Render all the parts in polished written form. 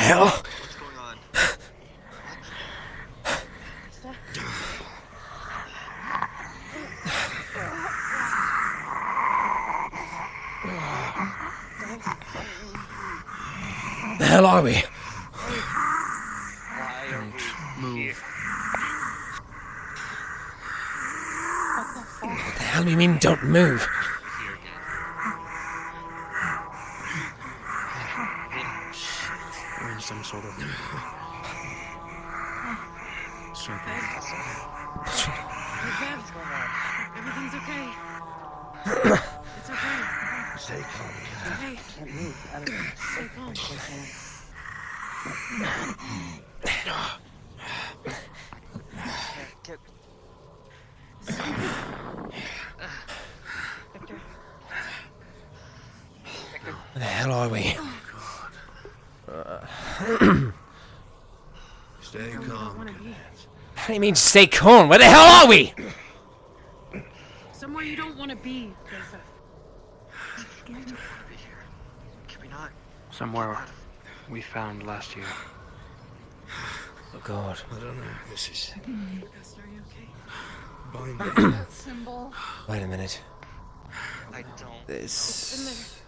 hell? What's going on? The hell are we? Don't move. What the hell do you mean, don't move? Here again. We're in some sort of circle. Everything's okay. It's okay. Stay calm. Okay. Can't move. I don't know. Stay calm. Get. Victor. Where the hell are we? Stay I don't calm. want to be. How do you mean stay calm? Where the hell are we? Somewhere you don't want to be, Joseph. Be here. Can we not? Somewhere we found last year. Oh God. I don't know. This is Gus, are you okay? binding. Symbol. Wait a minute. I don't. This...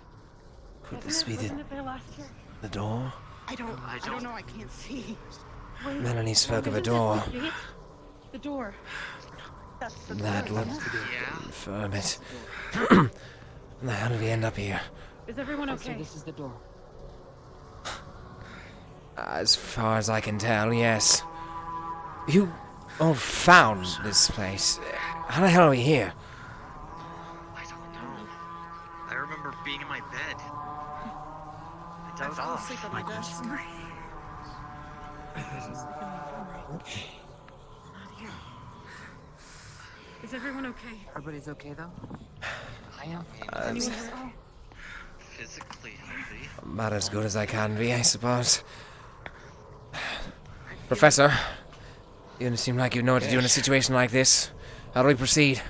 Could this be Wasn't it there last year? the door? I don't know. I can't see. Melanie spoke of a Isn't door. this the gate? The door. That would Yeah. confirm it. How the hell did we end up here? Is everyone So okay? this is the door. As far as I can tell, yes. You all found this place. How the hell are we here? I don't know. I remember being in my bed. I I dozed fell off. asleep at my desk. Is everyone okay? Everybody's okay though? I am. Anyone hurt? Physically healthy. About as good as I can be, I suppose. Professor, you don't seem like you know what to do in a situation like this. How do we proceed?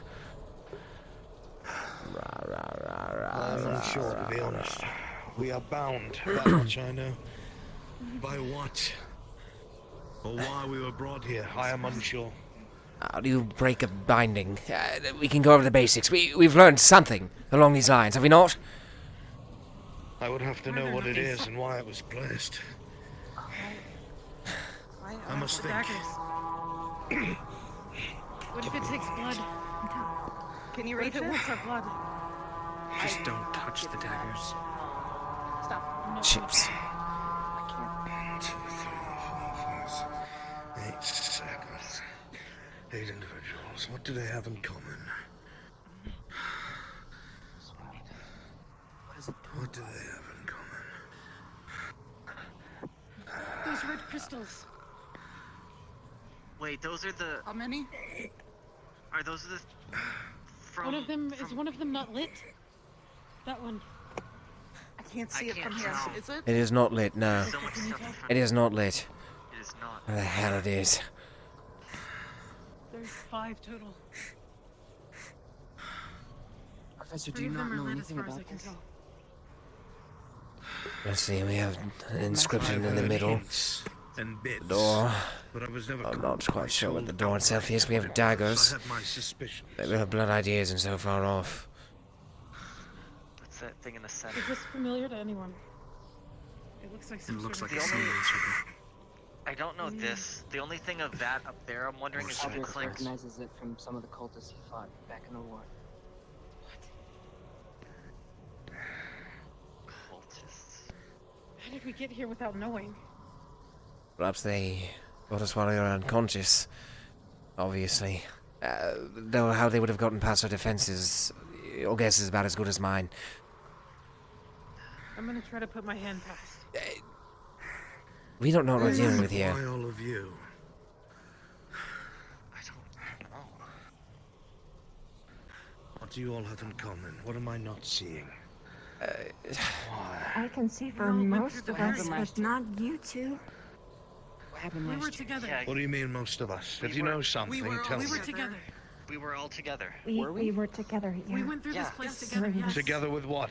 I'm unsure, to be honest. We are bound, that much I know. By what? Or why we were brought here, I am unsure. How do you break a binding? We can go over the basics. We've learned something along these lines, have we not? I would have to know what it is and why it was placed. I must The think. daggers. What if it takes blood? Can you What reach if it it? wants our blood? Just don't touch the daggers. Stop. No, Chips. 2, 3, 4, 5, 8 seconds. 8 individuals. What do they have in common? What is it? What do they have in common? Those red crystals. Wait, those are the. How many? Are those the? From. One of them is one of them not lit? That one. I can't see I it from can't here. tell. Is it? It is not lit, no. So much stuff in front. It is not lit. It is not. Where the hell it is? There's 5 total. Professor, do 3 you of not them are know lit as anything far as I about can this? tell. Let's see, we have an inscription in the I've middle. heard hints and bits, Door. but I was never I'm not quite sure what the told door itself is. We have outright. daggers. I have my suspicions. We have blood ideas and so far off. What's that thing in the center? Is this familiar to anyone? It looks like some It looks sort like of a The only- similar circle. I don't know this. The only thing of that up there, I'm wondering is if Albert it's like. recognizes it from some of the cultists he fought back in the war. Cultists. How did we get here without knowing? Perhaps they got us while we were unconscious. Obviously. Though how they would have gotten past our defenses, your guess is about as good as mine. I'm gonna try to put my hand past. We don't know what we're dealing with here. Why all of you? I don't know. What do you all have in common? What am I not seeing? I can see for all went most through of the us, Compromise. but not you two. What happened We were last year? together. Yeah, What do you mean, most of us? We If you were- know something, we were tell all We me. were together. we were all together. Were we? We were together, yeah. We went through this place Yes. together. Yes. Together with what?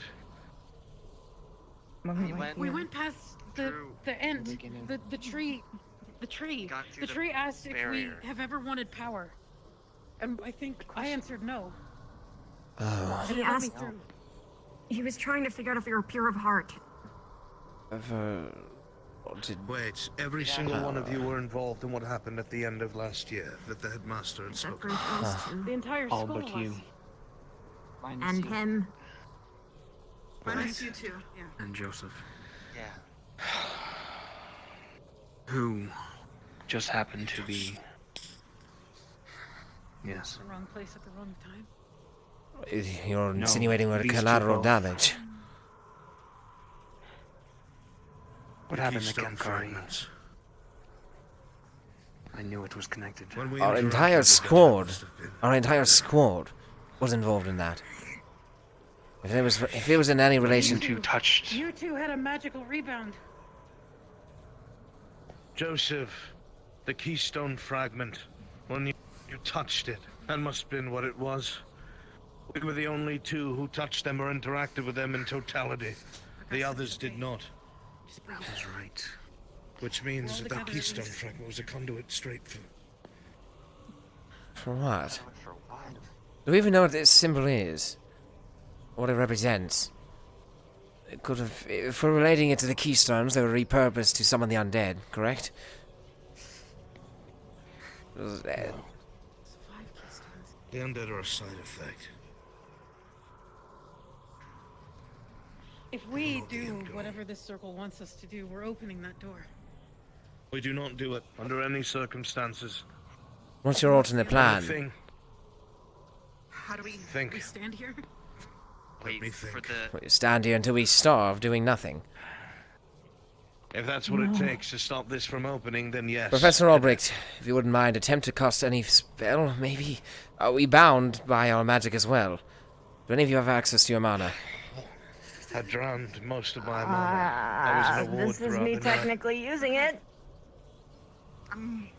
When We went- We went past the True. end, Beginning. the tree, the tree. Got through The the tree asked if barrier. we have ever wanted power, and I think I answered no. Oh. And He it let me asked. through. He was trying to figure out if you were pure of heart. What did... Wait, every single one of you were involved in what happened at the end of last year that the headmaster had Except spoken for of. those two. The entire All school but was. you Minus And you. him. Minus you two. Yeah. and Joseph, Yeah. who just happened to be. Yes. The wrong place at the wrong time. You're No, insinuating we're these two collateral both. damage. What The happened to keystone Kankari? fragments. I knew it was connected. When we Our interacted entire with them, it squad, must have been- our entire squad was involved in that. If it was in any relation You two touched. You two had a magical rebound. Joseph, the keystone fragment. When you touched it, that must have been what it was. We were the only two who touched them or interacted with them in totality. The others did not. Just breathe. I was right. Which means All that that together, keystone it's- fragment was a conduit straight for... for what? For what? Do we even know what this symbol is? What it represents? It could have... If we're relating it to the keystones, they were repurposed to summon the undead, correct? It's 5 keystones. The undead are a side effect. If we know the do end goal. whatever this circle wants us to do, we're opening that door. We do not do it under any circumstances. What's your alternate plan? Thing. How do we Think. we stand here? Wait me for think. the. We stand here until we starve, doing nothing. If that's what it takes to stop this from opening, then yes. Professor Albrecht, if you wouldn't mind, attempt to cast any spell, maybe? Are we bound by our magic as well? Do any of you have access to your mana? I drowned most of my mana. I was an award This is throughout me the night. technically using it. I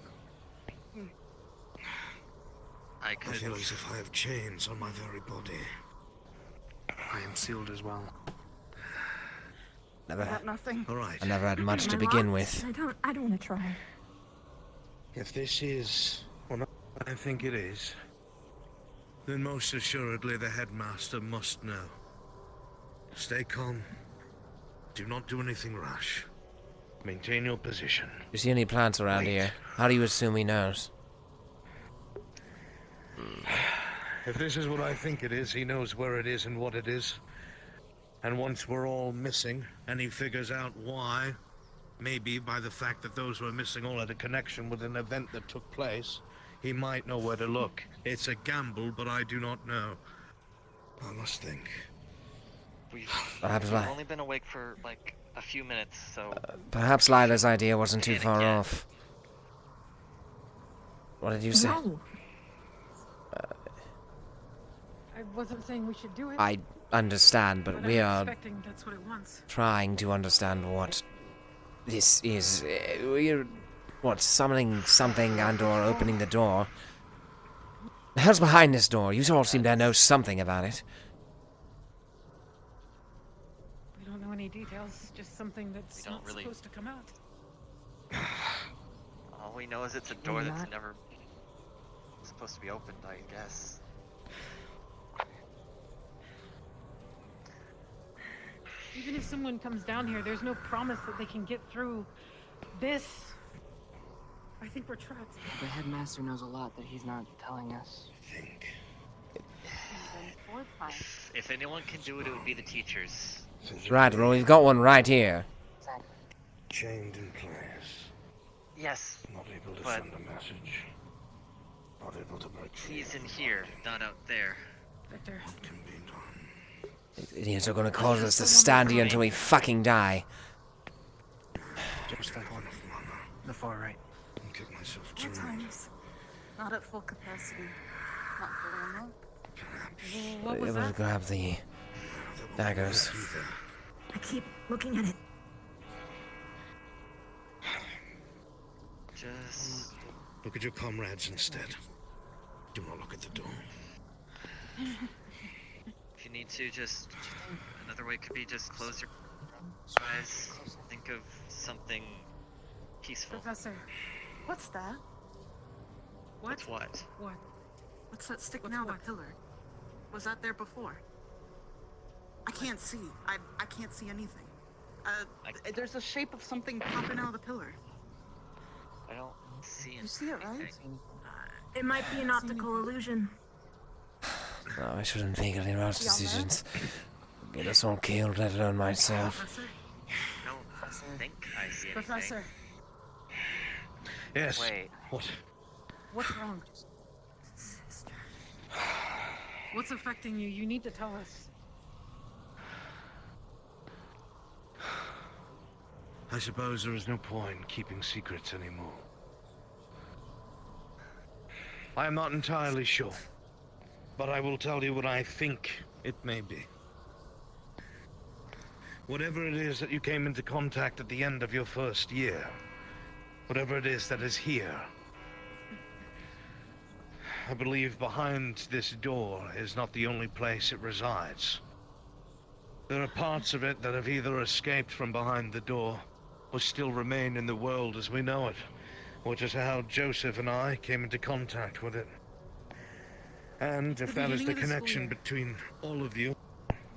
I could. feel as if I have chains on my very body. I am sealed as well. Never, Got nothing. All right. I never had much to Am I begin locked? with. I don't want to try. If this is what I think it is, then most assuredly the headmaster must know. Stay calm. Do not do anything rash. Maintain your position. Do you see any plants around Wait. here? How do you assume he knows? If this is what I think it is, he knows where it is and what it is. And once we're all missing, and he figures out why, maybe by the fact that those who are missing all had a connection with an event that took place, he might know where to look. It's a gamble, but I do not know. I must think. We've Perhaps, we've only been awake for like a few minutes, so perhaps Lila's idea wasn't too Panic far yet. off. What did you say? No. I wasn't saying we should do it. I understand, but we I'm are expecting that's what it wants. trying to understand what this is. We're, what, summoning something and/or opening the door? The hell's behind this door? You all seem to know something about it. We don't know any details, just something that's We don't not really- supposed to come out. all we know is it's a door that's not. never supposed to be opened, I guess. Even if someone comes down here, there's no promise that they can get through this. I think we're trapped. The headmaster knows a lot that he's not telling us. Think. If anyone can do it, it would be the teachers. Right, well, we've got one right here. Exactly. Chained in place. Yes, Not able to But- send a message. Not able to break free. he's in here, not out there. Victor, What can be done? These idiots are gonna cause us to stand here until we fucking die. Just that one. Enough mana. The far right. I'll get myself At turned. times. Not at full capacity. Not fully unlocked. what was Able to that? grab the daggers. I keep looking at it. Just Look at your comrades instead. Do not look at the door. if you need to, just another way could be just close your Guys, think of something peaceful. Professor, What's that? What's what? what? What's that sticking What's out what? the pillar? Was that there before? I can't see. I can't see anything. There's a shape of something popping out of the pillar. I don't see anything. You see it, right? It might be an optical illusion. No, I shouldn't make any rash decisions. Get us all killed, let alone myself. Professor? I don't think I see anything. Professor, Yes. Wait. What? what's wrong? What's affecting you? You need to tell us. I suppose there is no point keeping secrets anymore. I am not entirely sure, but I will tell you what I think it may be. Whatever it is that you came into contact at the end of your first year, whatever it is that is here, I believe behind this door is not the only place it resides. There are parts of it that have either escaped from behind the door or still remain in the world as we know it, which is how Joseph and I came into contact with it. And if that is the beginning of the school connection year. between all of you,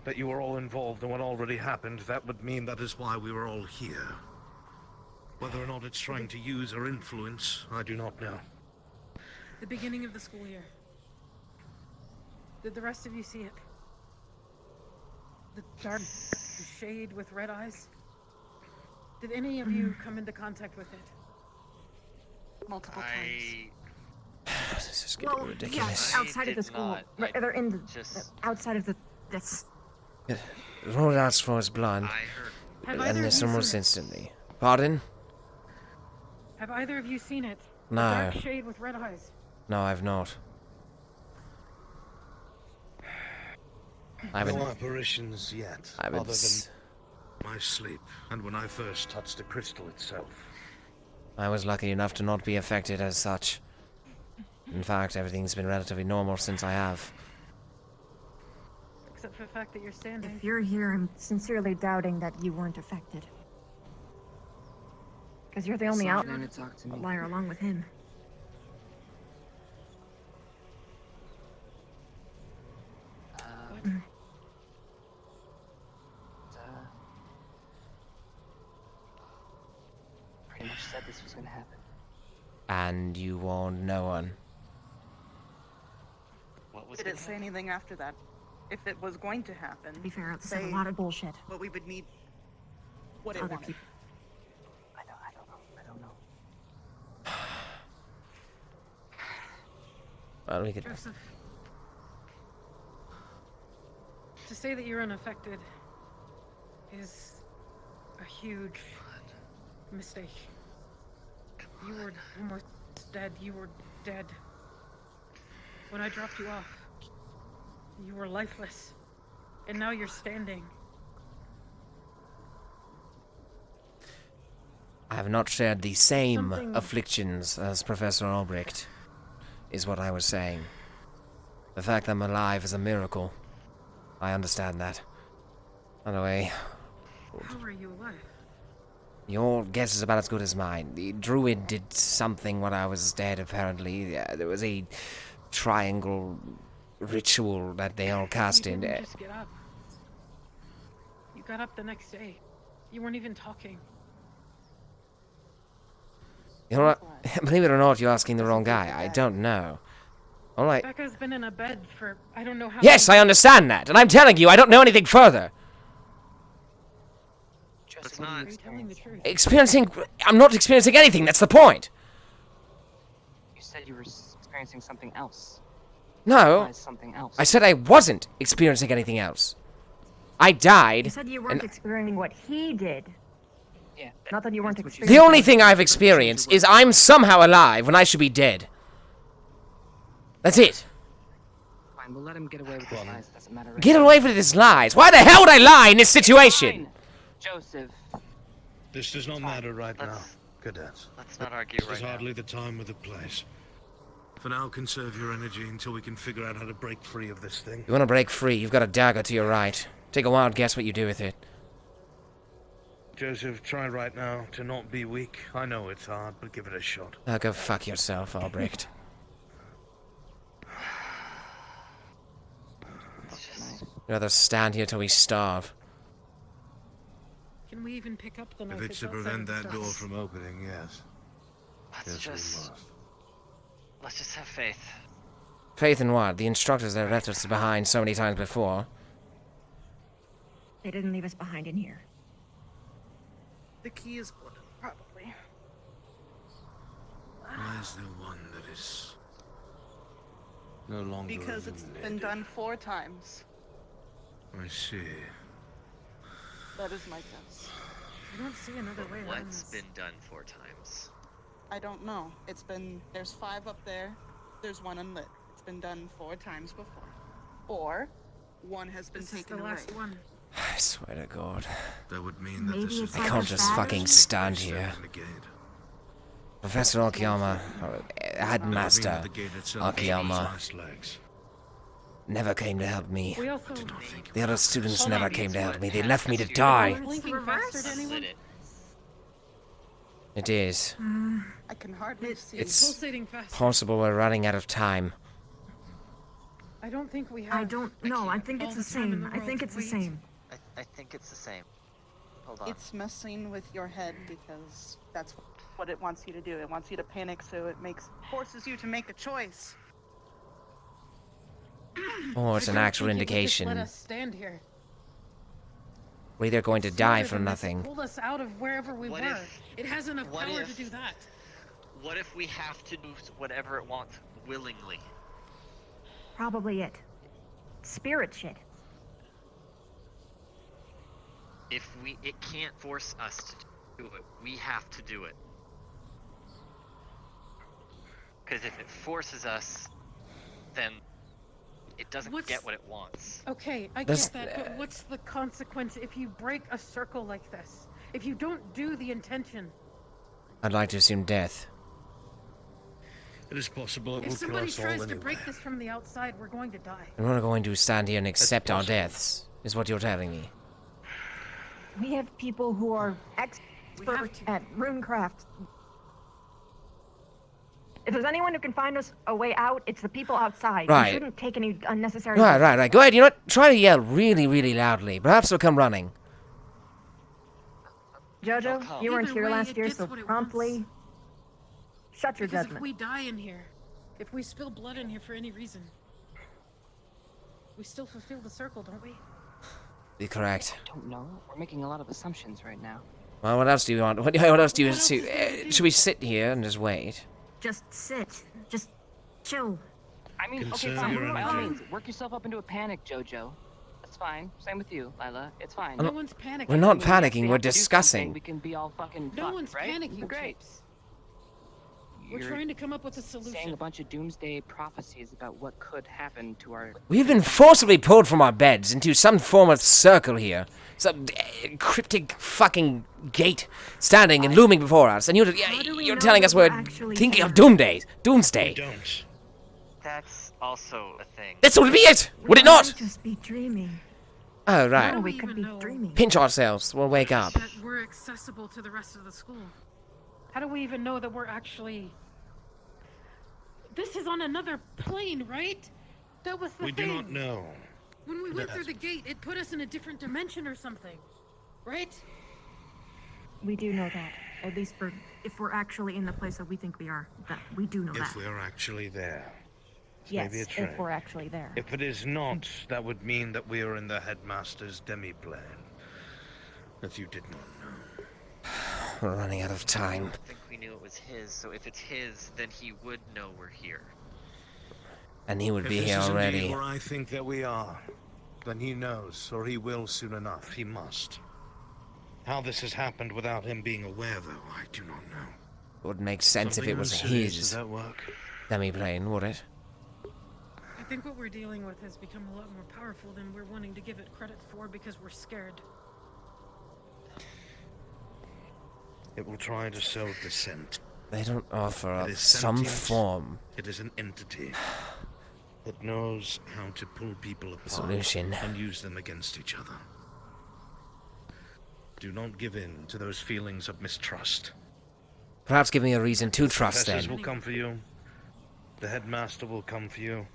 that you were all involved in what already happened, that would mean that is why we were all here. Whether or not it's trying to use or influence, I do not know. The beginning of the school year. Did the rest of you see it? The dark shade with red eyes? Did any of you come into contact with it? Multiple times. This is getting Well, ridiculous. yes, outside of the did school. not. Right, I they're in the just- outside of this. Rolled out for his blood, I heard. Have and either this of you almost seen it? instantly. Pardon? Have either of you seen it? The No. dark shade with red eyes. No, I've not. I No haven't. apparitions yet, I haven't. other than my sleep, and when I first touched the crystal itself. I was lucky enough to not be affected as such. In fact, everything's been relatively normal since I have. Except for the fact that you're standing. If you're here, I'm sincerely doubting that you weren't affected. Because you're the only Slow down outlier and talk to me. along with him. Pretty much said this was gonna happen. And you warned no one. What was Did it? it say anything after that? If it was going to happen, To be fair, this is a say lot of bullshit. what we would need. What it Other wanted. people. I don't know. Well, we could. Joseph. To say that you're unaffected is a huge mistake. You were almost dead. You were dead. When I dropped you off, you were lifeless. And now you're standing. I have not shared the same Something- afflictions as Professor Albrecht, is what I was saying. The fact that I'm alive is a miracle. I understand that. By the way, How are you alive? your guess is about as good as mine. The druid did something when I was dead, apparently. There was a triangle ritual that they all cast You in. didn't just get up. You got up the next day. You weren't even talking. You know what? Believe it or not, you're asking the wrong guy. I don't know. All I... Becca's been in a bed for I don't know how Yes, long. I understand that, and I'm telling you, I don't know anything further. Joseph, That's what are you not- Are you telling the truth? Experiencing... I'm not experiencing anything, that's the point. You said you were experiencing something else. No, Why something else? I said I wasn't experiencing anything else. I You died. said you weren't and experiencing what he did. Yeah. Not that you weren't That's what you experiencing. the only thing I've experienced is I'm somehow alive when I should be dead. That's it. Fine, we'll let him get away with his lies. Doesn't matter. Get away with his lies. Why the hell would I lie in this situation? Fine. Joseph. This does not matter right now, Let's- cadets. Let's not argue This right is now. hardly the time or the place. For now, conserve your energy until we can figure out how to break free of this thing. You want to break free, you've got a dagger to your right. Take a wild guess what you do with it. Joseph, try right now to not be weak. I know it's hard, but give it a shot. Oh, go fuck yourself, Albrecht. You'd rather stand here till we starve. Can we even pick up the knife? If it's to outside prevent of the that stuff? door from opening, yes. Let's just have faith. Faith in what? The instructors that left us behind so many times before. They didn't leave us behind in here. The key is blooded, probably. Why is there one that is no longer Because it's been illuminated? done 4 times. I see. That is my guess. I don't see another way around What's this. been done 4 times? I don't know. It's been, there's 5 up there. There's 1 unlit. It's been done 4 times before. Or 1 has been This is taken the away. last one. I swear to God. That would mean that Maybe this it's is I like can't a just shadow? fucking stand here. Professor Akiyama, or Headmaster Akiyama, never came to help me. We also. The other students Hold never on. came to help me. They left me to Are die. you blinking faster to anyone? Lit it. It is I can hardly see. It's Pulsating faster. possible we're running out of time. I don't think we have. I don't know. I think all it's the the time in same. the I world think to it's the wait. same. I think it's the same. Hold on. It's messing with your head because that's what it wants you to do. It wants you to panic, so it forces you to make a choice. Oh, it's I an don't actual think it would just indication. Let us stand here. We're either going to It's die smarter for than this. nothing. It pulled us out of wherever we What were. if- It has enough what power if- to do that. What if we have to do whatever it wants willingly? Probably it. Spirit shit. It can't force us to do it. We have to do it. Because if it forces us, then it doesn't What's- get what it wants. Okay, I This- get that, but what's the consequence if you break a circle like this? If you don't do the intention? I'd like to assume death. It is possible it If will kill somebody us all tries to anyway. break this from the outside, we're going to die. And we're going to stand here and accept our possible. deaths, is what you're telling me. We have people who are have expert to. at runecraft. If there's anyone who can find us a way out, it's the people outside. Right. We shouldn't take any unnecessary Right, risks. right, right. Go ahead. You know what? Try to yell really, really loudly. Perhaps they'll come running. Jojo, come. you weren't Either here way, last it year, gets so what it promptly wants. shut your Because judgment. if we die in here, if we spill blood in here for any reason, we still fulfill the circle, don't we? You're correct. Don't know. We're making a lot of assumptions right now. Well, what else do you want? What else do you What else see? is there to do? Should we sit here and just wait? Just sit. Just chill. I mean, okay, Conserve fine. your By all energy. means, work yourself up into a panic, Jojo. That's fine. Same with you, Lila. It's fine. No one's panicking. We're not When we actually panicking, we're have to do something, discussing. We can be all fucking No fucked, one's right? panicking, Great. Japes. We're You're trying to come up with a saying solution. a bunch of doomsday prophecies about what could happen to our... We've been forcibly pulled from our beds into some form of circle here. Some cryptic fucking gate standing and looming before us. And How do we you're know telling that us we're we're actually thinking of here? doomsday. Don't. That's also a thing. This would be it, would it We not? might just be dreaming. Oh, No, right. do we we could even be know? dreaming. Pinch ourselves, we'll wake up. That we're accessible to the rest of the school. How do we even know that we're actually... This is on another plane, right? That was the We thing. do not know. When we went that. through the gate, it put us in a different dimension or something. Right? We do know that. At least for if we're actually in the place that we think we are. That we do know If that. we are actually there. It's Yes, maybe a if trick. we're actually there. If it is not, that would mean that we are in the headmaster's demi-plane. That you did not know. We're running out of time. I think we knew it was his, so if it's his, then he would know we're here. And he would If be this here is indeed already. where I think that we are, then he knows, or he will soon enough. He must. How this has happened without him being aware, though, I do not know. It would make sense if Something it was insidious, his Does that work? demi-plane, would it? I think what we're dealing with has become a lot more powerful than we're wanting to give it credit for because we're scared. It will try to sow dissent. They don't offer It up is some sentient. form It is an entity that knows how to pull people apart solution. and use them against each other. Do not give in to those feelings of mistrust. Perhaps give me a reason to trust Professors then. will come for you. The headmaster will come for you.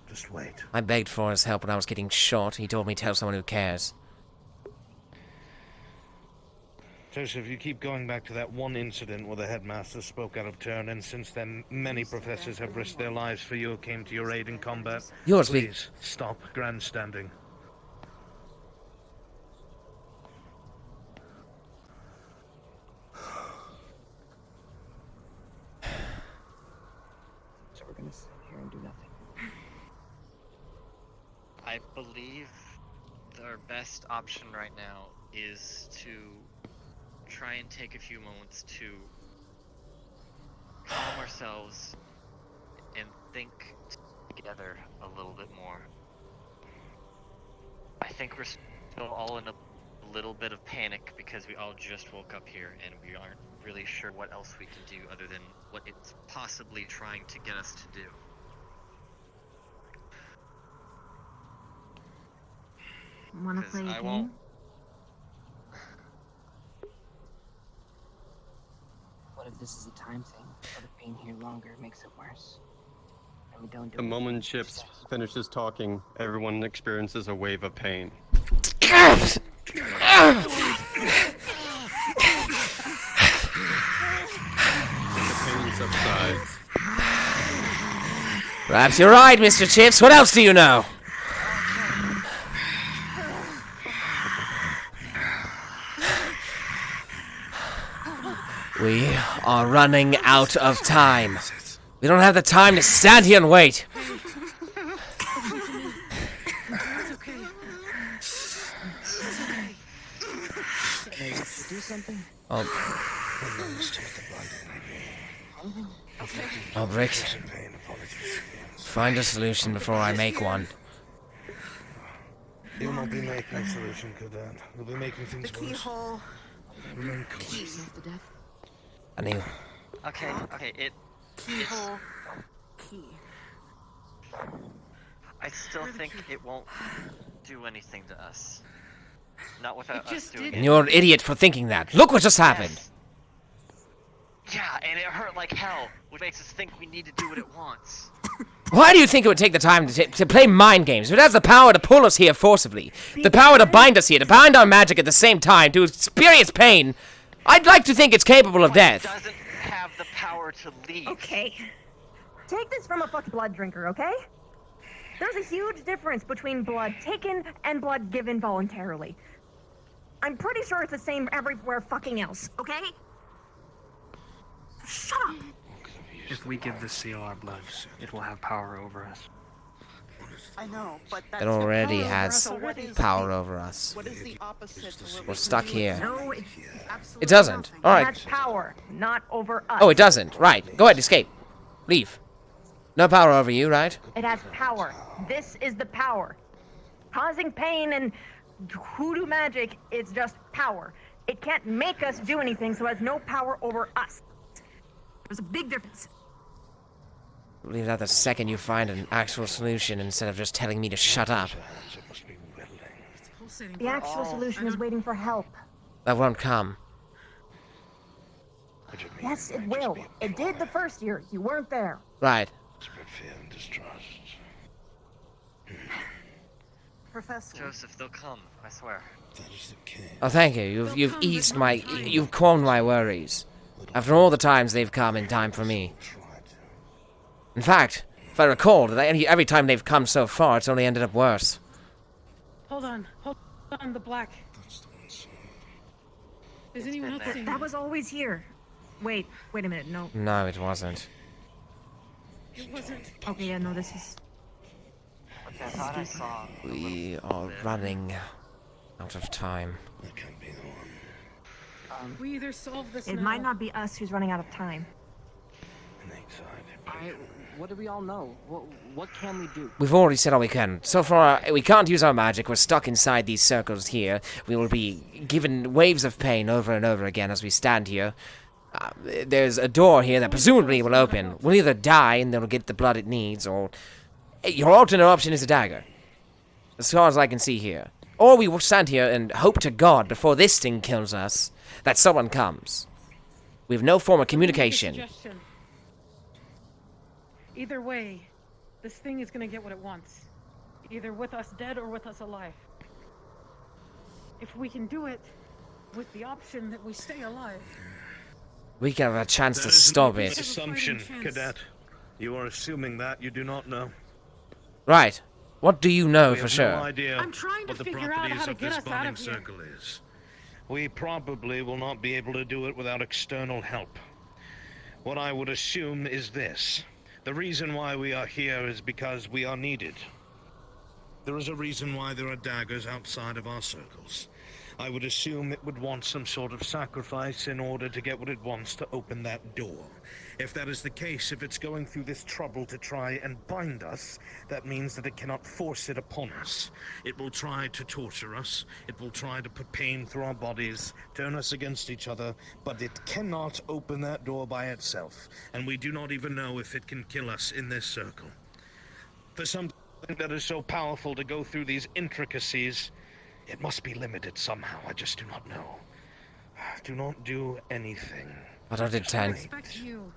Just wait. I begged for his help when I was getting shot. He told me to tell someone who cares. Joseph, you keep going back to that one incident where the headmaster spoke out of turn, and since then, many professors have risked their lives for you, came to your aid in combat. Yours be... Please, stop grandstanding. So we're gonna sit here and do nothing. I believe our best option right now is to try and take a few moments to calm ourselves and think together a little bit more. I think we're still all in a little bit of panic because we all just woke up here and we aren't really sure what else we can do other than what it's possibly trying to get us to do. Wanna 'Cause play a I game? won't- What if this is a time thing? What if being here longer makes it worse? And we don't do The it moment Chips finishes talking, everyone experiences a wave of pain. The pain subsides. Perhaps you're right, Mr. Chips. What else do you know? We are running out of time. We don't have the time to stand here and wait. do something? Albrecht, find a solution before I make one. You will not be making a solution, Cadet. We'll be making The things worse. keyhole. Remain cool. To death? I knew. Okay, Keyhole. Key. I still think it won't do anything to us. Not without us just doing did. it. And you're an idiot for thinking that. Look what just happened. Yes. Yeah, and it hurt like hell, which makes us think we need to do what it wants. Why do you think it would take the time to play mind games? If it has the power to pull us here forcibly, the power to bind us here, to bind our magic at the same time, to experience pain, I'd like to think it's capable of But it death. doesn't have the power to leave. Okay. Take this from a fucking blood drinker, okay? There's a huge difference between blood taken and blood given voluntarily. I'm pretty sure it's the same everywhere fucking else, okay? Shut up! If we give this seal our blood, it will have power over us. I know, but that's It already power over has us, so what is power the- over us. What is the opposite to what We're we stuck can do? here. No, it Absolutely It doesn't. nothing. Alright. has power, not over us. Oh, it doesn't. Right. Go ahead, escape. Leave. No power over you, right? It has power. This is the power. Causing pain and hoodoo magic is just power. It can't make us do anything, so it has no power over us. There's a big difference. Leave that the second you find an actual solution instead of just telling me to shut up. It must be willing. Pulsating The actual solution is waiting for help. That won't come. What do you mean? Yes, it might just will. be a It did the first year. You weren't there. Right. spread fear and distrust. Professor. Joseph, they'll come, I swear. That is the case. Oh, thank you. You've eased my... You've calmed my worries. After all the times they've come in time for me. Try to. In fact, if I recall, every time they've come so far, it's only ended up worse. Hold on, the black. That's the one side. Is anyone else seeing That was always here. Wait a minute. No. No, it wasn't. It wasn't. Okay, yeah, no, this is. I thought I saw. We are running out of time. That can't be the one. We either solve this It now. might not be us who's running out of time. And anxiety. Alright, what do we all know? What can we do? We've already said all we can. So far, we can't use our magic. We're stuck inside these circles here. We will be given waves of pain over and over again as we stand here. There's a door here that presumably will open. We'll either die and then we'll get the blood it needs, or... Your alternate option is a dagger. As far as I can see here. Or we will stand here and hope to God before this thing kills us that someone comes. We have no form of communication. Suggestion. Either way, this thing is gonna get what it wants. Either with us dead or with us alive. If we can do it with the option that we stay alive. We can have a chance to That is stop an it. assumption, Chance. Cadet. You are assuming that you do not know. Right. What do you know We for have sure? no idea I'm trying to what the figure out properties how to of get this us out bonding of here. circle is. We probably will not be able to do it without external help. What I would assume is this. The reason why we are here is because we are needed. There is a reason why there are daggers outside of our circles. I would assume it would want some sort of sacrifice in order to get what it wants to open that door. If that is the case, if it's going through this trouble to try and bind us, that means that it cannot force it upon us. It will try to torture us, it will try to put pain through our bodies, turn us against each other, but it cannot open that door by itself. And we do not even know if it can kill us in this circle. For something that is so powerful to go through these intricacies, it must be limited somehow. I just do not know. Do not do anything. I don't I intend. expect you.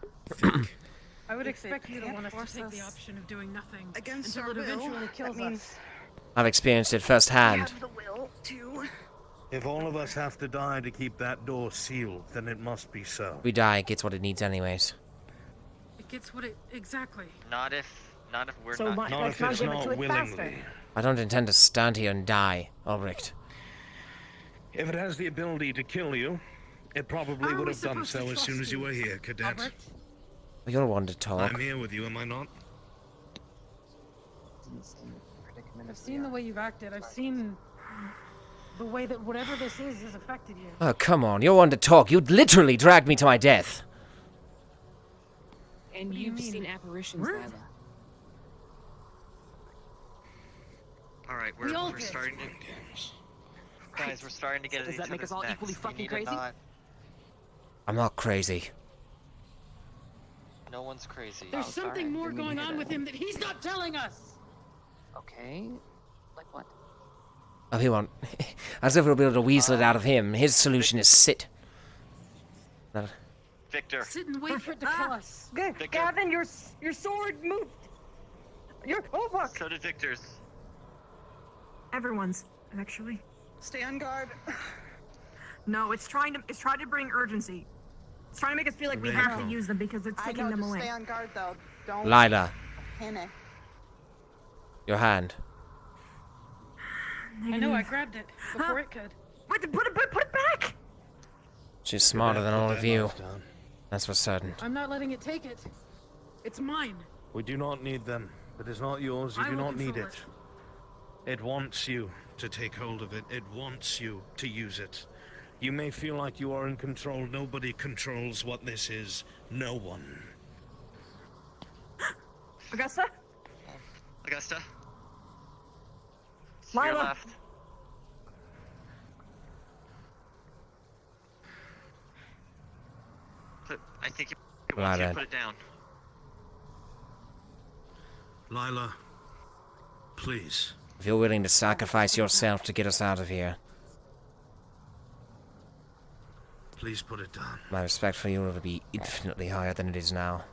I would expect you to want us to take the option of doing nothing against until our it eventually will. kills That means us. I've experienced it firsthand. the will to. If all of us have to die to keep that door sealed, then it must be so. We die, it gets what it needs anyways. It gets what it exactly. Not if we're So not. my- Not Let's if not it's give it not to it faster. willingly. I don't intend to stand here and die, Ulbricht. If it has the ability to kill you, it probably How are would we have done supposed to so as trust soon as you you, were here, Cadet. Albrecht? You're one to talk. I'm here with you, am I not? I've seen the way you've acted. I've seen the way that whatever this is has affected you. Oh, come on. You're one to talk. You'd literally dragged me to my death. And What do you you've mean? seen apparitions, Rude. Lila. All right, We all we're did. starting to. Guys, we're starting to get Does at each that make other's us all necks. equally We fucking need to crazy? not- I'm not crazy. No one's crazy. There's Oh, something sorry. more Didn't mean going to hear on that. with him that he's not telling us. Okay. Like what? Oh, he won't. As if we'll be able to weasel it out of him. His solution is sit. Not- Victor. Sit and wait for it to kill us. Good. Victor. Gavin, your sword moved. Oh fuck. So did Victor's. Everyone's actually. Stay on guard. No, it's trying to bring urgency. It's trying to make us feel like we have to use them because it's I taking know, them just away. stay on guard though. Don't Lila, panic. your hand. I know, I grabbed it before it could. Wait, put it back. She's smarter than all of you. That's for certain. I'm not letting it take it. It's mine. We do not need them. It is not yours. You I do will not need control it. It wants you to take hold of it. It wants you to use it. You may feel like you are in control. Nobody controls what this is. No one. Augusta? Augusta. To your Lila. left. I think you want you to Lila. put it down. Lila, please. If you're willing to sacrifice yourself to get us out of here, Please put it down. my respect for you will be infinitely higher than it is now.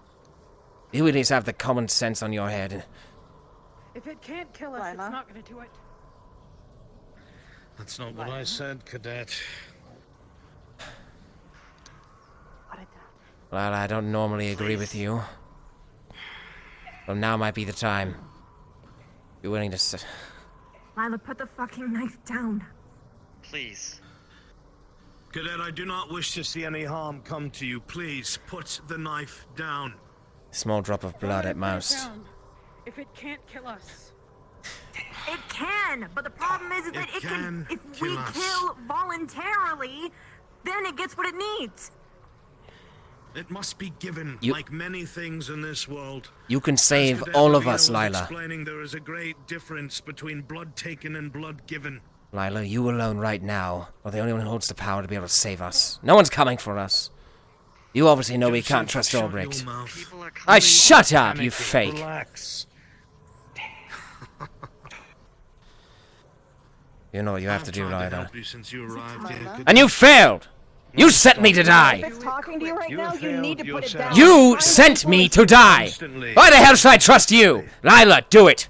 You at least have the common sense on your head. If it can't kill us, Lila? it's not gonna do it. That's not what I said, Cadet. Well, I don't normally agree with you. But now might be the time. You're willing to sit. Lila, put the fucking knife down. Please. Cadet, I do not wish to see any harm come to you. Please, put the knife down. Small drop of blood Let at it put it most. down. If it can't kill us. It can, but the problem is that It it can. can If kill we us. kill voluntarily, then it gets what it needs. It must be given, You- like many things in this world. You can As save Cadet all of Levine us, was Lila. Explaining there is a great difference between blood taken and blood given. Lila, you alone right now are the only one who holds the power to be able to save us. No one's coming for us. You obviously know we Joseph, can't trust shut Ulbricht. your mouth. People are I coming. shut up, you Panicking. fake. Relax. You know what you have to do, I've tried to Lila. help you since you arrived here. Lila? And you failed! You sent me to If die! it's talking to you right You now, you need to put it failed down. You Try sent me to voice. die! Constantly. Why the hell should I trust you? Lila, do it!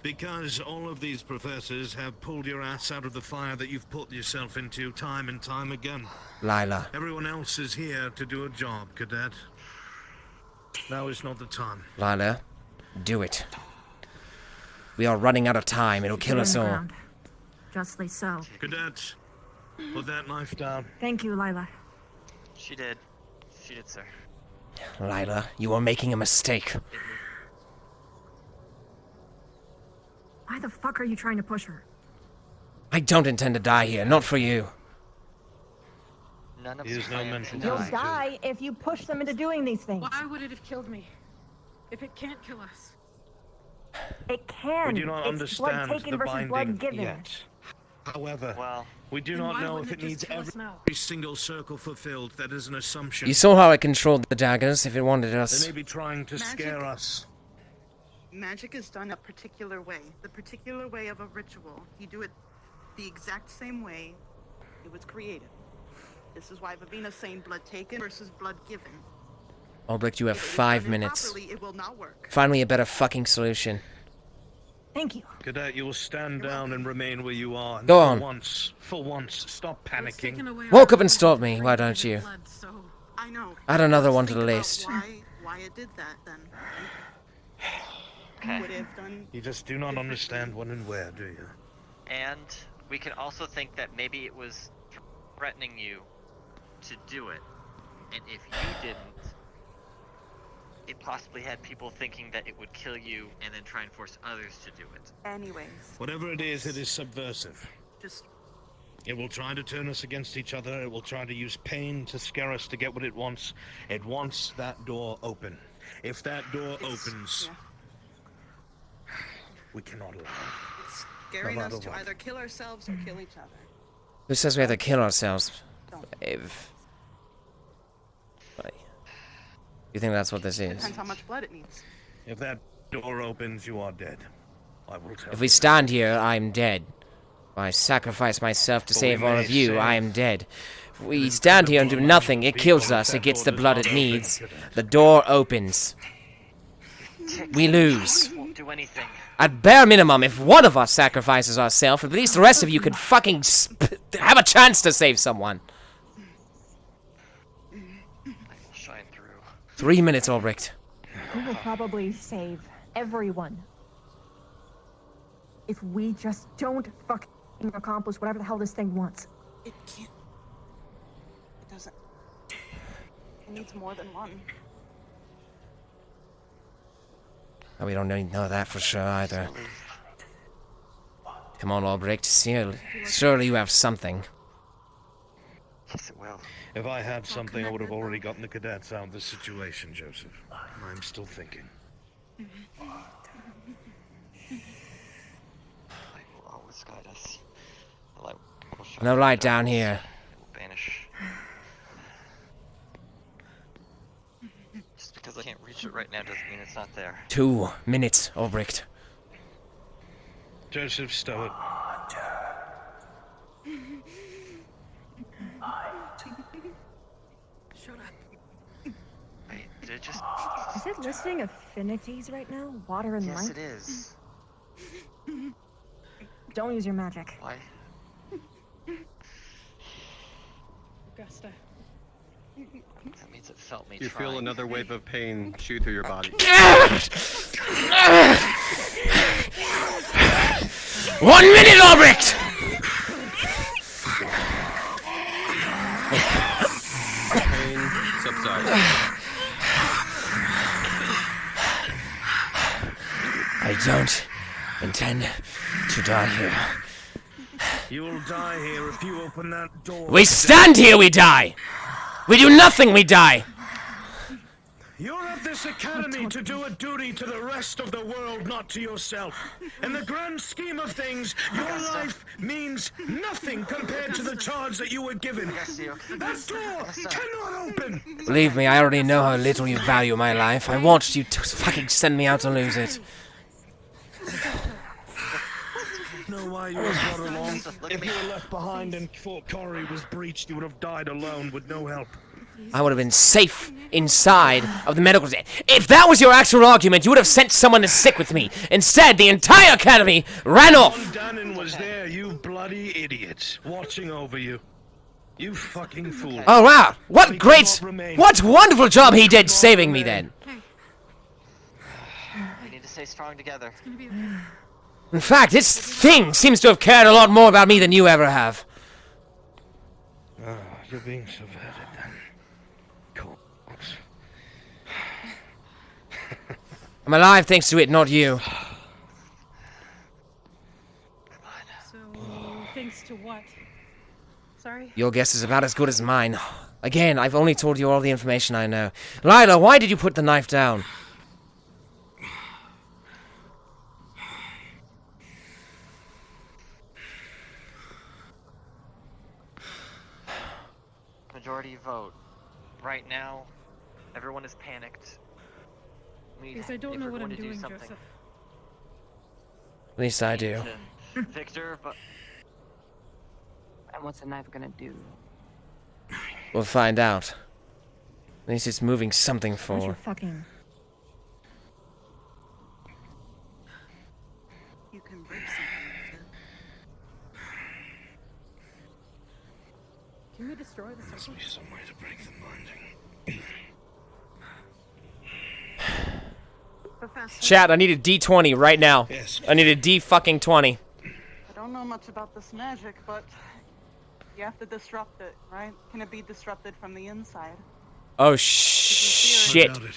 Because all of these professors have pulled your ass out of the fire that you've put yourself into time and time again. Lila. Everyone else is here to do a job, Cadet. Now is not the time. Lila, do it. We are running out of time. It'll kill us all. Justly so. Cadet, put that knife down. Thank you, Lila. She did. She did, sir. Lila, you are making a mistake. Why the fuck are you trying to push her? I don't intend to die here, not for you. None of He us is no planned mental to You'll die. die if you push them into doing these things. Why would it have killed me? If it can't kill us. It can. We do not it's understand blood taken the versus binding blood given. yet. However, Well, we do Then not why know wouldn't if it it just needs kill us every now? single circle fulfilled. That is an assumption. You saw how I controlled the daggers if it wanted They us. may be trying to Magic. scare us. Magic is done a particular way. The particular way of a ritual. You do it the exact same way it was created. This is why Vavina's saying blood taken versus blood given. Albrecht, you have If it is 5 done minutes. improperly, it will not work. Find me a better fucking solution. Thank you. Cadet, you will stand down and remain where you are. Go on. For once, stop It's taken panicking. away our Walk up and ability stop to me, drink why don't living you? blood, so I know. Add another Let's one to the think about list. Why it did that then? okay. Would it have done? You just do not understand when and where, do you? And we can also think that maybe it was threatening you to do it. And if you didn't, it possibly had people thinking that it would kill you and then try and force others to do it. Anyways, Whatever it is subversive. just It will try to turn us against each other. It will try to use pain to scare us to get what it wants. It wants that door open. If that door opens, yeah, we cannot allow it. it's scaring No us matter to what. either kill ourselves or kill each other. Who says we have to kill ourselves? Don't. If... Wait. You think that's what this is? Depends how much blood it needs. If that door opens, you are dead. I will tell If you. we stand here, I am dead. If I sacrifice myself to But save we all may of you, save I am dead. If we stand here and do nothing, it kills us. It gets the blood it needs. The door opens. We lose. Won't do anything. At bare minimum, if one of us sacrifices ourselves, at least the rest of you could fucking have a chance to save someone. I will shine through. 3 minutes, Ulbricht. We will probably save everyone. If we just don't fucking accomplish whatever the hell this thing wants. It can't. It doesn't. It needs more than one. Oh, we don't know that for sure either. Come on, Ulbricht. Surely you have something. Yes, it will. If I had something, I would have already gotten the cadets out of the situation, Joseph. I'm still thinking. Light will always guide us. The light will shine No through light the down darkness. here. It will vanish. Just because I can't reach it right now doesn't mean it's not there. 2 minutes, Ulbricht. Joseph, stow it. shut up. Wait, did it just... Is it listing affinities right now? Water and Yes, light? it is. Don't use your magic. Why? Augusta. That means it felt me You trying. feel another wave of pain shoot through your body. 1 minute, Ulbricht! Pain subsides. I don't intend to die here. You will die here if you open that door. We stand here, we die! We do nothing, we die! You're at this academy to do a duty to the rest of the world, not to yourself. In the grand scheme of things, your life means nothing compared to the charge that you were given. That door cannot open! Believe me, I already know how little you value my life. I want you to fucking send me out to lose it. No know why you were brought along. Joseph, look at If me. you were left behind and Fort Corey was breached, you would have died alone with no help. I would have been safe inside of the medical tent. If that was your actual argument, you would have sent someone to stick with me. Instead, the entire academy ran off. Dannon was there, you bloody idiot, watching over you. You fucking fool. Oh wow! What wonderful job he did saving me then. We need to stay strong together. It's gonna be okay. In fact, this thing seems to have cared a lot more about me than you ever have. You're being subverted, Dan. Cool. I'm alive thanks to it, not you. So, thanks to what? Sorry? Your guess is about as good as mine. Again, I've only told you all the information I know. Lila, why did you put the knife down? Majority vote. Right now, everyone is panicked. Because I don't know what I'm doing, something. Joseph. At least I do. Victor, but And what's the knife gonna do? We'll find out. At least it's moving something Don't you forward. fucking. You can break something. Can we destroy the circle? Be some way to break the binding. Professor, Chat, I need a D20 right now. Yes. I need a D-fucking-20. I don't know much about this magic, but you have to disrupt it, right? Can it be disrupted from the inside? Oh, I shit. doubt it.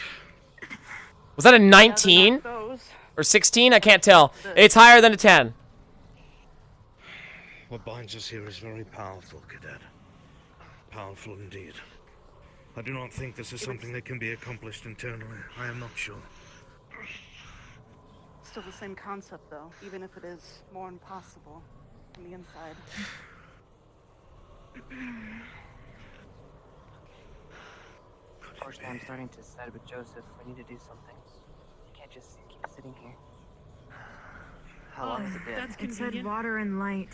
Was that a Other 19? than those, Or 16? I can't tell. It's higher than a 10. What binds us here is very powerful, Cadet. Powerful indeed. I do not think this is something that can be accomplished internally. I am not sure. still the same concept, though, even if it is more impossible from the inside. Unfortunately, I'm starting to side with Joseph. We need to do something. You can't just keep sitting here. How long has it been? That's It said convenient. water and light.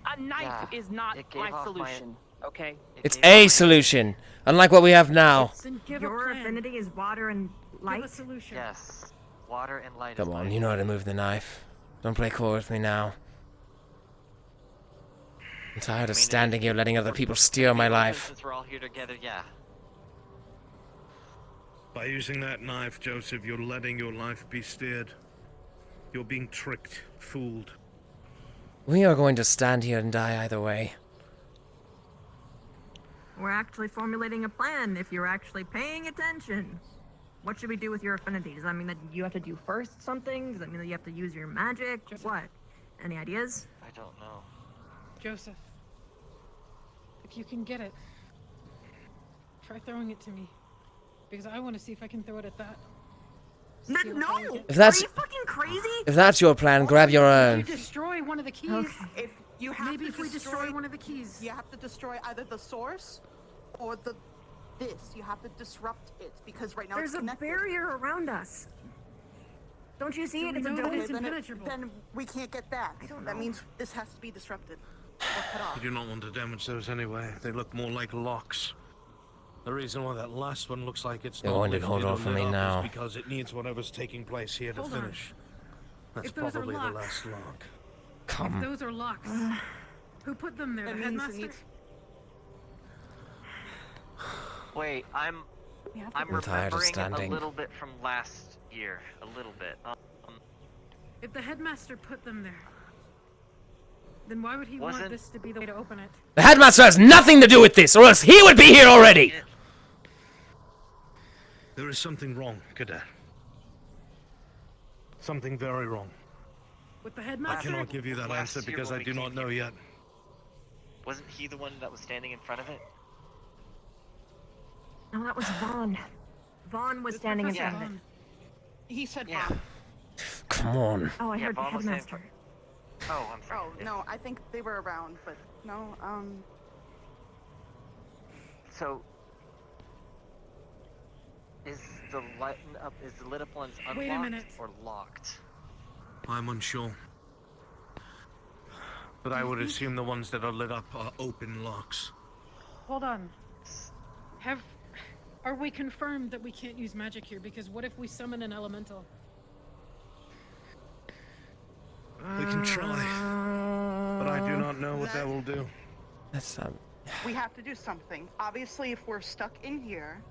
A knife Yeah, is not it gave my off my- solution, okay? It's gave off a my- solution, unlike what we have now. Then give Your a plan. affinity is water and Give light. a solution. Yes. Water and light. Come is on, my- you know how to move the knife. Don't play coy with me now. I'm tired of I mean, standing here letting other people steal my life. Since we're all here together, yeah. By using that knife, Joseph, you're letting your life be steered. You're being tricked, fooled. We are going to stand here and die either way. We're actually formulating a plan if you're actually paying attention. What should we do with your affinity? Does that mean that you have to do first something? Does that mean that you have to use your magic? What? Any ideas? I don't know. Joseph, if you can get it, try throwing it to me. Because I want to see if I can throw it at that. See what No! power I get. If that's Are you fucking crazy? if that's your plan, grab your If own. you destroy one of the keys, If you have maybe to if we destroy one of the keys. you have to destroy either the source or this. You have to disrupt it because right now There's it's a connected. barrier around us. Don't you see Do it? we It's a know that giant. it's impenetrable? Then we can't get that. That means this has to be disrupted or cut off. I do not want to damage those anyway. They look more like locks. The reason why that last one looks like it's You're not going to lifted hold or off on lit me up now. is because it needs whatever's taking place here to Hold on. finish. That's If those are probably the locks. last lock. Come. Those are locks. Who put them there? That The means it headmaster? needs. Wait, I'm We have to I'm I'm tired of remembering standing. a little bit from last year. A little bit. If the headmaster put them there, then why would he want Wasn't- this to be the way to open it? The headmaster has nothing to do with this, or else he would be here already. There is something wrong, Cadet. Something very wrong. With the I headmaster? cannot give you that Last answer year because when I we do came not know here. yet. Wasn't he the one that was standing in front of it? No, that was Vaughn. Vaughn was With standing in Professor front of it. Vaughn. He said Yeah. Bob. Come on. Oh, I Yeah, heard the Vaughn was standing headmaster. Oh, I'm sorry. Oh no, I think they were around, but no. So is the light up? Is the lit up ones unlocked Wait a minute. or locked? I'm unsure. But I would assume the ones that are lit up are open locks. Hold on. Are we confirmed that we can't use magic here? Because what if we summon an elemental? We can try, but I do not know what that will do. That's We have to do something. Obviously, if we're stuck in here,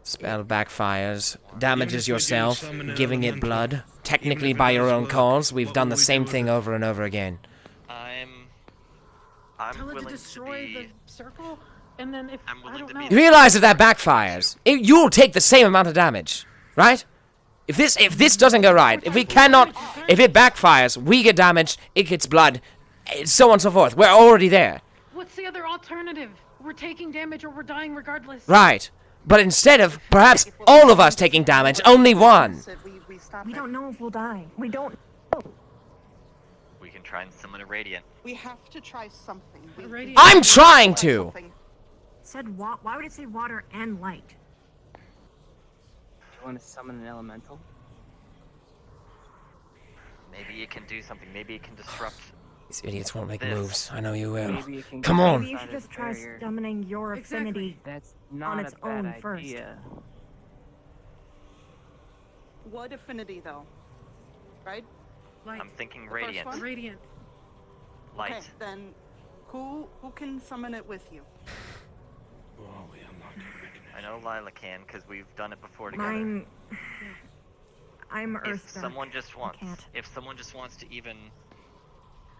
spell backfires, damages we do yourself, summon an giving it elemental, blood. Technically even if by it your does own work, cause. We've what done will the we same do thing with it? over and over again. I'm Tell it to willing to destroy be. the circle, and then if I'm willing I don't to know. be You realize if that backfires, you'll take the same amount of damage, right? If this doesn't go right, if it backfires, we get damaged, it gets blood, so on and so forth. We're already there. What's the other alternative? We're taking damage or we're dying regardless. Right. But instead of perhaps all of us taking damage, only one. We don't know if we'll die. We don't know. We can try and summon a radiant. we have to try something. I'm trying to. Said why would it say water and light? Do you want to summon an elemental? Maybe it can do something. Maybe it can disrupt. These idiots won't make This. moves. I know you will. Maybe it can Come get on. Maybe you outside should of just the try barrier. summoning your affinity. That's not its a bad own idea. first. What affinity, though? Right? Light. I'm thinking The first radiant. one? Radiant. Light. Okay, then who can summon it with you? I know Lila can because we've done it before together. I'm If Earthstark. someone just wants, can't. if someone just wants to even,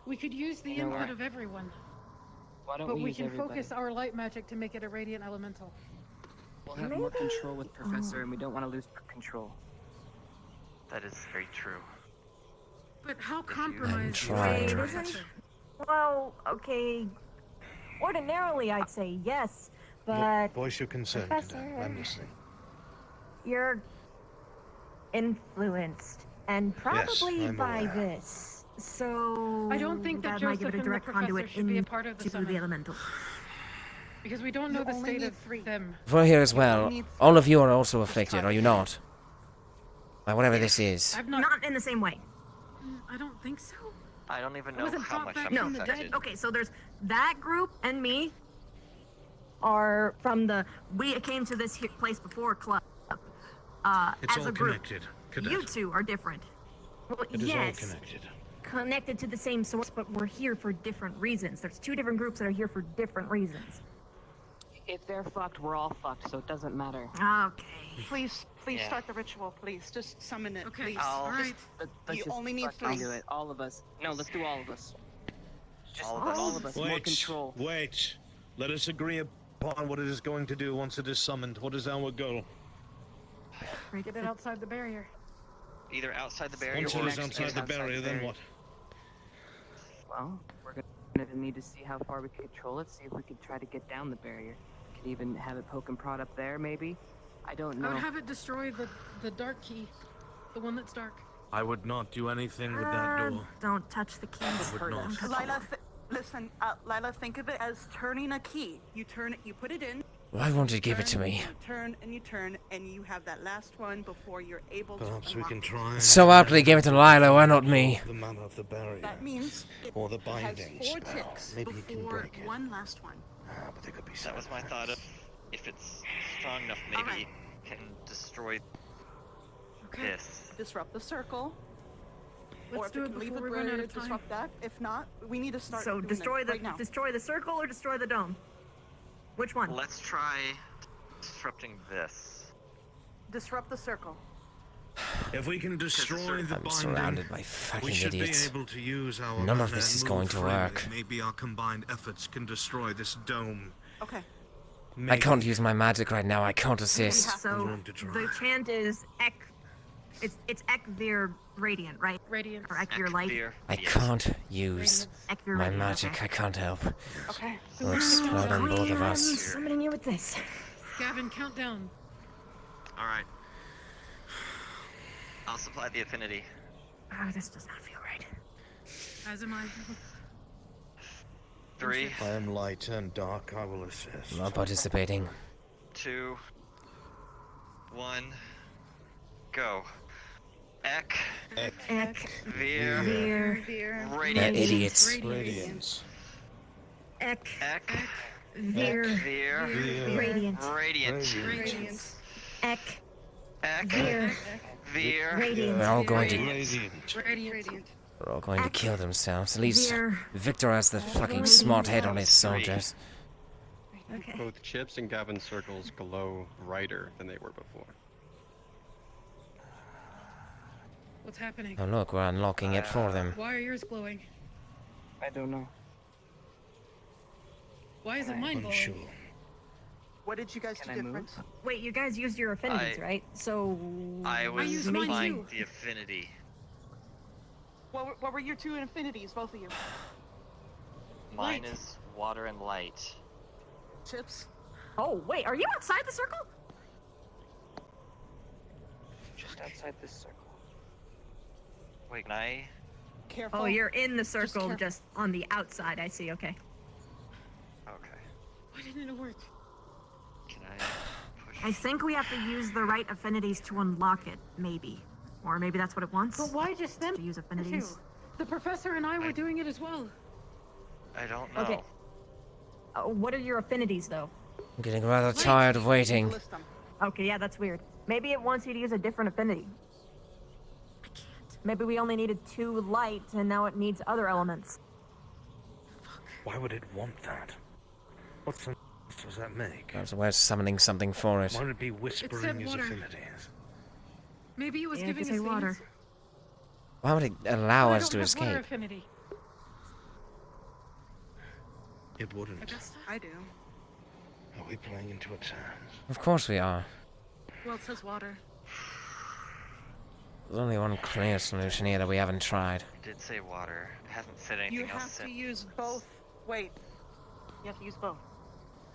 We could use the You know input what? of everyone, Why don't but we we use can everybody? focus our light magic to make it a radiant elemental. We'll have more control with Professor, and we don't want to lose control. that is very true. But how you- compromised? trying. is Wait, the isn't- professor? Well, okay. Ordinarily, I'd say yes, but Voice your concern, Professor. Cadet. I'm listening. you're influenced, and probably I'm by aware. this. So I don't think that might give Joseph it a and the direct professor conduit should be a part of the into summit. the elemental. Because we don't know You the only state need of 3. them. We're here as well. need- All of you are also afflicted, are you not? By whatever this is. I've Not in the same way. I don't think so. I don't even I know wasn't how brought much back I'm from the affected. dead. Okay, so there's that group and me are from the we came to this place before club. It's as all a group. connected, Cadet. You two are different. Well, It is yes, all connected. connected to the same source, but we're here for different reasons. There's 2 different groups that are here for different reasons. If they're fucked, we're all fucked, so it doesn't matter. Okay. Please Yeah. start the ritual, please. Just summon it, Okay, please. I'll- alright. Let's You just only need fucking 3. do it. All of us. No, let's do all of us. Just All of us? all of us. More Wait, control. wait. Let us agree upon what it is going to do once it is summoned. What is our goal? Get it outside the barrier. Either outside the barrier Once or it is next outside is the outside barrier, the then barrier. what? Well, we're gonna need to see how far we can control it. See if we can try to get down the barrier. Could even have it poke and prod up there, maybe. I don't know. I would have it destroy the dark key, the one that's dark. I would not do anything with that door. Don't touch the keys. Would not. Lila, listen, Lila, think of it as turning a key. You turn it, you put it in. Why won't it give it to turn, me? You turn, and you have that last one before you're able Perhaps to we unlock can it. try. So aptly give it to Lila, why not me? The manner of the barrier. That means it Or the has binding 4 spell. ticks Maybe you can before break it. one last one. Ah, but there could be that side was my effects. thought of if it's strong enough, maybe Alright. it can destroy Okay. this. Disrupt the circle. or Let's if do it it can leave before the we run out barrier, of time. disrupt that. If not, we need to start. So doing destroy it right now. the circle or destroy the dome? Which one? Let's try disrupting this. Disrupt the circle. If we can destroy the I'm binding, surrounded by we fucking should idiots. be able to use our None of mana this and is move going to freely. work. Maybe our combined efforts can destroy this dome. Okay. I Maybe. can't use my magic right now, I can't assist. So room to try. the chant is it's Ekvir Radiant, right? Radiance. Or Ekvir Light. Ekvir, I yes. can't use Radiance. Ekvir my Radiant. magic, Okay. I can't help. Okay. We'll explode on both of I'm us. summoning you with this. Gavin, count down. All right. I'll supply the affinity. Oh, this does not feel right. As am I. 3, I am light and dark. I will assist. Not participating. 2, 1, go. Ek. Ek. Veer. Veer. Veer. They're Radiant. idiots. Radiance. Ek. Ek. Veer. Veer. Radiant. Radiant. Radiance. Ek. Ek. Veer. Veer. Radiant. They're all going to Radiant. Radiant. they're all going to kill themselves. At least Veer. Victor has the fucking smart head on his soldiers. Okay. Both Chip's and Gavin's circles glow brighter than they were before. What's happening? Oh look, we're unlocking it for them. Why are yours glowing? I don't know. Why isn't mine Unsure. glowing? What did you guys Can do I move? different? Wait, you guys used your affinities, right? So. I was used mine applying too. the affinity. What were your two infinities, both of you? Mine Light. is water and light. Chips? Oh, wait, are you outside the circle? Just outside this circle. Wait, can I? Careful. Oh, you're in the circle, careful. just on the outside. I see, okay. Okay. Why didn't it work? Can I push? I think we have to use the right affinities to unlock it, maybe. Or maybe that's what it wants. But why just them To use two? affinities. The professor and I were doing it as well. I don't know. Okay. What are your affinities, though? I'm getting rather tired of waiting. List them. Okay, yeah, that's weird. Maybe it wants you to use a different affinity. I can't. Maybe we only needed 2 light, and now it needs other elements. Why would it want that? What sense does that make? So we're summoning something for it. Why would it be whispering said his water. affinities? Maybe it was Yeah, giving just us say water. things. Why would it allow I us don't to have water escape? affinity. It wouldn't. Augusta? I do. Are we playing into a trance? Of course we are. Well, it says water. There's only one clear solution here that we haven't tried. It did say water. It hasn't said anything You else have to since. use both. Wait. You have to use both.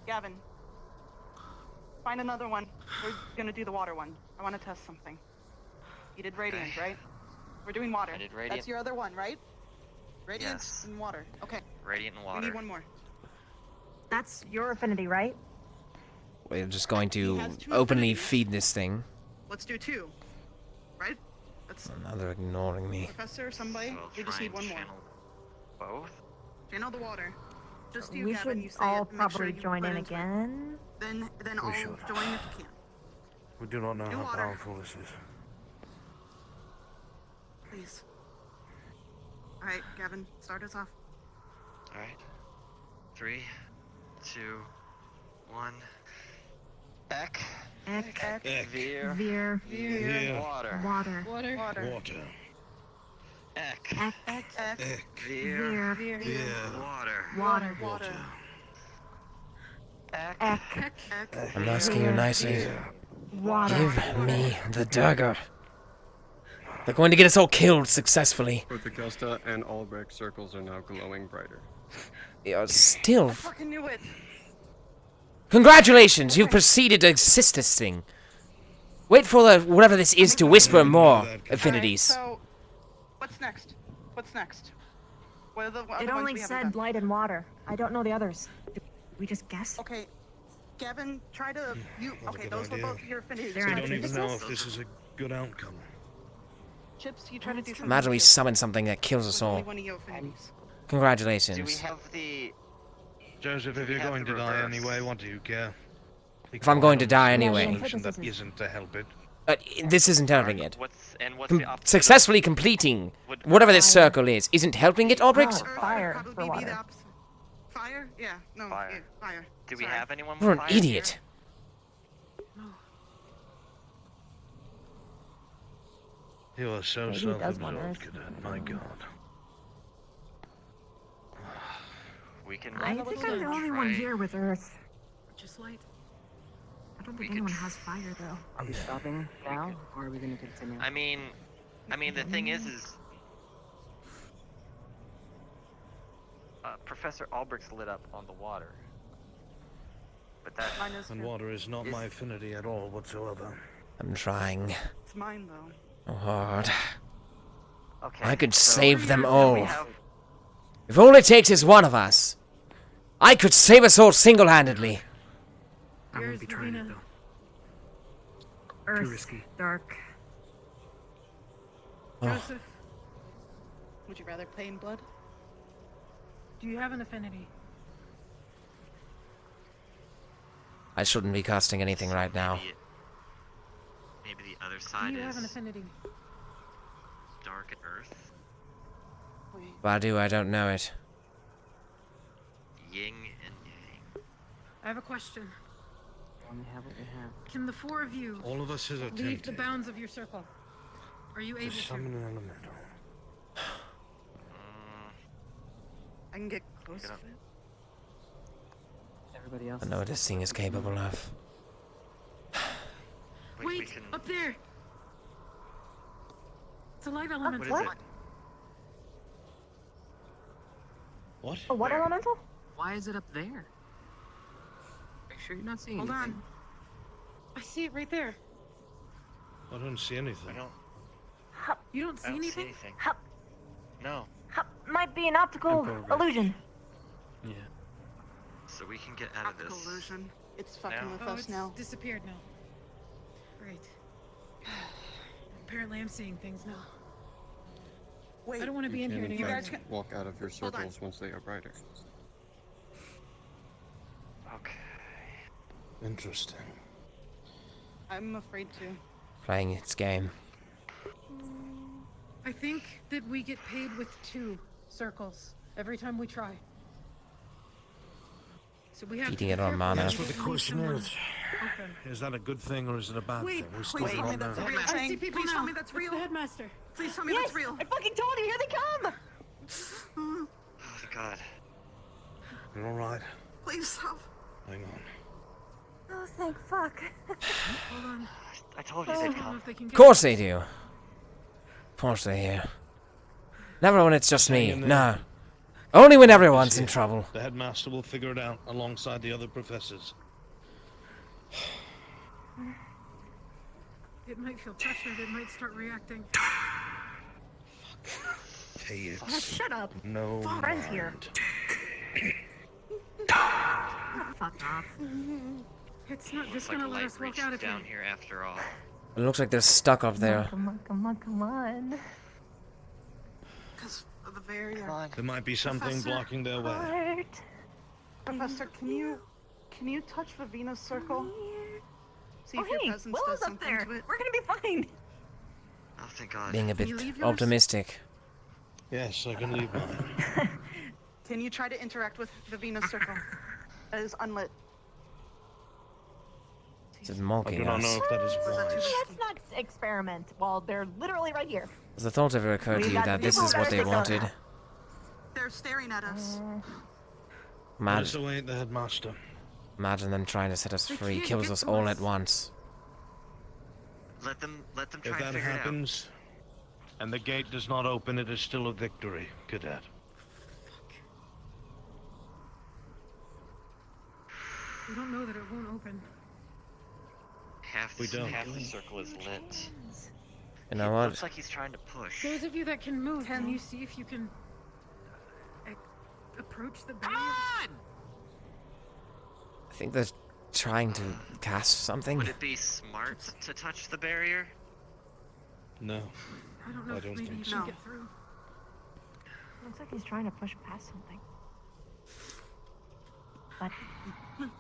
Gavin. Find another one. We're gonna do the water one. I want to test something. You did radiant, Okay. right? We're doing water. I did radiant. That's your other one, right? Radiant Yes. and water. Okay. Radiant and We water. need one more. That's your affinity, right? We're just going He to has 2 openly affinities. feed this thing. Let's do 2. Right? That's Now they're ignoring me. Professor, somebody. So I'll We just try need and one more. channel Both? Channel the water. Just you, We Gavin. should You say all it. Make sure probably you join put in into it. again. Then all should. join if you can. We do not know Do how water. powerful this is. Please. Alright, Gavin, start us off. Alright. 3, 2, 1. Ek. Ek. Veer. Veer. Yeah. Water. Water. Water. Water. Water. Ek. Ek. Ek. Veer. Veer. Yeah. Water. Water. Water. Ek. Ek. Ek. I'm asking you nicely. Water. Give me the dagger. They're going to get us all killed successfully. Both Augusta and Albrecht circles are now glowing brighter. You're still. Fucking knew it. Congratulations! You've proceeded to assist this thing. Wait for the whatever this is to whisper more affinities. Alright, so, what's next? What's next? What are the other It ones only we haven't said done? light and water. I don't know the others. Did we just guess? Okay, Gavin, try to you. Not a Okay, good those were idea. both your affinities. They're We on Try don't to even do know this. if this is a good outcome. Chips, you try to do something. Imagine we too, summon something that kills us with only all. one of your affinities. Do we Congratulations. have the... Joseph, if We you're have going the to die reverse. anyway, what do you care? If I'm going to die Yeah, anyway. yeah. Solution that isn't to help it. This isn't helping it. What's the opposite? Successfully completing Would- whatever this Fire. circle is isn't helping it, Albrecht? No. Earth Fire would for probably be the water. opposite. Fire? Yeah. No. Fire. Yeah, fire. Do we Sorry. have anyone with You're an fire idiot. You are so Maybe he does want self-absorbed, Earth. Cadet. My God. here? We can... I think I'm the only one try- here with Earth. Just light. I don't We think could anyone tr- has fire, though. Are we stopping now, or are we gonna continue? I mean, the thing is Professor Albrecht's lit up on the water. But that... Mine is. And too. water is not Is- my affinity at all whatsoever. I'm trying It's mine though. so hard. Okay. I could so save them we all. have- If all it takes is one of us, I could save us all single-handedly. I won't Yours, be trying it Lavina. though. Earth. risky. Dark. Joseph, Would you rather play in blood? do you have an affinity? I shouldn't be casting anything right now. Maybe the other Do side you have an is affinity? dark earth, Wait. Badu, I don't know it. yin and yang. I have a question. Only have what we have. Can the four of you All of us is leave the attempting bounds of your circle? Are you to able to? summon an elemental. I can get close Get to up. it. Everybody else. I know what this thing is capable of. We Wait, can. up there! It's a light element. What is What? it? What? A what Where? elemental? Why is it up there? Make sure you're not seeing Hold anything. on. I see it right there. I don't see I anything. don't. Hup, You don't see I don't see anything? anything. hup, No. hup. Might be an optical In progress. illusion. Yeah. So we can get out of Optical this. illusion. It's fucking Now? with Oh, us it's now. disappeared now. Great. Apparently I'm seeing things now. Wait. I don't want to be You in can, here in any You fact, guys longer. can- walk out of your Hold on. circles once they are brighter. Okay. Interesting. I'm afraid to. Playing its game. I think that we get paid with 2 circles every time we try. So we have Feeding to it be on careful mana. that That's we what the don't leave question someone is. open. Is that a good thing or is it a bad Wait, thing? We still please do tell me not that's know. a real I see thing. people Please now. tell me that's It's real. the headmaster. Please tell me Yes, that's real. I fucking told you. Here they come. Oh thank God. You're all right. Please stop. Hang on. Oh, thank fuck. Hold on. I told you I they'd don't know come. if they can Of get course they do. Of course they hear. Never when it's just Hang me. in there. No. Only when everyone's in Here. trouble. The headmaster will figure it out alongside the other professors. It might feel pressured. It might start reacting. Hey, Oh, it's shut up. no Friends here. mind. Fuck off. It's not just Like gonna let light us walk reached out of here. down here after all. It looks like they're stuck up there. Come on, come on, come on. Because of the barrier. Come on. There might be something Professor blocking their way. Heart. Professor, can you touch Vavina's circle? See Oh, if your hey, presence Willow's does up something there. to it. We're gonna be fine. Oh thank God. Being a Can bit you leave yours? optimistic. Yes, I can leave mine. Can you try to interact with Vavina's circle? That is unlit. Is it I mocking do not us? know if that is Was that too wise. Let's not experiment while they're literally right here. Has the thought ever occurred to We you got that this people is that what are they sick of wanted? that. They're staring at us. Mad. This away the headmaster. Imagine them trying to set us They free. can't Kills get us to all us. at once. Let them try If and that figure happens, and the gate does not open, it is still a victory, Cadet. We don't know that it won't open. it out. We don't. Half the circle is lit. You know It what? looks like he's trying to push. Those of you that can move, can you see if you can approach the barrier? I think they're trying to cast something. Would it be smart to touch the barrier? No. I don't know I if don't maybe think you so. can get through. Looks like he's trying to push past something. But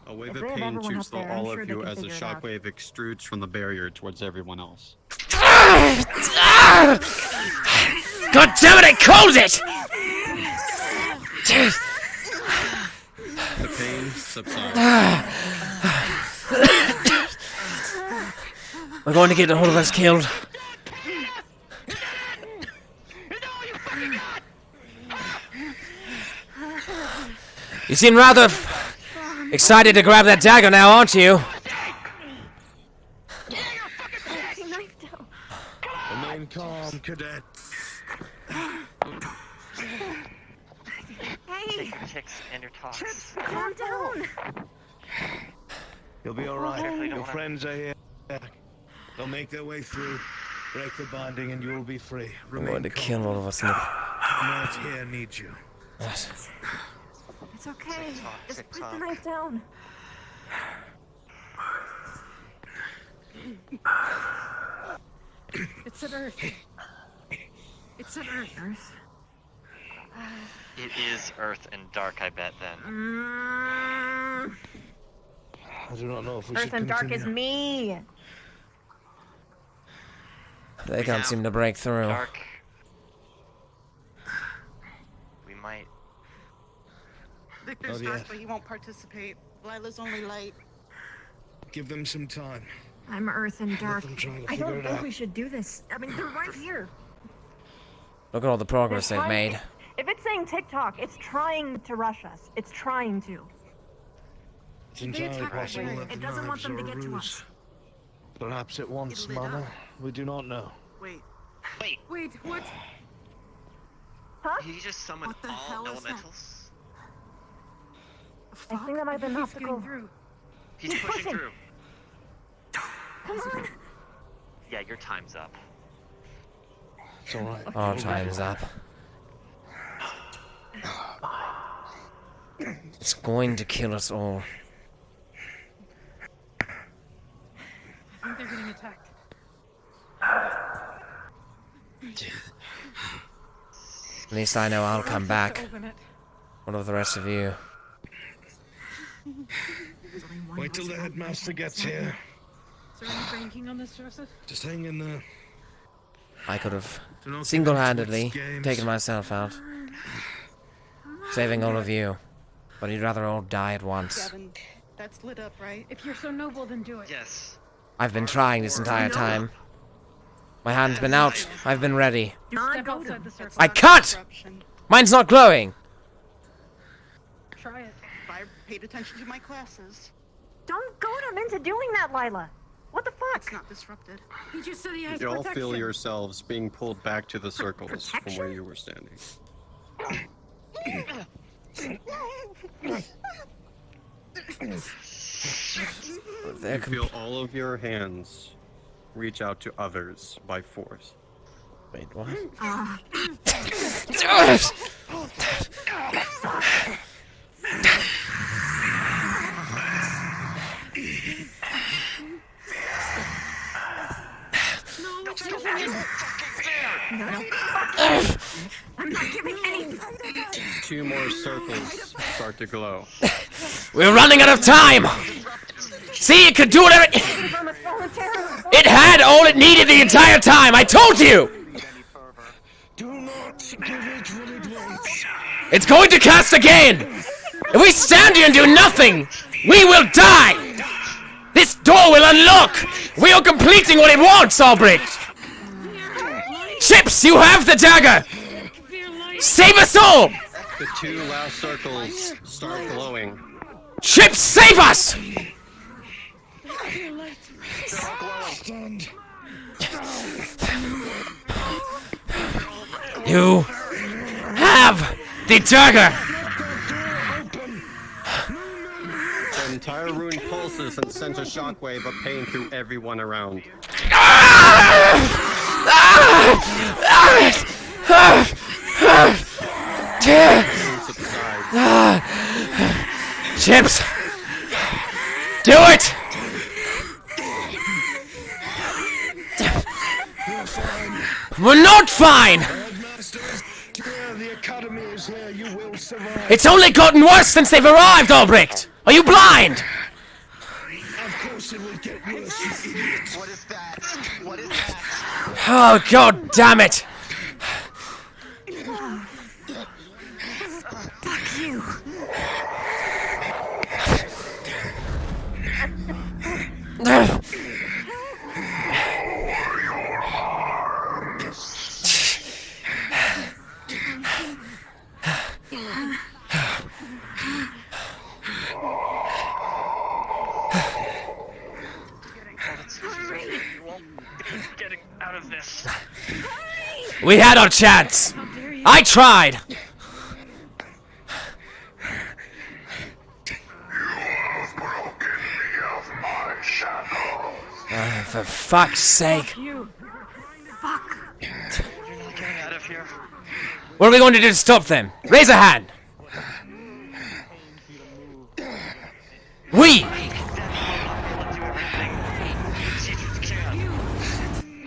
A wave If of they have pain everyone shoots up through there, I'm all sure of they you can as a figure it out. shockwave extrudes from the barrier towards everyone else. God damn it! I called it. The pain subsides. We're going to get all of us killed. You seem rather excited to grab that dagger now, aren't you? knife down. Remain calm, Cadet. Hey, Take your ticks and your talks. calm down. You'll be all right. Careful, you don't Your wanna- friends are here. They'll make their way through, break the binding, and you'll be free. I'm Remain going to calm. kill all of us in the... Comrades here need you. It's okay. Tick-tock, Just put the tick-tock. knife down. It's at Earth. It said Earth. Earth? It is Earth and dark, I bet, then. I do not know if we Earth should and dark continue. is me. They can't seem to break through. Dark. We might. Victor's Not dark, yet. but he won't participate. Lila's only light. Give them some time. I'm Earth and dark. them try to I figure don't it think out. we should do this. I mean, they're right here. Look at all the progress They're they've trying- made. If it's saying TikTok, it's trying to rush us. It's trying to. It's entirely attack possible right. that It the doesn't want knives them to are a get to ruse. us. Perhaps it wants It lit mana. up. We do not know. Wait, Wait, Wait, what? Huh? he just summoned What the all hell is that? elementals? I think that might have been an He's obstacle. getting through. He's He's pushing pushing. through. Come on. Yeah, your time's up. It's alright. Our time's up. It's going to kill us all. I think they're getting attacked. At least I know I'll Earth come has to back. Open it. What of the rest of you? Wait till the headmaster gets here. So are you banking on this, Joseph? Just hang in there. I could have Do not get single-handedly into its games. taken myself out, saving all of you. But you'd rather all die at once. Gavin, that's lit up, right? If you're so noble, then do it. Yes. I've been trying this entire time. My hand's been out. I've been ready. You Not step go to outside the That's circle. I not cut! corruption. Mine's not glowing! Try it. If I paid attention to my classes, Don't goad him into doing that, Lila. What the it's fuck? not disrupted. He just said he has You all protection. feel yourselves being pulled back to the circles from where protection? you were standing. They're You feel all of your hands reach out to others by force. Wait, what? I'm not giving anything. 2 more circles start to glow. We're running out of time! See, it could do whatever. From us voluntarily. It had all it needed the entire time! I told you! Do not give it what it wants. It's going to cast again! If we stand here and do nothing, we will die! This door will unlock! We are completing what it wants, Albrecht! Chips, you have the dagger! Save us all! The 2 last circles start glowing. Chips, save us! Stand. You have the dagger! The entire rune pulses and sends a shockwave of pain through everyone around. Pain subsides. Chips! Do it! We're not fine! Headmaster is here. The academy is here. You will survive. It's only gotten worse since they've arrived, Albrecht! Are you blind? Of course it will get worse, you idiot. What is that? What is that? Oh, god damn it! Fuck you. You won't be getting out of this. We had our chance! I tried! For fuck's sake. You. Fuck. You're not getting out of here. What are we going to do to stop them? Raise a hand! We! I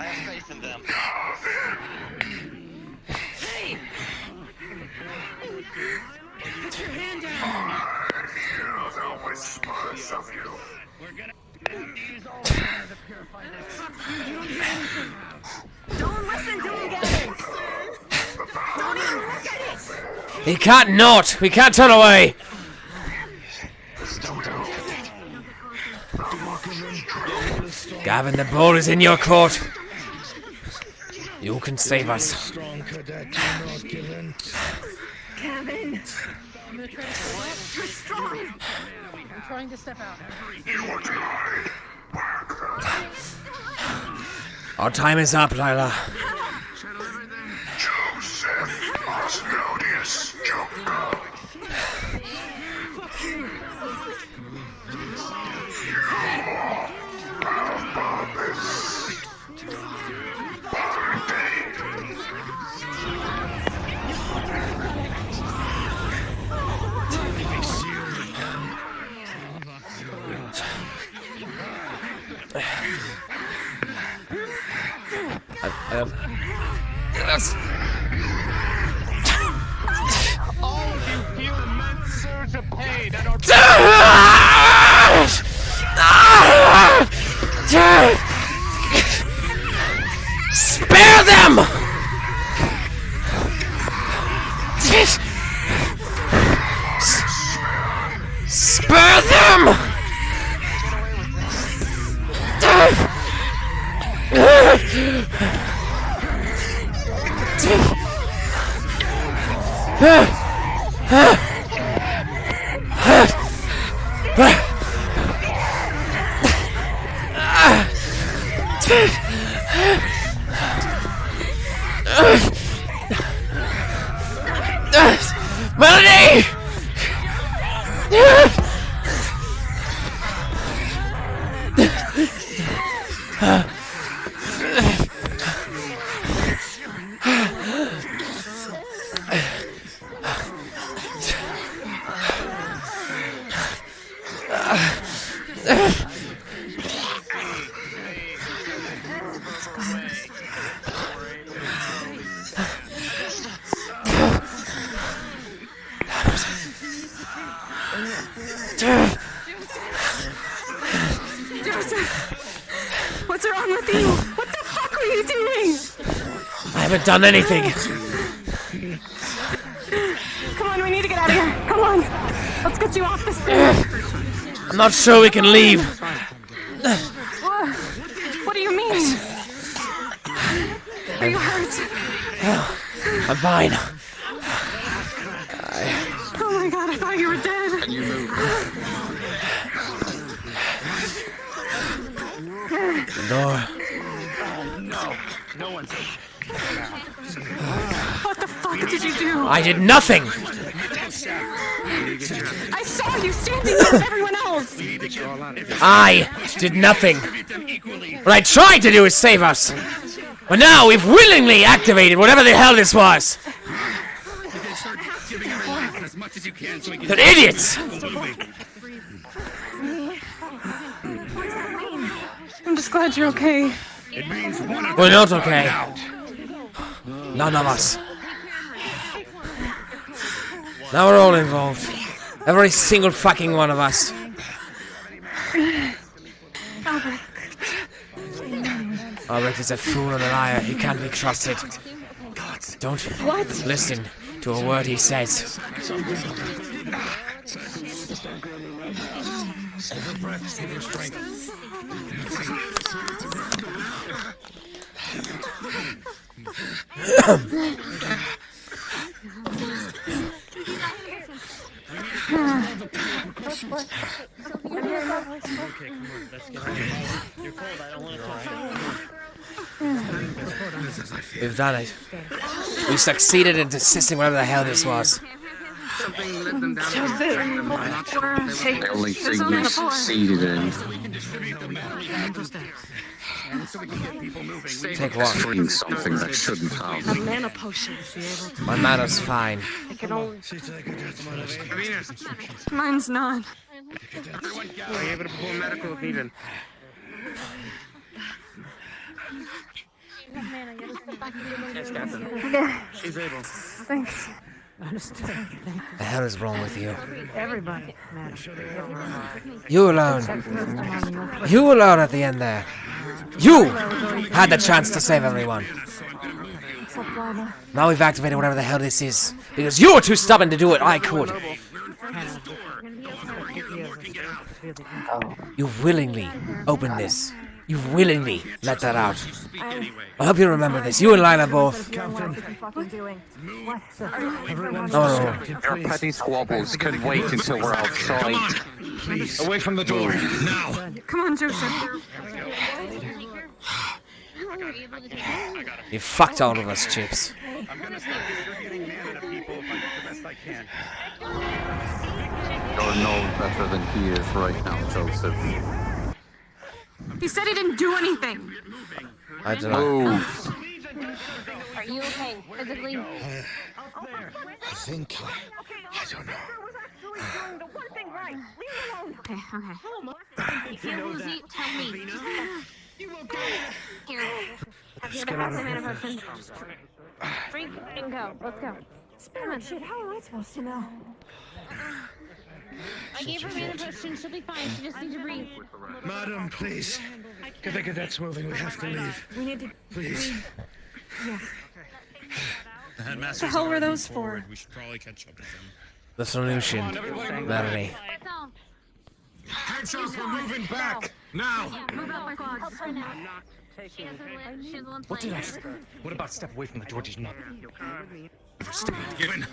have faith in them. whispers of you. Don't listen to him, Gavin! Don't even look at it! He can't not! We can't turn away! Gavin, the ball is in your court. You can save us. Strong cadet, do not give in. Gavin! I'm gonna try to step out. You're strong! I'm trying to step out. Your time. Our time is up, Lila. Joseph Osmodius Joko. Yes. All of you feel immense surge of pain and are Spare them! Spare them! Melody! Joseph! What's wrong with you? What the fuck were you doing? I haven't done anything. Come on, we need to get out of here. Come on. Let's get you off this thing. I'm not sure we can leave. What do you mean? Are you hurt? I'm fine. Oh my god, I thought you were dead. Can you move? No one's. What the fuck did you do? I did nothing. I saw you standing there with everyone else. I did nothing. What I tried to do is save us. But now we've willingly activated whatever the hell this was. They're idiots. I'm just glad you're okay. We're not okay. None of us. Now we're all involved. Every single fucking one of us. Albert is a fool and a liar. He can't be trusted. Don't listen to a word he says. We've done it. We succeeded in desisting whatever the hell this was. The only thing you succeeded in. Take one. Doing something that shouldn't have. Mana potion. My manners fine. I can only. Mine's not. Are you able to perform medical if needed? Yes, Captain. Yeah, She's able. thanks. Understood. The hell is wrong with you? Everybody, madam. Everybody. You alone. You alone at the end there. You had the chance to save everyone. Now we've activated whatever the hell this is. Because you were too stubborn to do it. I could. You willingly opened this. You willingly let that out. I hope you remember this. You and Lila both. Oh, Your petty squabbles can wait until we're outside. Please. Away from the door. Now. Come on, Joseph. you fucked all of us, Chips. I'm gonna start distributing mana to people if I do the best I can. You're no better than he is right now, Joseph. He said he didn't do anything. I don't know. Are you okay physically? I think. I don't know. Okay, okay. Here, Lizzie, tell me. Here. Have you ever had some mana potion? Drink and go. Let's go. Come on. Shit, how am I supposed to know? I gave her mana potion. She'll be fine. She just needs to breathe. Madam, please. Get the cadets moving. We have to leave. We need to. Please. Yeah. The headmaster's The hell were already those forward. for? We should probably catch up with him. The solution. Melanie. Hands up, we're moving back. Now. Move out, squad. Help her now. She has the one What did I playing. say? What about step away from the door? Did you not? Given.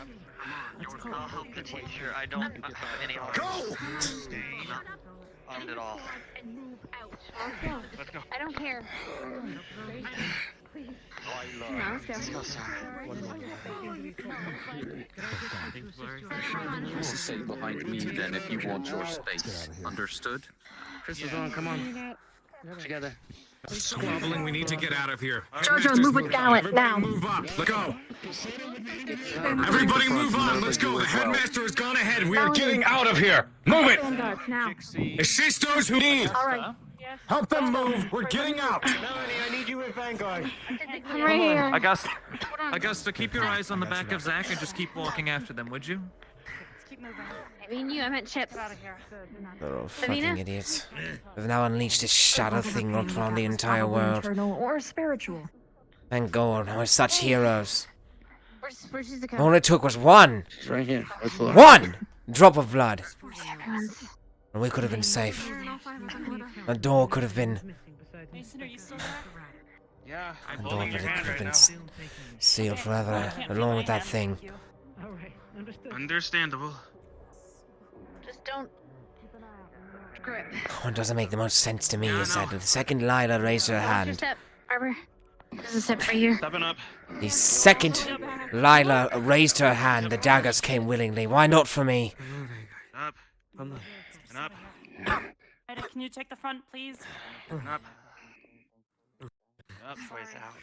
I'll help the teacher. I don't have any arms. Go. I'm not armed at all. And move out. Let's go. I don't care. Come on, let's go. So sorry. You stay behind me then if you want your space. Understood? Chris is on. Come on. Together. Squabbling. We need to get out of here. Jojo, move with Gallant now. Move up. Let's go. Everybody move on. Let's go. The headmaster has gone ahead. We are getting out of here. Move it. Now. Assist those who need. All right. Help them move. We're getting out. Melanie, I need you with Vanguard. I'm right here. Augusta, keep your eyes on the back of Zach and just keep walking after them, would you? I mean you, I meant Chips. They're all fucking idiots. We've now unleashed this shadow thing not around the entire world. Or spiritual. Thank God, we're such heroes. Where's Shizuka? All it took was one Right here. one drop of blood. And we could have been safe. The door could have been... Yeah, I The door could have been sealed forever, along with that thing. Understandable. Just don't grip. What doesn't make the most sense to me is that the second Lila raised her Watch your hand, step, Arbor. There's a step right here. Stepping up. the second Lila raised her hand, the daggers came willingly. Why not for me? Up. And up. Can you take the front, please? And up. Up. Ways out.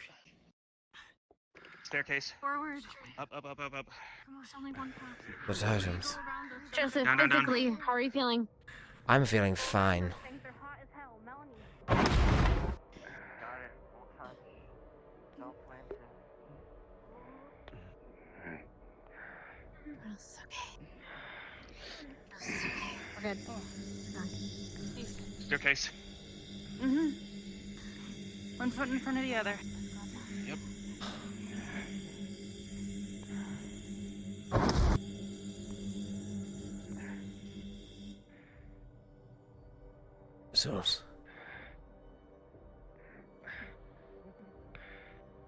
Staircase. Forward. Up. There's only one path. The totems. Joseph, Down. physically, how are you feeling? I'm feeling fine. Things are hot as hell. Melanie. It's okay. We're good. Staircase. Mm-hmm. One foot in front of the other. Yep. Source.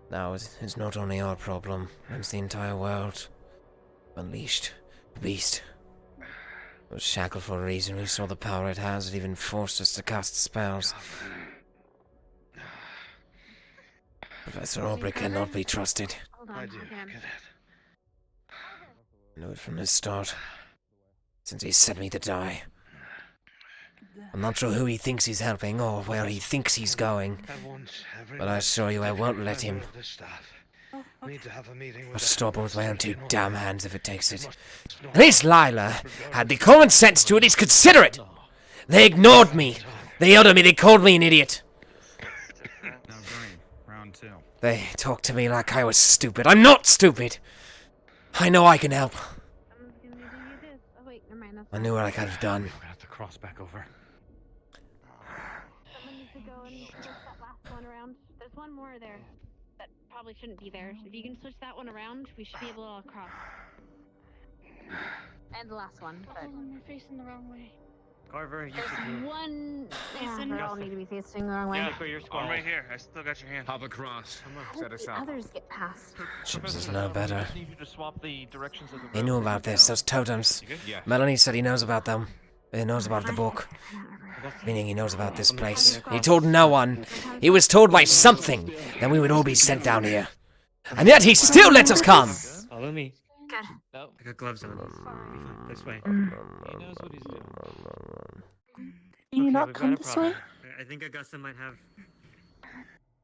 Now it's not only our problem, it's the entire world. Unleashed. The beast. It was shackled for a reason. We saw the power it has. It even forced us to cast spells. Professor Aubrey cannot be trusted. Hold on. Okay. I knew it from the start. Since he sent me to die. I'm not sure who he thinks he's helping or where he thinks he's going. But I assure you I won't let him. I'll stop with my own two damn hands if it takes it. At least Lila had the common sense to at least consider it. They ignored me. They yelled at me. They called me an idiot. Round 2. They talked to me like I was stupid. I'm not stupid. I know I can help. Someone's gonna need to use this. Oh wait, never mind. That's I fine. knew what I could have done. We're gonna have to cross back over. Someone needs to go and switch that last one around. There's one more there that probably shouldn't be there. If you can switch that one around, we should be able to all cross. And the last one, but we're facing the wrong way. Carver, you there's should do. one. Yeah, Jason. they all need to be facing the wrong way. Yeah, I'm right here. I still got your hand. Hop across. How did the others get past? Chips is no better. I just need you to swap the directions of the He knew about this, those totems. Yeah. Melanie said he knows about them. He knows about the book. Meaning he knows about this place. He told no one. He was told by something that we would all be sent down here. And yet he still lets us come! Follow me. Good. No. I got gloves on. This way. He knows what he's doing. Can you not we've got come a this problem. way? I think Augusta might have.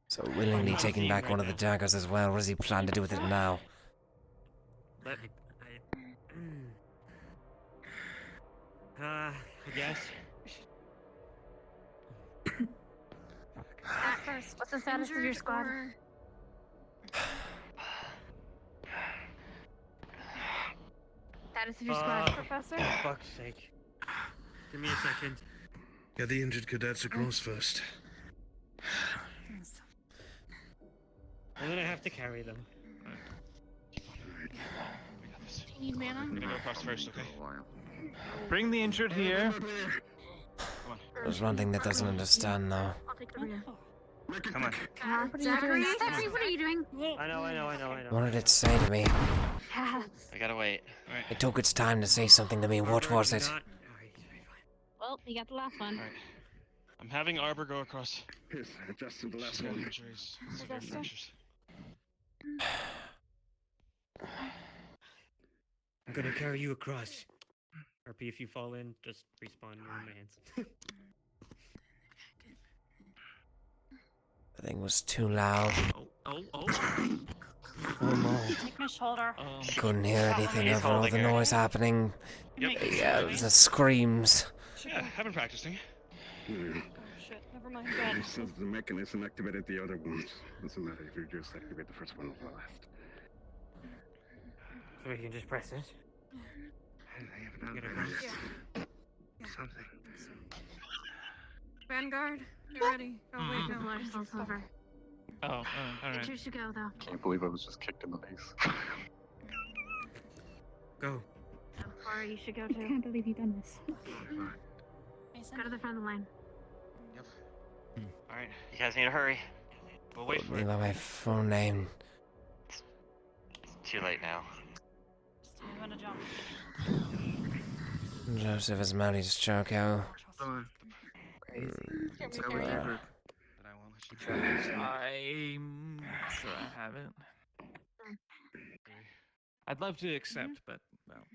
So willingly taking back one of the daggers as well. What does he plan to do with it now? I guess. What's the status of your squad? Status of your squad, Professor? For fuck's sake. Give me a second. Get the injured cadets across first. I'm gonna have to carry them. Do you need mana? I'm gonna go across first, okay? Bring the injured here. There's one thing that doesn't understand though. I'll take the rear. Come on. Zachary, what are you doing? I know. What did it say to me? Yes. I gotta wait. Alright. It took its time to say something to me. What was it? Well, you got the last one. Alright. I'm having Arbor go across. Yes, adjusted the She's last got one. injuries. Severe fractures. I'm gonna carry you across. RP, if you fall in, just respawn. You're in my hands. The thing was too loud. Oh. Take my shoulder. Couldn't hear anything over all the noise happening. Yep. Yeah, the screams. Yeah, I've been practicing. Hmm. Shit, never mind. It says the mechanism activated the other ones. Doesn't matter if you just activate the first one on the left. So we can just press it. I have Get not across. something. Vanguard, you ready? Oh wait, no. Marshall's over. Oh, alright. Injured should go though. Can't believe I was just kicked in the face. Go. So far, you should go I too. can't believe you done this. Go to the front of the line. Yep. Alright. You guys need to hurry. We'll wait for Me it. by my full name. It's too late now. I'm gonna jump. Joseph is married to Joko. That I won't let you I'm sure I haven't. I'd love to accept, but well.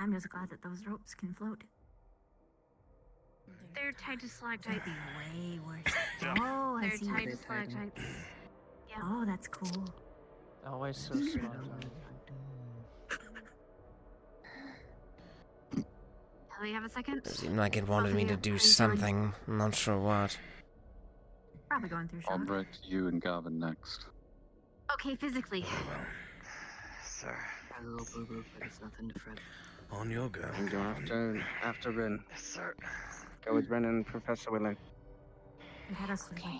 I'm just glad that those ropes can float. They're tied to stalactites. Way worse. Oh, I They're see. tied to stalactites. Yeah. Oh, that's cool. Always so smart. Do we have a second? It seemed like it wanted me to do something. I'm not sure what. Probably going through I'll some. direct you and Gavin next. Okay, physically. Sir. A little boo-boo, but it's nothing to fret. On your go. And go after Ren. Yes, sir. Go with Ren and Professor Willing. It had us with like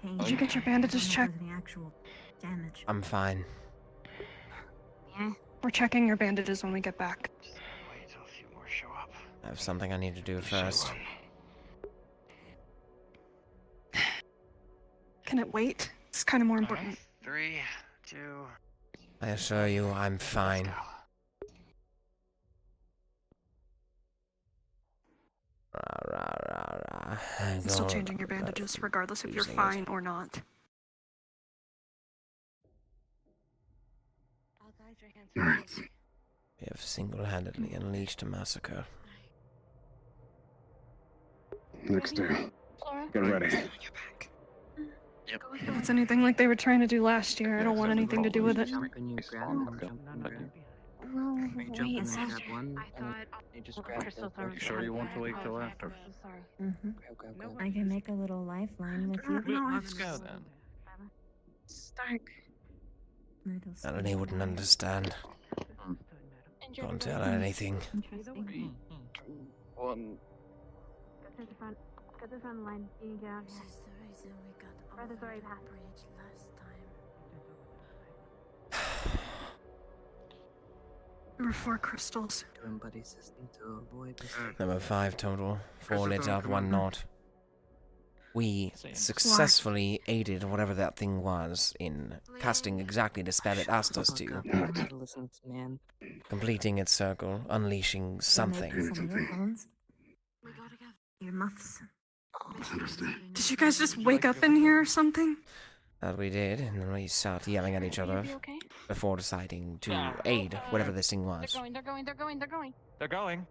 pain. Did you get your bandages checked? The actual damage. I'm fine. Yeah. We're checking your bandages when we get back. Just wait till a few more show up. I have something I need to do first. Can it wait? It's kind of more important. 3, 2. I assure you, I'm fine. I'm still changing your bandages, regardless if you're fine or not. We have single-handedly unleashed a massacre. Next day. Get ready. If it's anything like they were trying to do last year, I don't want anything to do with it. Jump and you grab one. Oh, You jump wait. and you grab one. I thought. You just grab Crystal both. throws. Sure you want to wait till after? I'm so sorry. Grab. I can make a little lifeline with you. Let's go then. Stark. Melanie wouldn't understand. Don't tell her anything. Interesting. One. Go to the front. Go to the front line. You can get out here. This is the reason we got Farthest over already the passed. bridge last time. There were 4 crystals. Doing buddy system to avoid this. Number 5 total. 4 lit up, 1 not. We successfully aided whatever that thing was in casting exactly the spell it asked us to. Man. Completing its circle, unleashing something. Your muffs. Did you guys just wake up in here or something? That we did, and then we started yelling at each other Okay? before deciding to aid whatever this thing was. They're going. They're going.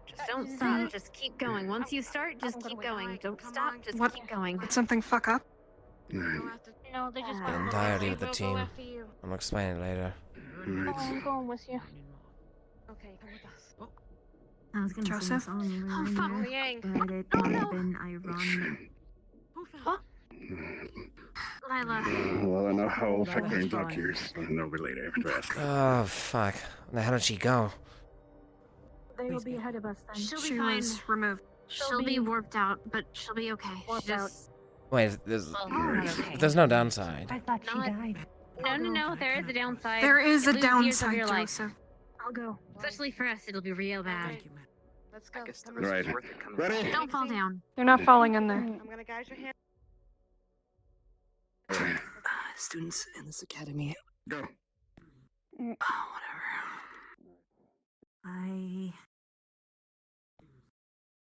Just don't stop. Just keep going. Once you start, just keep going. Don't stop. Just What? keep going. Did something fuck up? No, they just The entirety of the team. I'll explain it later. I'm going with you. Okay, come with us. I was gonna Joseph? sing a song Oh, fuck. but it might have been ironic. What? Lila. Well, I know how factoring doctors, but no later after asking. Oh, fuck. Where the hell did she go? They will be ahead of us then. She'll be She fine. was removed. She'll be warped out, but she'll be okay. Warped out. Wait, there's no downside. I thought she died. No. There is a downside. There is a You'll lose years of downside, your life. Joseph. I'll go. Especially for us, it'll be real bad. Let's go. Right. Ready? Don't fall down. They're not falling in there. I'm gonna guide your hand. Students in this academy. Go. Whatever.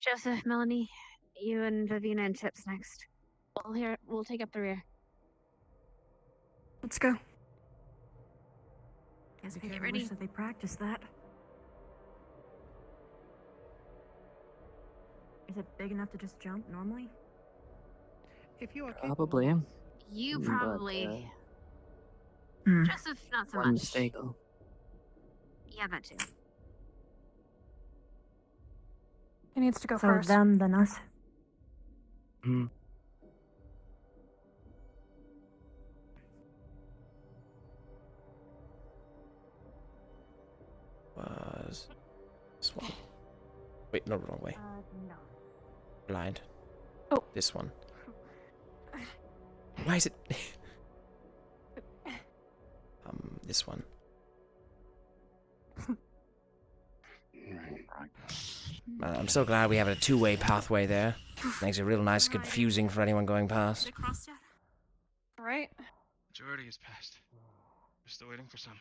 Joseph, Melanie, you and Vivina and Chips next. We'll take up the rear. Let's go. Guess Okay, we ready? wish that they practiced that. Is it big enough to just jump normally? If you are Probably. You But, probably. Hmm. Joseph, not so One much. mistake. Oh. Yeah, that too. He needs to go So first. them, then us. Hmm. Was this one? Wait, no, wrong way. No. Blind. Oh. This one. Why is it? This one. Man, I'm so glad we have a two-way pathway there. Makes it real nice and confusing for anyone going past. Right? Majority is passed. We're still waiting for some.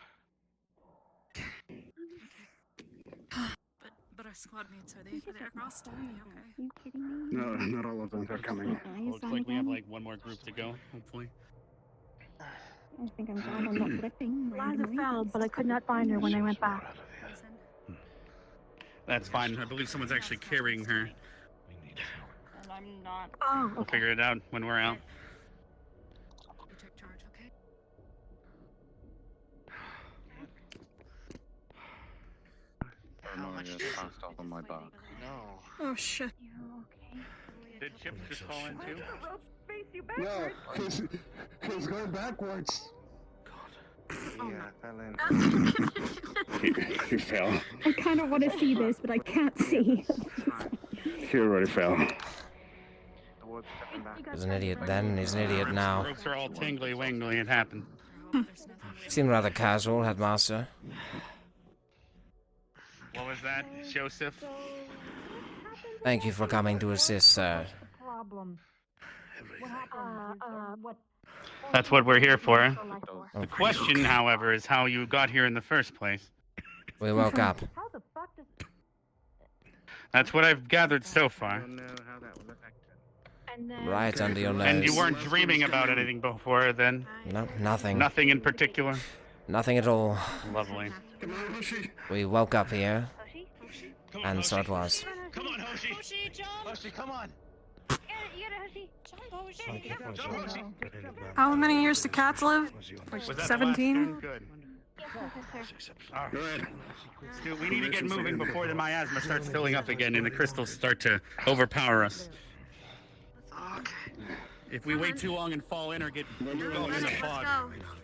But our squad mates, are they crossed? Are they okay? Are you kidding me? No, not all of them are coming. Looks like we have like one more group to go, hopefully. I think I'm glad I'm not flipping. Liza fell, but I could not find her when I went back. That's fine. I believe someone's actually carrying her. And I'm not. Oh, We'll figure it out when we're out. You took charge, okay? Paranoia passed off on my back. No. Oh shit. You okay? Did Chips just fall in too? No, he's going backwards. Yeah, I fell in. He fell. I kind of want to see this, but I can't see. He already fell. He's an idiot then, he's an idiot now. Ropes are all tingly wingly. It happened. Seemed rather casual, headmaster. What was that, Joseph? Thank you for coming to assist, sir. Problem. What happened? What? That's what we're here for. Oh, The question, however, is how you got here in the first place. we woke up. How the fuck does? That's what I've gathered so far. And then Right under your nose. And you weren't dreaming about anything before then? No, nothing. Nothing in particular? Nothing at all. Lovely. Come on, Hoshi. We woke up here, Hoshi? Come on, and so Hoshi. it was. Come on, Hoshi. Hoshi, come on. You got it, Hoshi. How many years do cats live? Was that the last 17? turn? Good. Yes, Professor. All right. Good. Let's do. We need to get moving before the miasma starts filling up again and the crystals start to overpower us. If we wait too long and fall in or get going in the fog.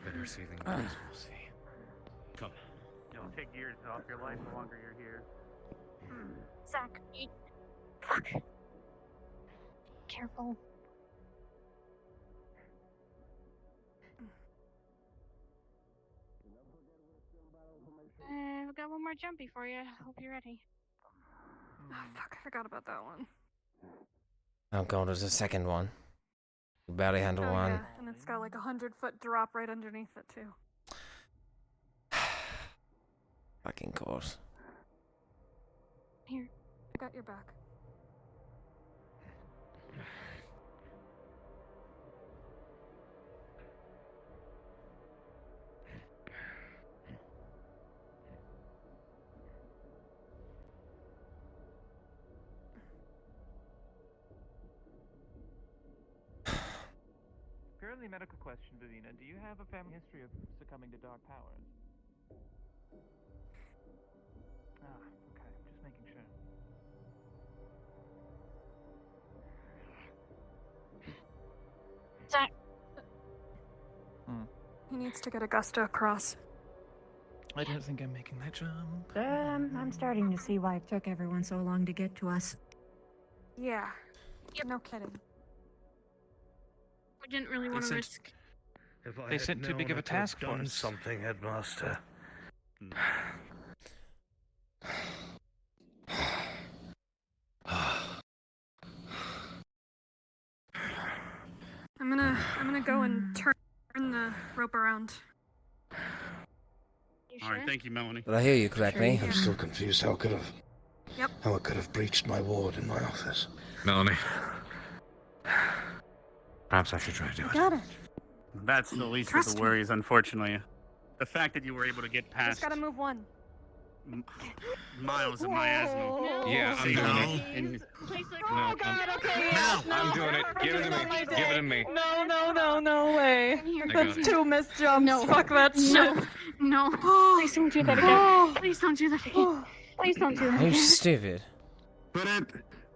Better see than we'll see. Come. It'll take years off your life the longer you're here. Zach, fuck. Careful. I've got one more jumpy for you. Hope you're ready. Oh, fuck, I forgot about that one. Oh god, there's a second one. You barely handle Oh, one. yeah, and it's got like 100-foot drop right underneath it, too. Fucking course. Here, I got your back. Purely medical question, Vivina. Do you have a family history of succumbing to dark powers? Okay. Just making sure. Zach. He needs to get Augusta across. I don't think I'm making that jump. I'm starting to see why it took everyone so long to get to us. Yeah. No kidding. We didn't really want to risk. If I They had sent too big known of a I could have task done force. something, Headmaster. I'm gonna go and turn the rope around. All right, thank you, Melanie. Did I hear you correctly? I'm still confused how it could have... Yep. How it could have breached my ward in my office. Melanie. Perhaps I should try to do it. Got it. That's the least of Trust the me. worries, unfortunately. The fact that you were able to get Just past gotta move one. miles of miasma. Yeah, I'm doing it. And Please, No, I'm doing it. Give it to me. Give it to me. No way. I got That's it. 2 missed jumps. No. Fuck that shit. No. Please don't do that again. Please don't do that again. Please don't do that Are you again. stupid? Put it.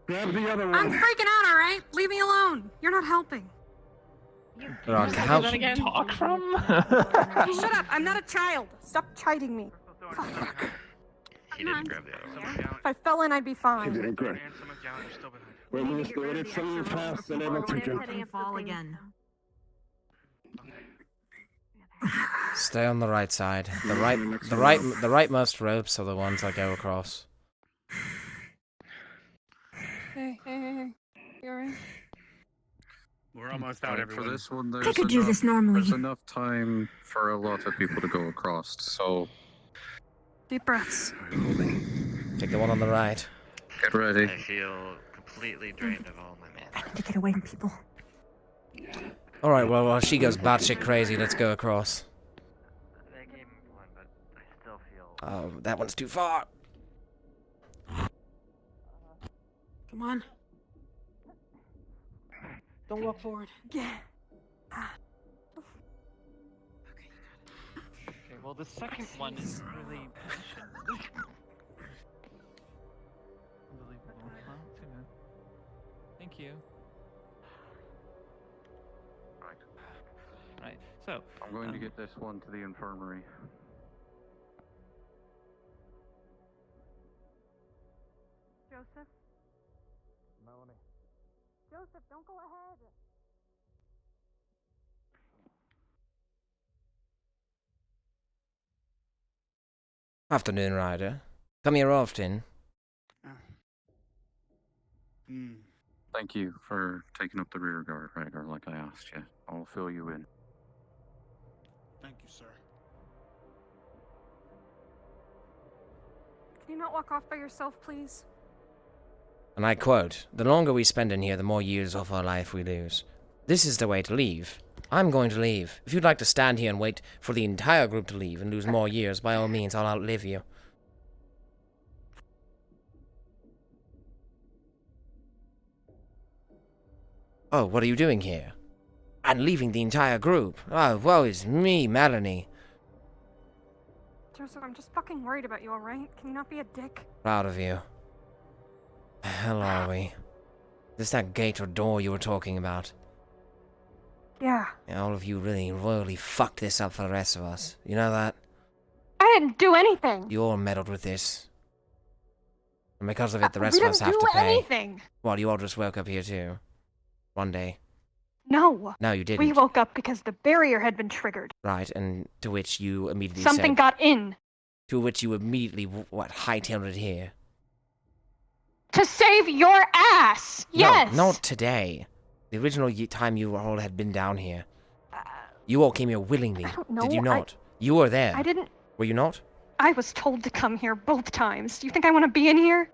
Grab the other one. I'm freaking out, alright? Leave me alone. You're not helping. Rock, how... Talk from? Shut up. I'm not a child. Stop chiding me. Fuck. He didn't grab the other one. If I fell in, I'd be You fine. did good. And some of Gallant are still behind. When we restored it, some fast and able to jump. Fall again. Stay on the right side. The rightmost ropes are the ones that go across. Hey. You alright? we're almost out, Right, everyone. for this one, I could do this normally. There's enough time for a lot of people to go across, so Deep breaths. Take the one on the right. get ready. I feel completely drained of all my mana. I need to get away from people. Alright, well, while she goes batshit crazy, let's go across. That gave me one, but I still feel. Oh, that one's too far. Come on. Don't walk forward. Yeah. Okay, well, the second one is really. Unbelievable. Well, too bad. Thank you. Right, so. I'm going to get this one to the infirmary. Joseph? Melanie. Joseph, don't go ahead. Afternoon, Ryder. Come here often. Thank you for taking up the rear guard, Ryder, like I asked you. I'll fill you in. Thank you, sir. Can you not walk off by yourself, please? And I quote, "The longer we spend in here, the more years of our life we lose. This is the way to leave. I'm going to leave. If you'd like to stand here and wait for the entire group to leave and lose more years, by all means, I'll outlive you." Oh, what are you doing here? And leaving the entire group. Oh, woe is me, Melanie. Joseph, I'm just fucking worried about you, alright? Can you not be a dick? Proud of you. Hell are we? Is this that gate or door you were talking about? Yeah. Yeah, all of you really royally fucked this up for the rest of us. You know that? I didn't do anything. You all meddled with this. And because of it, the We rest of didn't us have do to pay. anything. Well, you all just woke up here too. One day. No. No, you didn't. We woke up because the barrier had been triggered. Right, and to which you immediately Something said... got in. To which you immediately, what, hightailed it here. To save your ass! Yes! No, not today. The original time you all had been down here. You all came here willingly. I don't know. Did you not? You were there. I didn't... Were you not? I was told to come here both times. Do you think I want to be in here?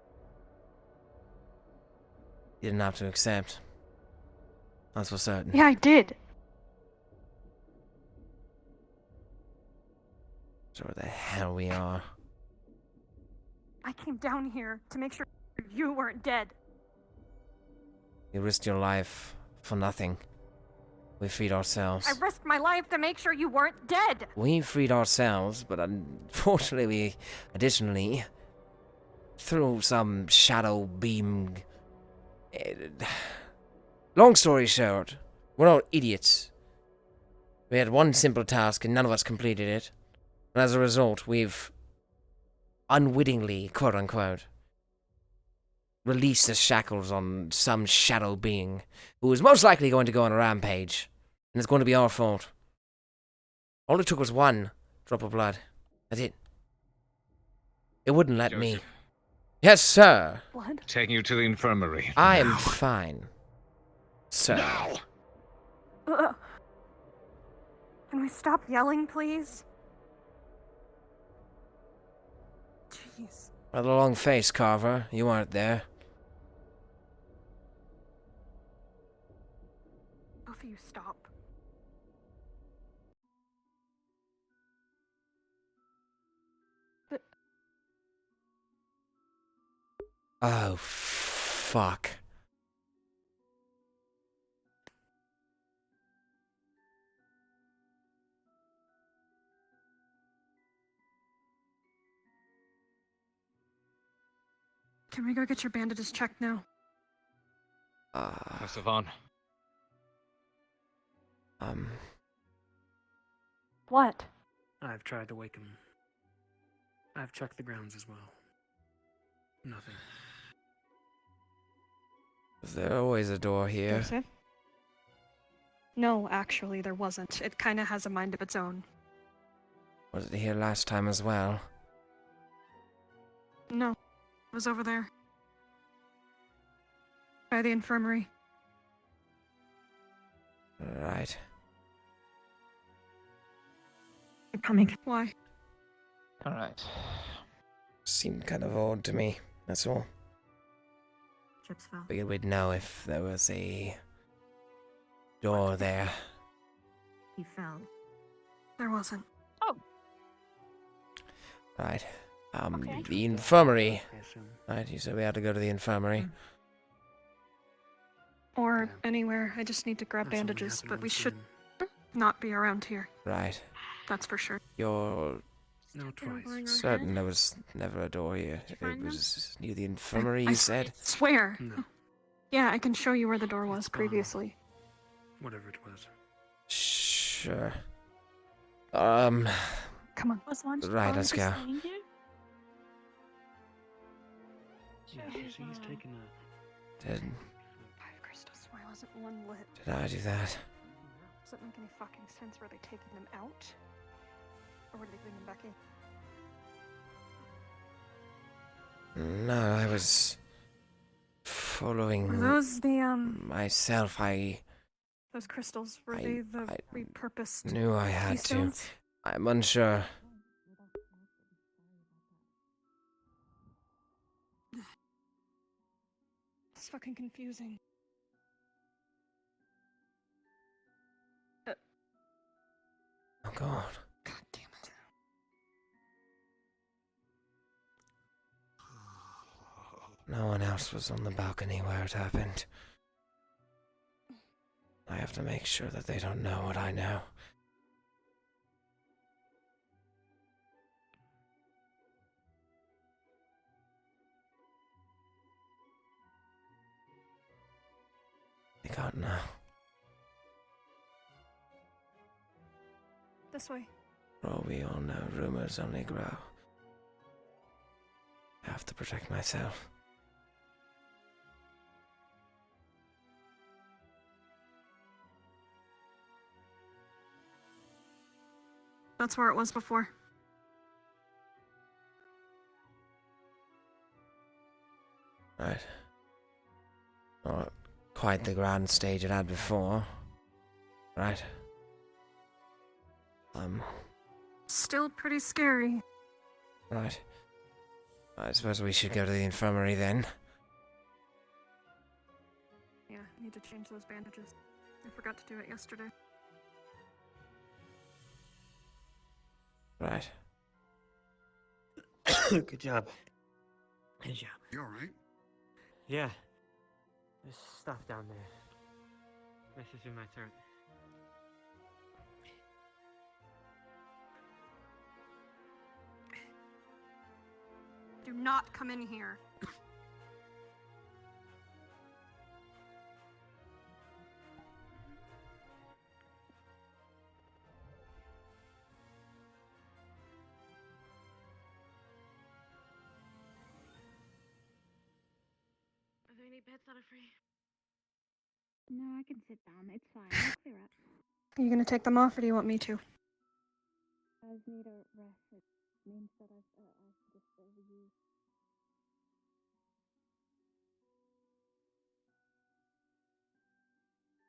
You didn't have to accept. That's for certain. Yeah, I did. So where the hell we are. I came down here to make sure you weren't dead. You risked your life for nothing. We freed ourselves. I risked my life to make sure you weren't dead. We freed ourselves, but unfortunately we additionally threw some shadow beam... Long story short, we're not idiots. We had one simple task and none of us completed it. And as a result, we've unwittingly, quote-unquote, released the shackles on some shadow being who is most likely going to go on a rampage. And it's going to be our fault. All it took was one drop of blood. That's it. It wouldn't let me. Yes, sir. Blood? Taking you to the infirmary. I am fine. Sir. Ugh. Can we stop yelling, please? Jeez. With a long face, Carver. You aren't there. Both of you stop. Oh, fuck. Can we go get your bandages checked now? Professor Vaughn. What? I've tried to wake him. I've checked the grounds as well. Nothing. Is there always a door here? Joseph? No, actually, there wasn't. It kinda has a mind of its own. Was it here last time as well? No. It was over there. By the infirmary. Right. I'm coming. Why? Alright. Seemed kind of odd to me, that's all. Chips fell. Figured we'd know if there was a door there. He fell. There wasn't. Right. Okay. The infirmary. Right, you said we had to go to the infirmary. Or anywhere. I just need to grab bandages, but we should not be around here. Right. That's for sure. You're No twice. certain there was never a door here. It was near the infirmary, you said? Swear. No. Yeah, I can show you where the door was previously. Whatever it was. Sure. Come on. Was one Right, let's go. Yeah, she's taking a... Did 5 crystals. Why wasn't one lit? I do that? Doesn't make any fucking sense. Were they taking them out? Or were they bringing them back in? No, I was following Were those the, myself. those crystals, were they the repurposed Knew I had to. keystones? I'm unsure. It's fucking confusing. Oh god. God damn it. No one else was on the balcony where it happened. I have to make sure that they don't know what I know. They can't know. This way. For all we all know, rumors only grow. I have to protect myself. That's where it was before. Right. Not quite the grand stage it had before. Right. Still pretty scary. Right. I suppose we should go to the infirmary then. Yeah, need to change those bandages. I forgot to do it yesterday. Right. Good job. Good job. You alright? Yeah. There's stuff down there. Messes with my throat. Do not come in here. Are there any beds that are free? No, I can sit down. It's fine. I'll clear up. Are you gonna take them off, or do you want me to? I just need a rest. It means that I've just overused.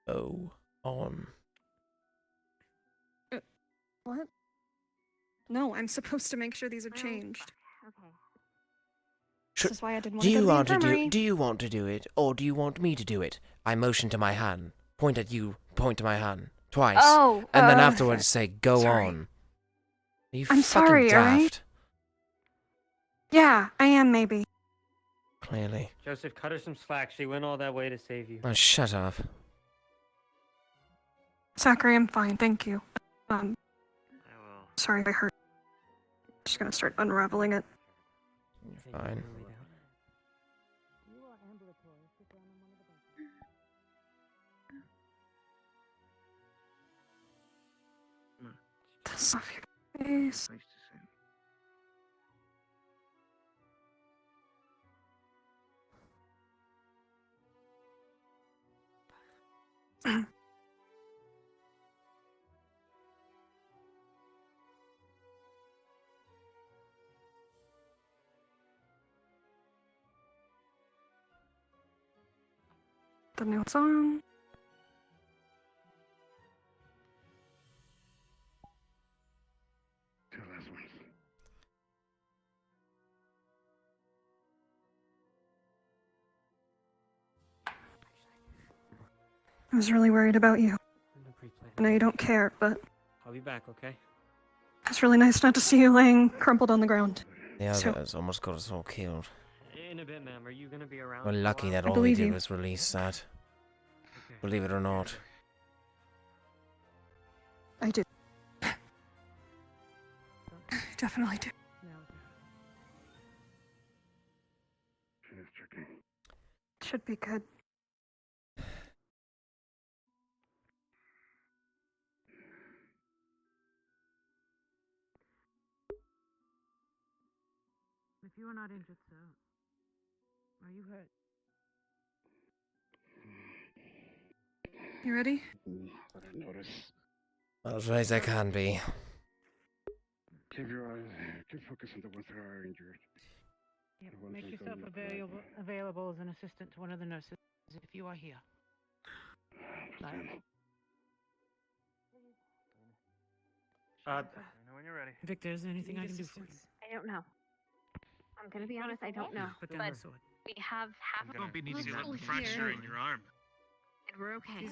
Oh, on. What? No, I'm supposed to make sure these are changed. Okay. This is why I didn't want Do to go you to the want to infirmary. do you want to do it, or do you want me to do it? I motion to my hand. Point at you, point to my hand. Twice. Oh, and then afterwards say, go sorry. on. Are you I'm fucking sorry, alright? daft? Yeah, I am maybe. Clearly. Joseph, cut her some slack. She went all that way to save you. Oh, shut up. Zachary, I'm fine, thank you. I will. Sorry if I hurt. Just gonna start unraveling it. Fine. This off your face. The notes on. Two last ones. I was really worried about you. No pre-plan. I know you don't care, but I'll be back, okay? it's really nice not to see you laying crumpled on the ground. The So- others almost got us all killed. In a bit, ma'am. Are you gonna be around? We're for a lucky while? that I all we believe did you. was release that. Okay. Believe it or not. I do. I definitely do. Just checking. Should be good. If you are not injured, sir, are you hurt? You ready? But I notice. Well, as right as I can be. Keep your eyes, keep focus on the ones that are injured. Yep. The ones Make that yourself don't look like available as an assistant to one of the nurses if you are here. Understand. I know when you're ready. Victor, is there anything I can do for you? I don't know. I'm gonna be honest, I don't know. Put down But the sword. we have half I'm of gonna be needing that people fracture here, in your arm. and we're okay.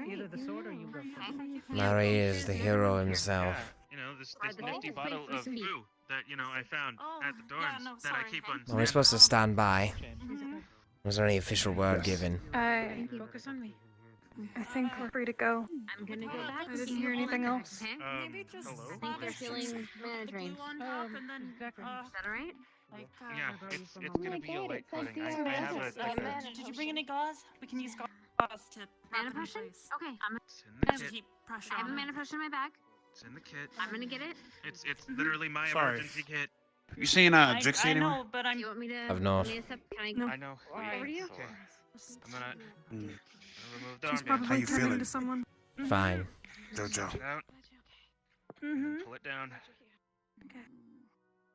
Either the sword or you go first. Larry is the hero himself. You know, this Are the nifty big bottle of places. foo that, you know, I found at the dorms that I keep on. Are we supposed to stand by? Mm-hmm. Was there any official word given? I Focus on me. think we're free to go. I'm gonna go back. I didn't hear anything else. Okay? Hello? I think they're feeling mana drained. Is that alright? Yeah, it's gonna be a light coating. I have a Did you bring any gauze? We can use gauze to Mana wrap it in potion? place. Okay, I'm It's in the Just kit. keep pressure I have a on mana it. potion in my bag. It's in the kit. I'm gonna get it. It's literally my Sorry. emergency kit. You seeing Jixie I anywhere? know, but I'm. Do you want me to? I've not. Can I know. Over to you. Okay. I'm gonna remove the She's arm probably How you turning feeling? to someone. Fine. Jojo, Pull it out. Mm-hmm. Pull it down.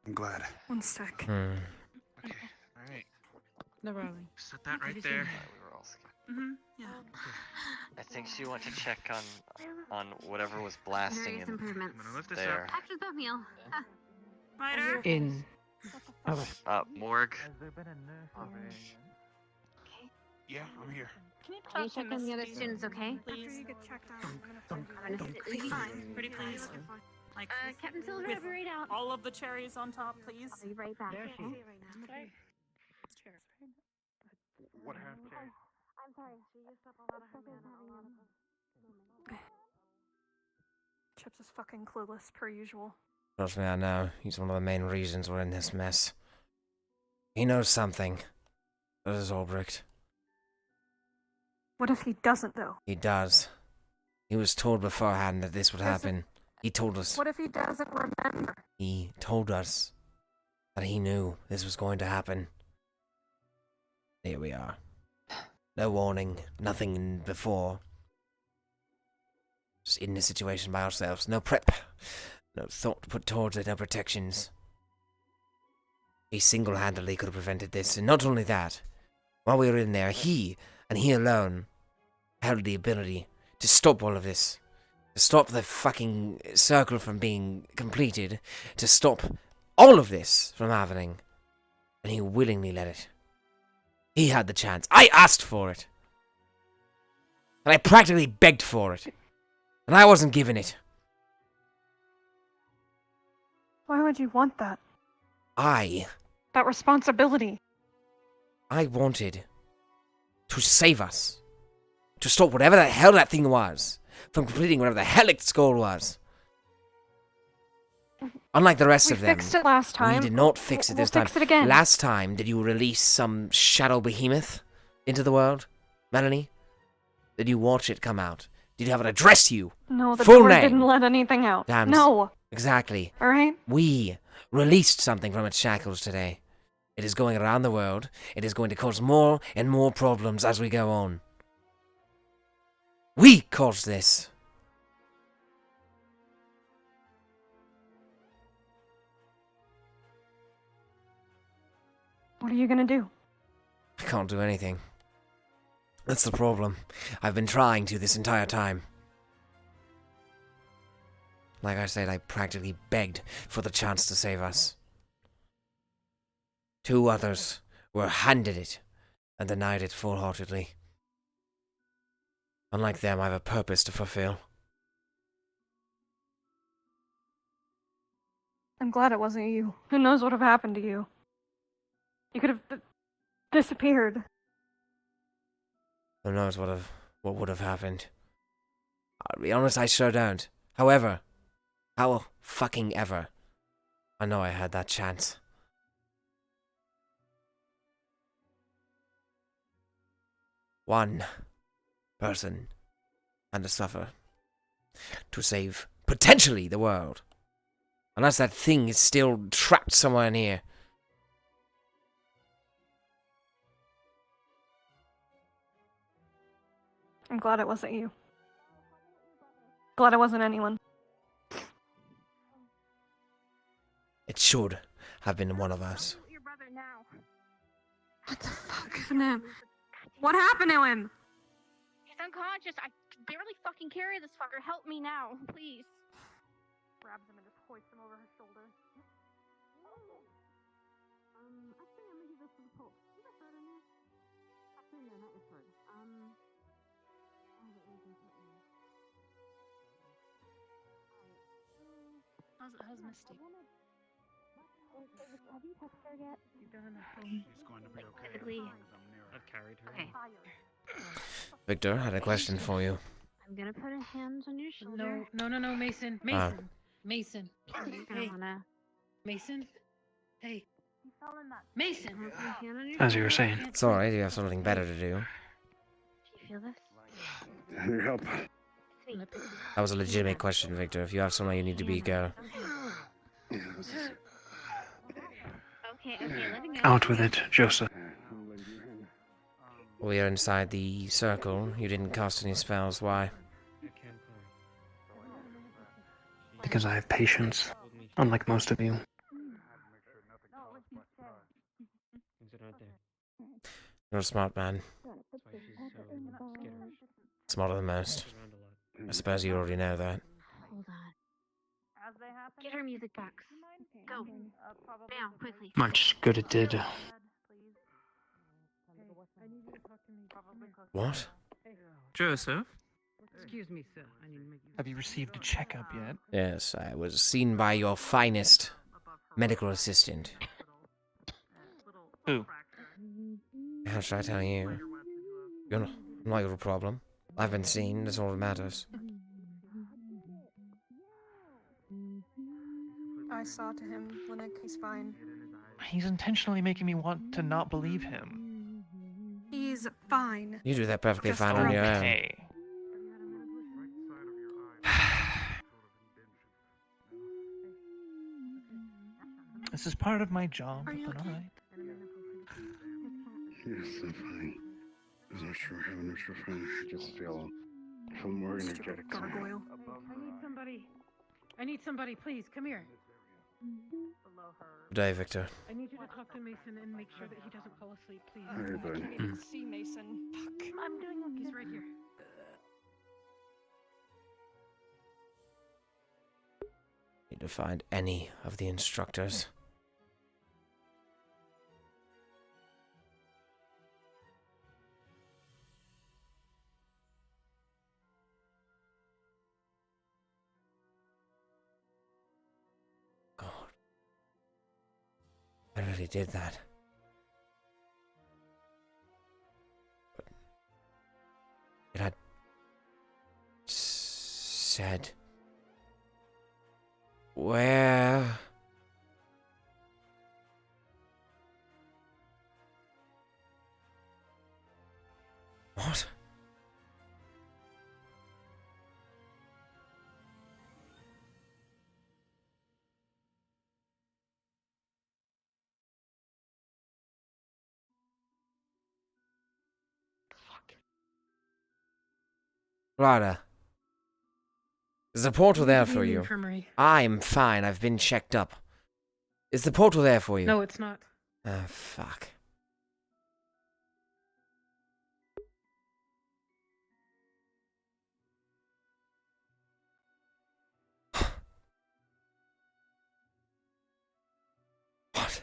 I'm glad. One sec. Okay. All right. No rolling. Set that right there. We were all scared. Mm-hmm. Yeah. I think she went to check on whatever was blasting Various in improvements. I'm gonna lift this there. Actually, don't kneel. Spider. In. Okay. Morgue. Has there been a nurse operating? Yeah, I'm here. Can you Can you talk check to on the other Misty? students, okay? After you get checked out, I'm gonna I'm gonna sit you. fine. Pretty please. Like, Captain Silver, with I'll be right out. all of the cherries on top, please. I'll be right back. There she okay? is. What happened? I'm sorry. She used up a lot of her mana. Chips is fucking clueless, per usual. Trust me, I know. He's one of the main reasons we're in this mess. He knows something. So does Albrecht. What if he doesn't, though? He does. He was told beforehand that this would happen. He told us. What if he doesn't remember? He told us that he knew this was going to happen. Here we are. No warning, nothing before. Just in this situation by ourselves. No prep. No thought put towards it, no protections. He single-handedly could have prevented this, and not only that, while we were in there, he, and he alone, held the ability to stop all of this. To stop the fucking circle from being completed. To stop all of this from happening. And he willingly let it. He had the chance. I asked for it. And I practically begged for it. And I wasn't given it. Why would you want that? That responsibility. I wanted to save us. To stop whatever the hell that thing was. From completing whatever the hell its goal was. Unlike the rest of them, We fixed it last time. we did not fix it this time. We'll fix it again. Last time, did you release some shadow behemoth into the world, Melanie? Did you watch it come out? Did you have it address you? No, the Full door name. didn't let anything out. Damn. No. Exactly. Alright? We released something from its shackles today. It is going around the world. It is going to cause more and more problems as we go on. We caused this. What are you gonna do? I can't do anything. That's the problem. I've been trying to this entire time. Like I said, I practically begged for the chance to save us. 2 others were handed it and denied it full-heartedly. Unlike them, I have a purpose to fulfill. I'm glad it wasn't you. Who knows what would have happened to you? You could have disappeared. Who knows what would have happened? I'll be honest, I sure don't. However, how fucking ever, I know I had that chance. One person had to suffer to save potentially the world. Unless that thing is still trapped somewhere in here. I'm glad it wasn't you. Glad it wasn't anyone. It should have been one of us. Your brother now. What the fuck happened to him? What happened to him? He's unconscious. I can barely fucking carry this fucker. Help me now, please. Grabs him and just hoists him over her shoulder. Actually, I'm gonna give this to the Pope. You got hurt in there? Actually, no, not your hurt. How's Misty? Have you touched her yet? You done? She's going to be okay. Physically. I've carried her. Okay. Victor had a question for you. I'm gonna put a hand on your shoulder. No, Mason. Mason. You're gonna Hey. wanna. Mason. Hey. You fell in that. Mason. I'm gonna put a hand on your As you were shoulder. saying. It's alright, you have something better to do. Do you feel this? Your help. It's That was a legitimate question, Victor. If you have somewhere you need to be, go. Okay, let me go. Out with it, Joseph. We are inside the circle. You didn't cast any spells. Why? Because I have patience, unlike most of you. You're a smart man. Smarter than most. I suppose you already know that. Hold on. Get her music box. Go. Now, quickly. Much good it did. What? Joseph? Excuse me, sir. I need to make Have you received a checkup yet? Yes, I was seen by your finest medical assistant. Who? How should I tell you? You're not your problem. I've been seen, that's all that matters. I saw to him, Linnick. He's fine. He's intentionally making me want to not believe him. He's fine. You do that perfectly Just fine on your own. Okay. This is part of my job, but alright. Yes, I'm fine. I'm not sure how much you're fine. I just feel more energetic. Gargoyle. I need somebody, please, come here. Good day, Victor. I need you to talk to Mason and make sure that he doesn't fall asleep, please. Hey, bud. I can't even see Mason. Fuck. I'm doing okay. He's right here. Need to find any of the instructors. God. I really did that. But it had said where what? Rada, is the portal there for you? I'm fine. I've been checked up. Is the portal there for you? No, it's not. Oh, fuck. What?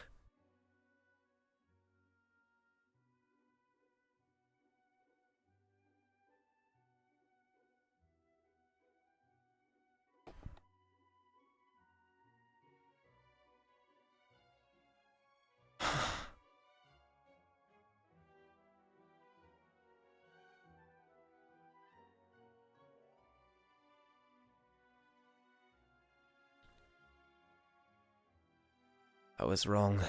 I was wrong.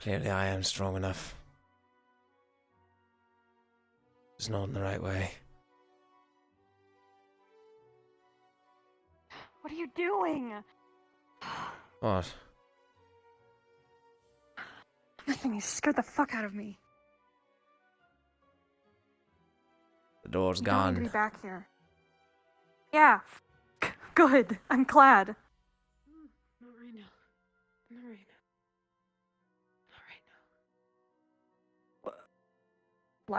Clearly I am strong enough. Just not in the right way. What are you doing? What? Nothing. You scared the fuck out of me. The door's You don't need to gone. be back here. Yeah. Good. I'm glad. Not right now. Not right now. Not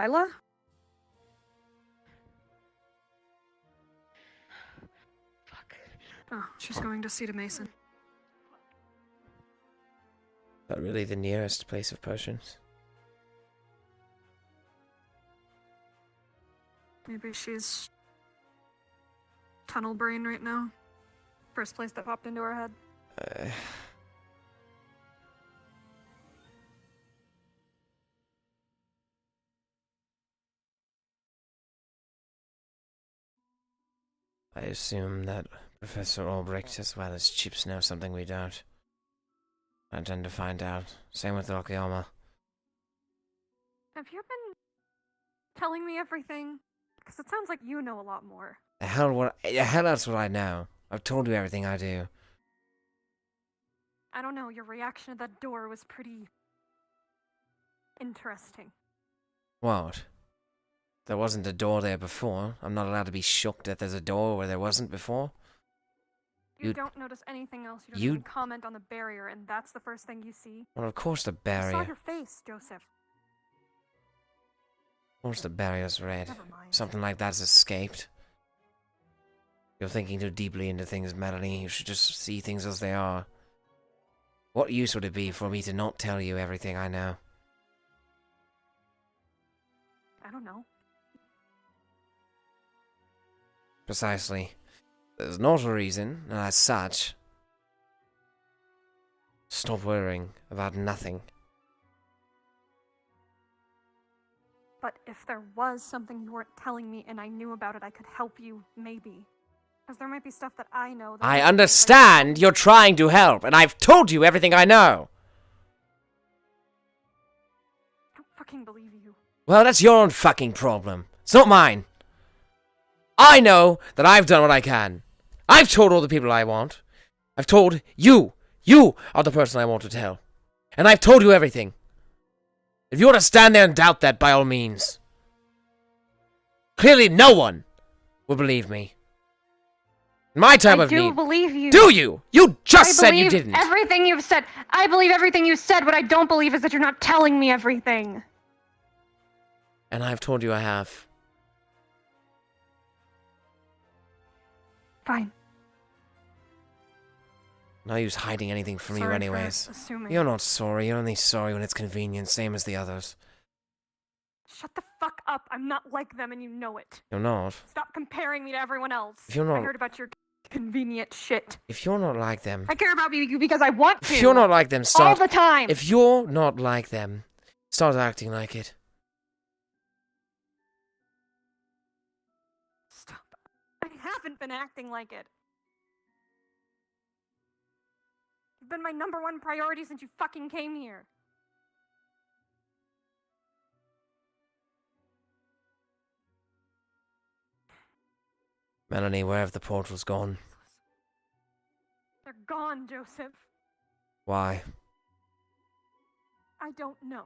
right now. Lila? Fuck. Oh, she's going to see to Mason. Is that really the nearest place of potions? Maybe she's tunnel brain right now. First place that popped into her head. I assume that Professor Albrecht as well as Chips know something we don't. I tend to find out. Same with Okayama. Have you been telling me everything? Because it sounds like you know a lot more. The hell else would I know? I've told you everything I do. I don't know, your reaction to that door was pretty interesting. What? There wasn't a door there before. I'm not allowed to be shocked that there's a door where there wasn't before. You don't notice anything else. You don't you- even comment on the barrier, and that's the first thing you see. Well, of course the I saw barrier. your face, Joseph. Of course the barrier's red. Never mind. Something like that's escaped. You're thinking too deeply into things, Melanie. You should just see things as they are. What use would it be for me to not tell you everything I know? I don't know. Precisely. There's not a reason, and as such, stop worrying about nothing. But if there was something you weren't telling me and I knew about it, I could help you, maybe. Because there might be stuff that I know that I understand you're trying to help, and I've told you everything I know. I don't fucking believe you. Well, that's your own fucking problem. It's not mine. I know that I've done what I can. I've told all the people I want. I've told you. You are the person I want to tell. And I've told you everything. If you want to stand there and doubt that, by all means. Clearly no one will believe me. In my time of need. I do believe you. Do you? You just said you didn't. Everything you've said. I believe everything you said. What I don't believe is that you're not telling me everything. And I've told you I have. Fine. No use hiding anything from you Sorry for anyways. assuming. You're not sorry. You're only sorry when it's convenient, same as the others. Shut the fuck up. I'm not like them and you know it. You're not. Stop comparing me to everyone else. If you're not- I heard about your convenient shit. If you're not like them... I care about you because I want to. If you're not like them, start... All the time. If you're not like them, start acting like it. Stop. I haven't been acting like it. You've been my #1 priority since you fucking came here. Melanie, where have the portals gone? They're gone, Joseph. Why? I don't know.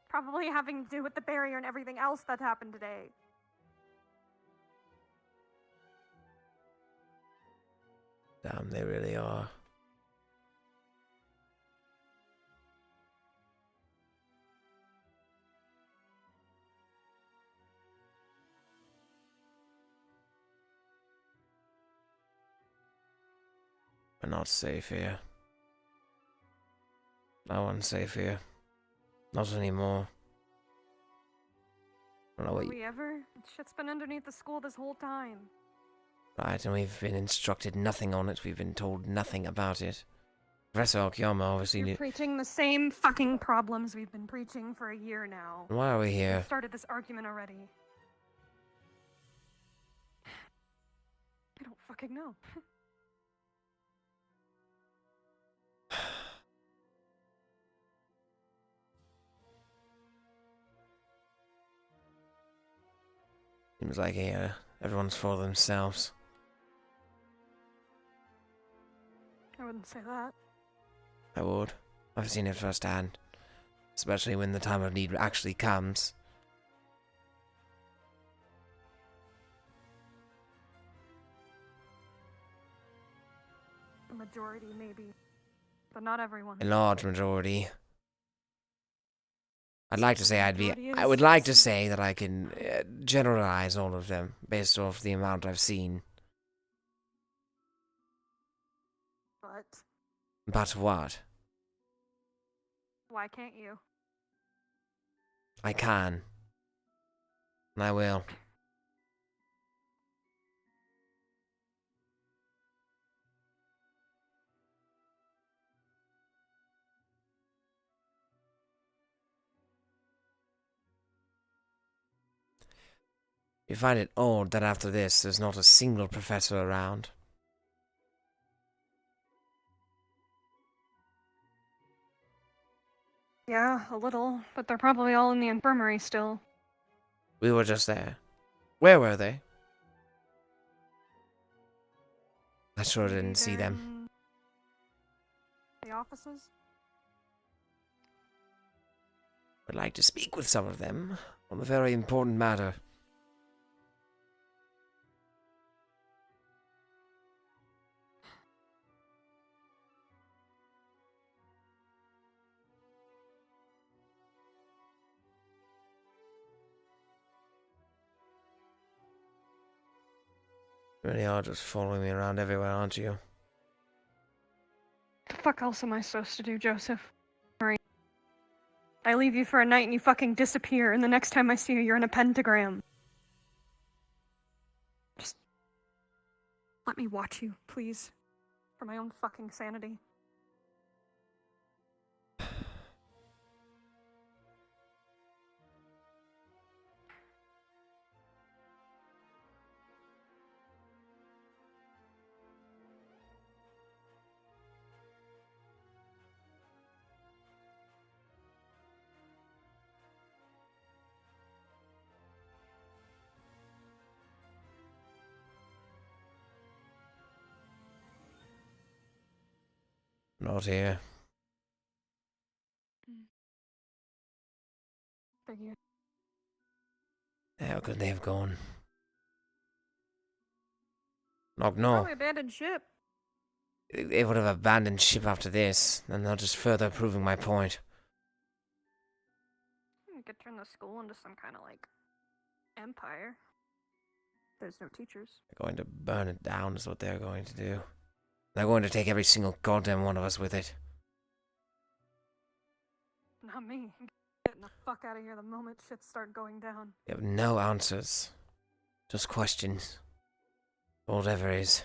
Probably having to do with the barrier and everything else that happened today. Damn, they really are. We're not safe here. No one's safe here. Not anymore. I don't know Were what you... we ever? Shit's been underneath the school this whole time. Right, and we've been instructed nothing on it. We've been told nothing about it. Professor Okayama obviously You're knew... preaching the same fucking problems we've been preaching for a year now. Why are we here? We've started this argument already. I don't fucking know. Seems like here, everyone's for themselves. I wouldn't say that. I would. I've seen it firsthand. Especially when the time of need actually comes. The majority, maybe. But not everyone. A large majority. I'd like to say Majority I would like to is- say that I can generalize all of them based off the amount I've seen. But But what? why can't you? I can. And I will. You find it odd that after this, there's not a single professor around. Yeah, a little, but they're probably all in the infirmary still. We were just there. Where were they? I sure Maybe didn't see they're them. in the offices? Would like to speak with some of them on a very important matter. You really are just following me around everywhere, aren't you? The fuck else am I supposed to do, Joseph? Marie. I leave you for a night and you fucking disappear, and the next time I see you, you're in a pentagram. Just let me watch you, please. For my own fucking sanity. Not here. Figure. How could they have gone? No. Probably abandoned ship. They would have abandoned ship after this, and they're just further proving my point. You could turn the school into some kind of, like, empire. There's no teachers. They're going to burn it down is what they're going to do. They're going to take every single goddamn one of us with it. Not me. I'm getting the fuck out of here the moment shit start going down. You have no answers. Just questions. Whatever is.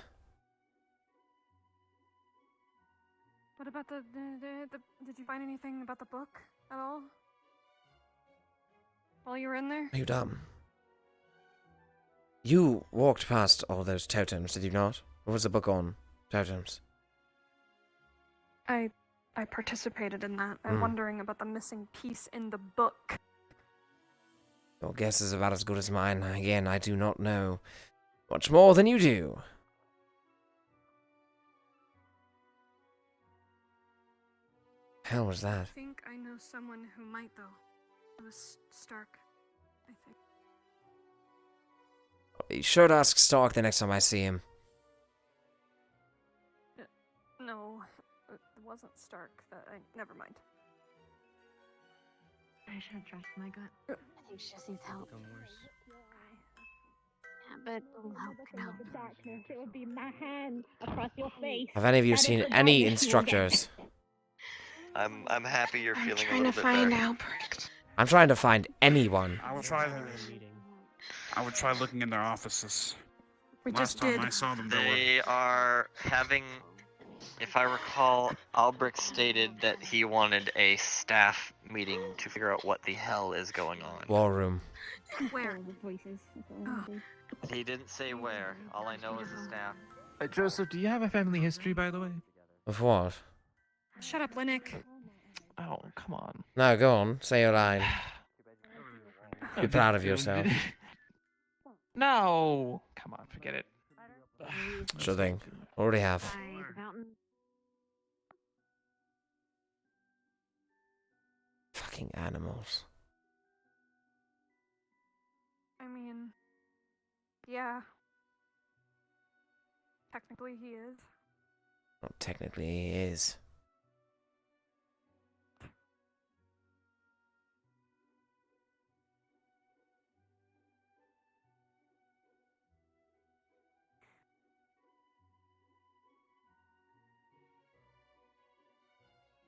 What about the did you find anything about the book at all? While you were in there? Are you dumb? You walked past all those totems, did you not? What was the book on? Totems. I participated in that. I'm wondering about the missing piece in the book. Your guess is about as good as mine. Again, I do not know much more than you do. Hell was that? I think I know someone who might, though. It was Stark, I think. Be sure to ask Stark the next time I see him. No, it wasn't Stark. Never mind. I should trust my gut. I think she just needs help. Yeah, but help can help. Darkness, it would be my hand across your face. Have any of you That is seen the any darkness you will get. instructors? I'm happy you're feeling a Trying little to bit better. find Albrecht. I'm trying to find anyone. I would try looking in their offices. We Last just time did. I saw them, there were They are having, if I recall, Albrecht stated that he wanted a staff meeting to figure out what the hell is going on. War room. Where? Voices. He didn't say where. All I know is the staff. Joseph, do you have a family history, by the way? Of what? Shut up, Linnick. Oh, come on. No, go on. Say your line. Be proud of yourself. No! Come on, forget it. Sure thing. Already have. Fucking animals. I mean, yeah. Technically, he is. Well, technically, he is.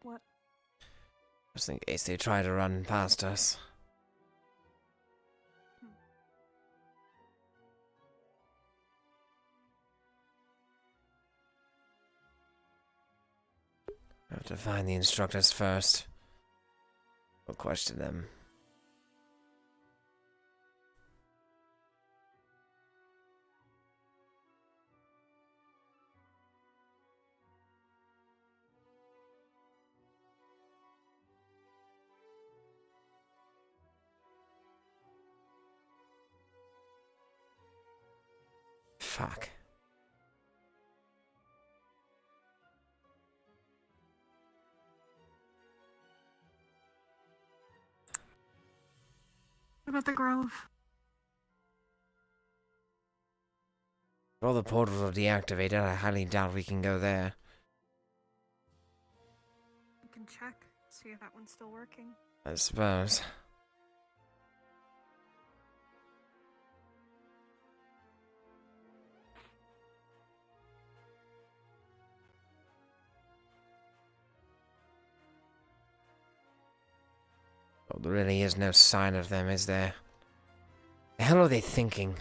What? Just in case they try to run past us. I have to find the instructors first. We'll question them. Fuck. What about the Grove? If all the portals are deactivated, I highly doubt we can go there. You can check, see if that one's still working. I suppose. Well, there really is no sign of them, is there? The hell are they thinking?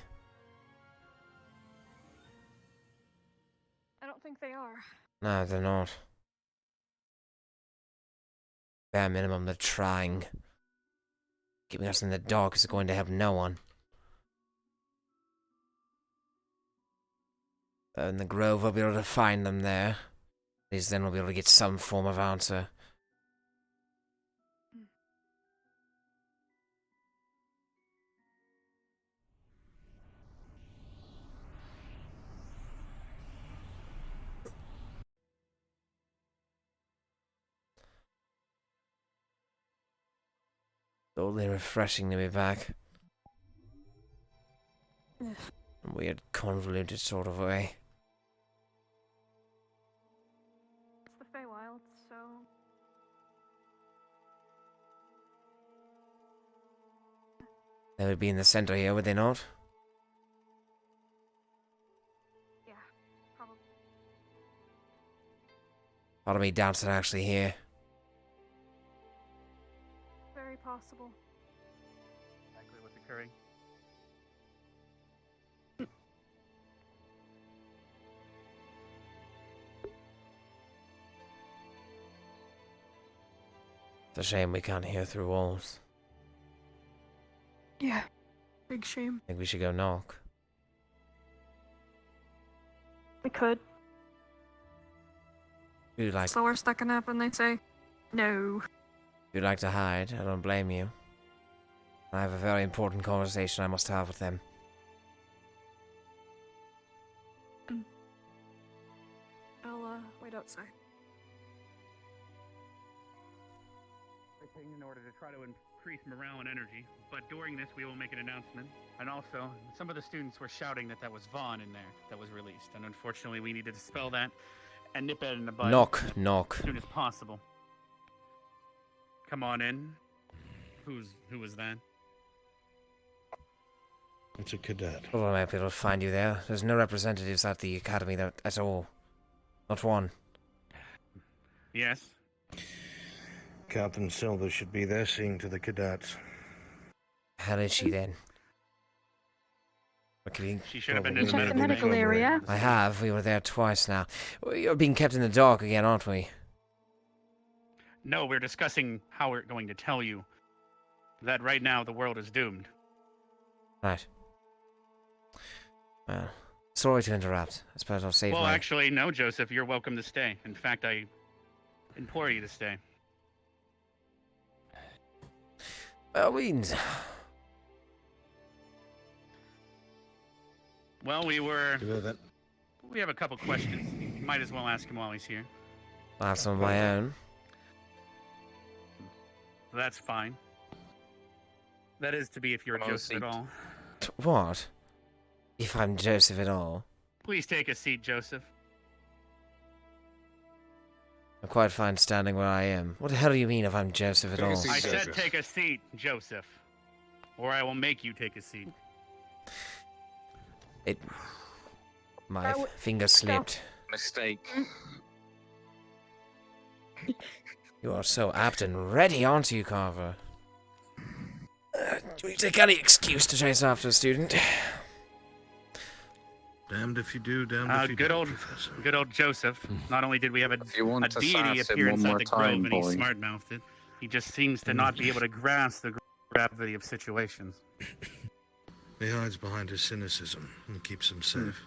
I don't think they are. No, they're not. Bare minimum, they're trying. Keeping us in the dark is going to help no one. In the Grove, we'll be able to find them there. At least then we'll be able to get some form of answer. Totally refreshing to be back. Ugh. In a weird, convoluted sort of way. It's the Feywild, so... They would be in the center here, would they not? Yeah, probably. Part of me doubts they're actually here. Very possible. Exactly what's occurring. It's a shame we can't hear through walls. Yeah, big shame. I think we should go knock. We could. If you'd like, It's the worst that can happen, they say. No. if you'd like to hide, I don't blame you. I have a very important conversation I must have with them. I'll, wait outside. In order to try to increase morale and energy, but during this we will make an announcement. And also, some of the students were shouting that was Vaughn in there that was released, and unfortunately we need to dispel that and nip it in the bud. Knock, knock. As soon as possible. Come on in. Who was that? It's a cadet. Well, I might be able to find you there. There's no representatives at the academy at all. Not one. Yes. Captain Silver should be there seeing to the cadets. How is she then? What can She should have been in Probably the medical area. I have. We were there twice now. You're being kept in the dark again, aren't we? No, we're discussing how we're going to tell you that right now the world is doomed. Right. Well, sorry to interrupt. I suppose I'll save Well, my... actually, no, Joseph. You're welcome to stay. In fact, I implore you to stay. Well, Well, we have a couple questions. You might as well ask him while he's here. I have some of my own. That's fine. That is to be if you're Joseph at all. What? If I'm Joseph at all? Please take a seat, Joseph. I'm quite fine standing where I am. What the hell do you mean if I'm Joseph at all? I said take a seat, Joseph. Or I will make you take a seat. My finger slipped. Mistake. You are so apt and ready, aren't you, Carver? Do you take any excuse to chase after a student? Damned if you do, damned if you good don't, old, Professor. good old Joseph. Not only did we have a to deity sass him appear one inside more the time, grove, and he boy. smart-mouthed it, he just seems to not be able to grasp the gravity of situations. He hides behind his cynicism and keeps him safe.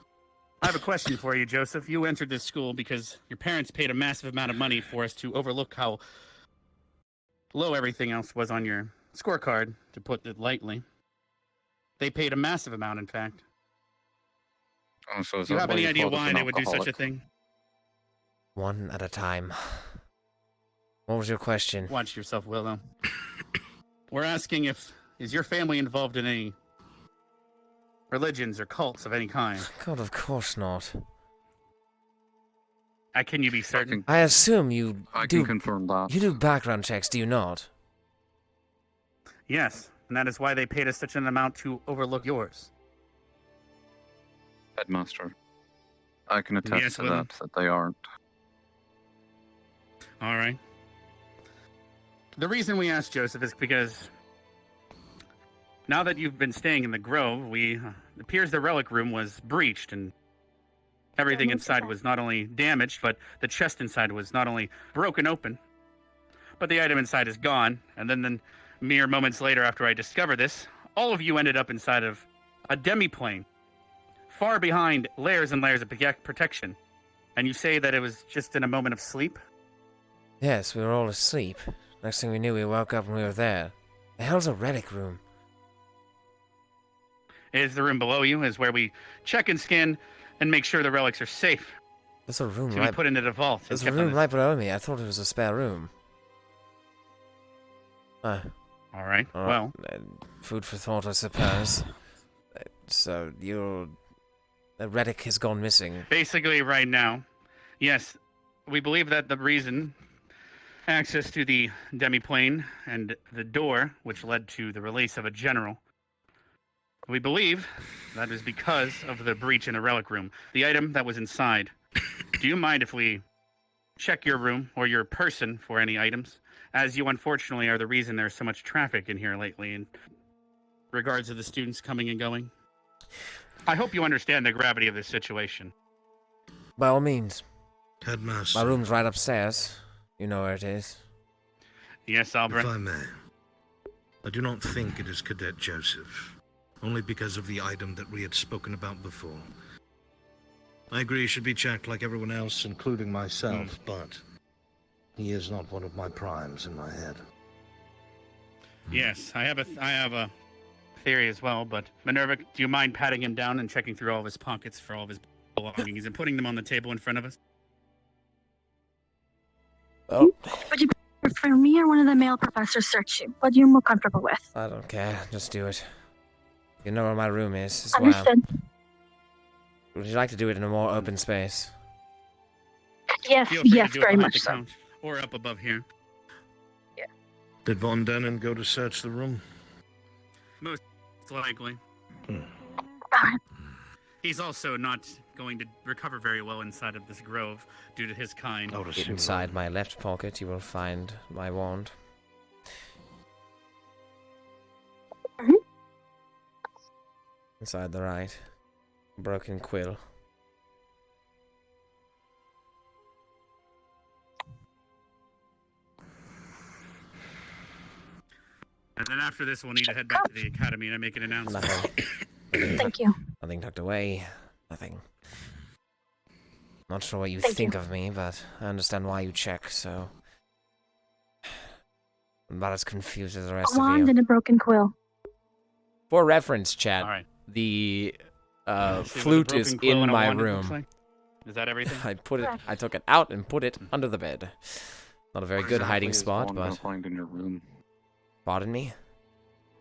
I have a question for you, Joseph. You entered this school because your parents paid a massive amount of money for us to overlook how low everything else was on your scorecard, to put it lightly. They paid a massive amount, in fact. Oh, so is Do you that have why any you idea called us why an they would do such a alcoholic? thing? One at a time. What was your question? Watch yourself, Willow. We're asking is your family involved in any religions or cults of any kind? God, of course not. Can you be certain? I assume you I do. can confirm that. You do background checks, do you not? Yes, and that is why they paid us such an amount to overlook yours. Headmaster. I can attest Yes, to Willow? that they aren't. All right. The reason we asked Joseph is because now that you've been staying in the Grove, it appears the relic room was breached and everything inside was not only damaged, but the chest inside was not only broken open, but the item inside is gone. And then mere moments later after I discovered this, all of you ended up inside of a demiplane, far behind layers and layers of protection. And you say that it was just in a moment of sleep? Yes, we were all asleep. Next thing we knew, we woke up and we were there. The hell's a relic room? Is the room below you is where we check and scan and make sure the relics are safe. There's a room to right. be put into the vault. There's a room right below me. I thought it was a spare room. All right. Well, food for thought, I suppose. So the relic has gone missing. Basically, right now, yes, we believe that the reason access to the demiplane and the door, which led to the release of a general, we believe that is because of the breach in the relic room. The item that was inside. Do you mind if we check your room or your person for any items? As you unfortunately are the reason there's so much traffic in here lately in regards to the students coming and going. I hope you understand the gravity of this situation. By all means. Headmaster. My room's right upstairs. You know where it is. Yes, Albert. If I may, I do not think it is Cadet Joseph, only because of the item that we had spoken about before. I agree he should be checked like everyone else, including myself, but he is not one of my primes in my head. Yes, I have a theory as well, but Minerva, do you mind patting him down and checking through all of his pockets for all of his belongings and putting them on the table in front of us? Oh. Would you prefer me or one of the male professors search you? What are you more comfortable with? I don't care. Just do it. You know where my room is as Understood. well. Would you like to do it in a more open space? Yes, Feel free yes, to do it very behind much the so. couch or up above here. Did Von Dennen go to search the room? Most likely. Alright. He's also not going to recover very well inside of this grove due to his kind. Inside my left pocket, you will find my wand. Inside the right, broken quill. And then after this, we'll need to head back to the academy and make an announcement. Nothing. Thank you. Nothing tucked away. Nothing. Not sure what you Thank think you. of me, but I understand why you check, so... I'm about as confused as the rest A wand of you. and a broken quill. For reference, chat, All right. the See what a flute is broken quill in and a my wand looks room. like? Is that everything? I took it out and put it under the bed. Not a very What good exactly hiding is spot, Vaughn gonna but... find in your room? Pardon me?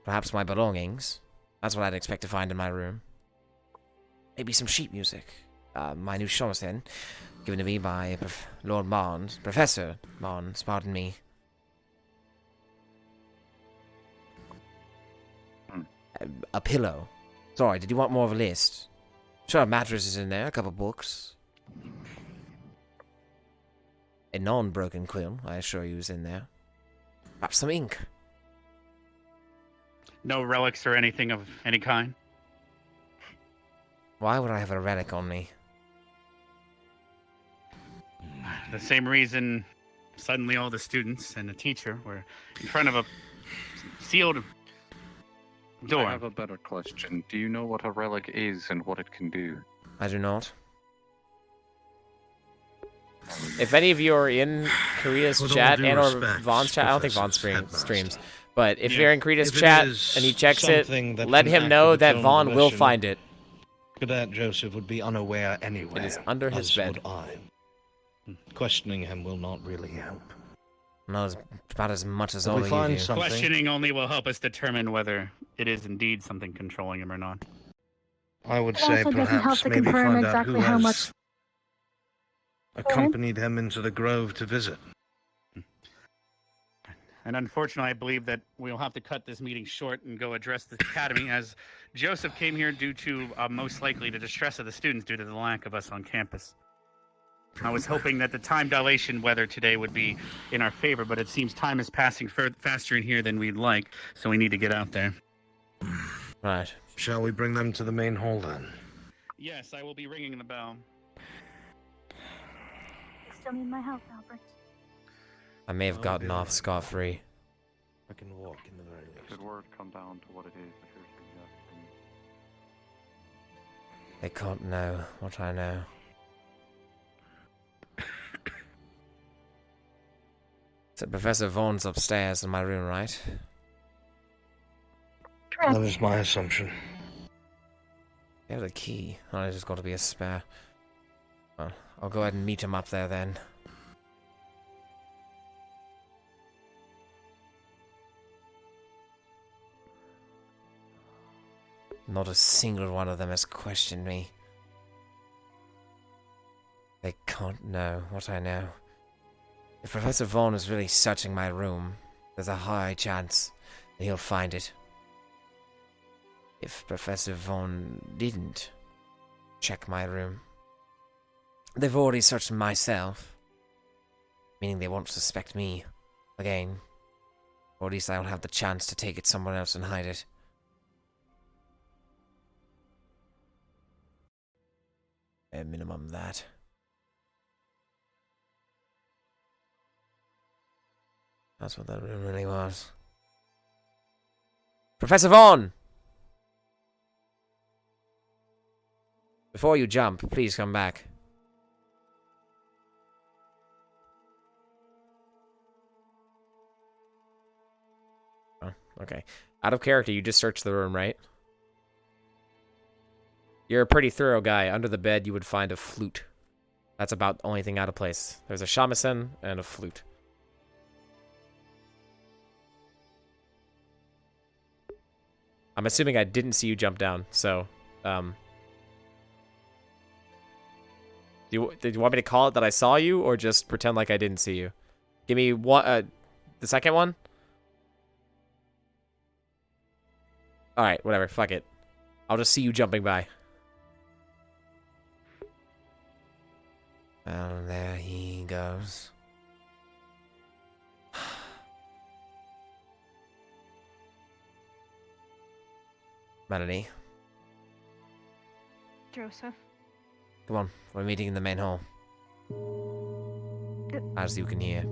Perhaps my belongings. That's what I'd expect to find in my room. Maybe some sheet music. My new shamisen, given to me by Lord Barnes. Professor Barnes, pardon me. A pillow. Sorry, did you want more of a list? Sure, a mattress is in there, a couple books. A non-broken quill, I assure you, is in there. Perhaps some ink. No relics or anything of any kind? Why would I have a relic on me? The same reason suddenly all the students and the teacher were in front of a sealed door. I have a better question. Do you know what a relic is and what it can do? I do not. If any of you are in Korea's With all chat due and or respect, Vaughn's chat, I don't think Vaughn Professors, streams. But if Yeah. you're in Korea's If it chat is and he checks it, something that let can him act know of its that own Vaughn will volition, find it. Cadet Joseph would be unaware anyway. It is under his as bed. would I. Questioning him will not really help. Not about as much as If all we of find you do. something- Questioning only will help us determine whether it is indeed something controlling him or not. I would It say also doesn't help perhaps to maybe confirm find out who exactly how has much. accompanied him into the grove to visit. And unfortunately, I believe that we'll have to cut this meeting short and go address the academy, as Joseph came here due to, most likely, the distress of the students due to the lack of us on campus. I was hoping that the time dilation weather today would be in our favor, but it seems time is passing faster in here than we'd like, so we need to get out there. Right. Shall we bring them to the main hall then? Yes, I will be ringing the bell. You still need my help, Albert. I may have gotten off scot-free. I can walk in the very least. Should word come down to what it is that you're suggesting? They can't know what I know. So Professor Vaughn's upstairs in my room, right? That is my assumption. You have the key. Oh, there's just got to be a spare. Well, I'll go ahead and meet him up there then. Not a single one of them has questioned me. They can't know what I know. If Professor Vaughn is really searching my room, there's a high chance that he'll find it. If Professor Vaughn didn't check my room, they've already searched myself, meaning they won't suspect me again. Or at least I'll have the chance to take it somewhere else and hide it. At minimum that. That's what that room really was. Professor Vaughn! Before you jump, please come back. Oh, okay. Out of character, you just searched the room, right? You're a pretty thorough guy. Under the bed, you would find a flute. That's about the only thing out of place. There's a shamisen and a flute. I'm assuming I didn't see you jump down, so, did you want me to call it that I saw you, or just pretend like I didn't see you? Give me one, the second one? Alright, whatever, fuck it. I'll just see you jumping by. Well, there he goes. Melanie, Joseph. come on. We're meeting in the main hall. As you can hear.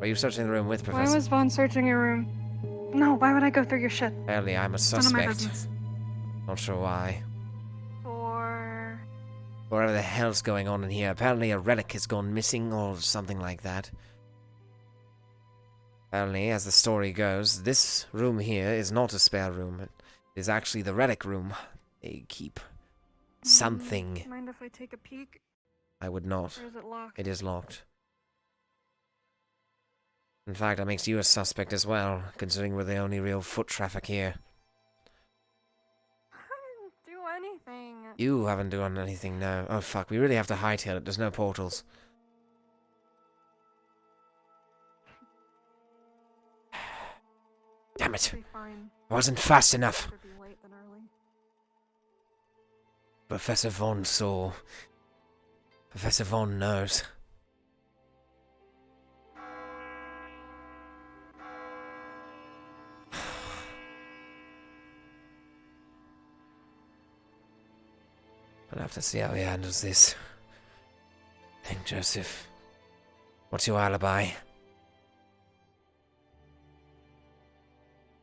Are you searching the room with Professor? Why was Vaughn searching your room? No, why would I go through your shit? Apparently I'm a It's none of my suspect. business. Not sure why. For... Whatever the hell's going on in here. Apparently a relic has gone missing or something like that. Apparently, as the story goes, this room here is not a spare room. It is actually the relic room. They keep something. Mind if I take a peek? I would not. Or is it locked? It is locked. In fact, that makes you a suspect as well, considering we're the only real foot traffic here. I didn't do anything. You haven't done anything, no. Oh fuck, we really have to hightail it. There's no portals. Damn it. Be fine. I wasn't fast enough. Better be late than early. Professor Vaughn saw. Professor Vaughn knows. I'll have to see how he handles this. Think, Joseph. What's your alibi?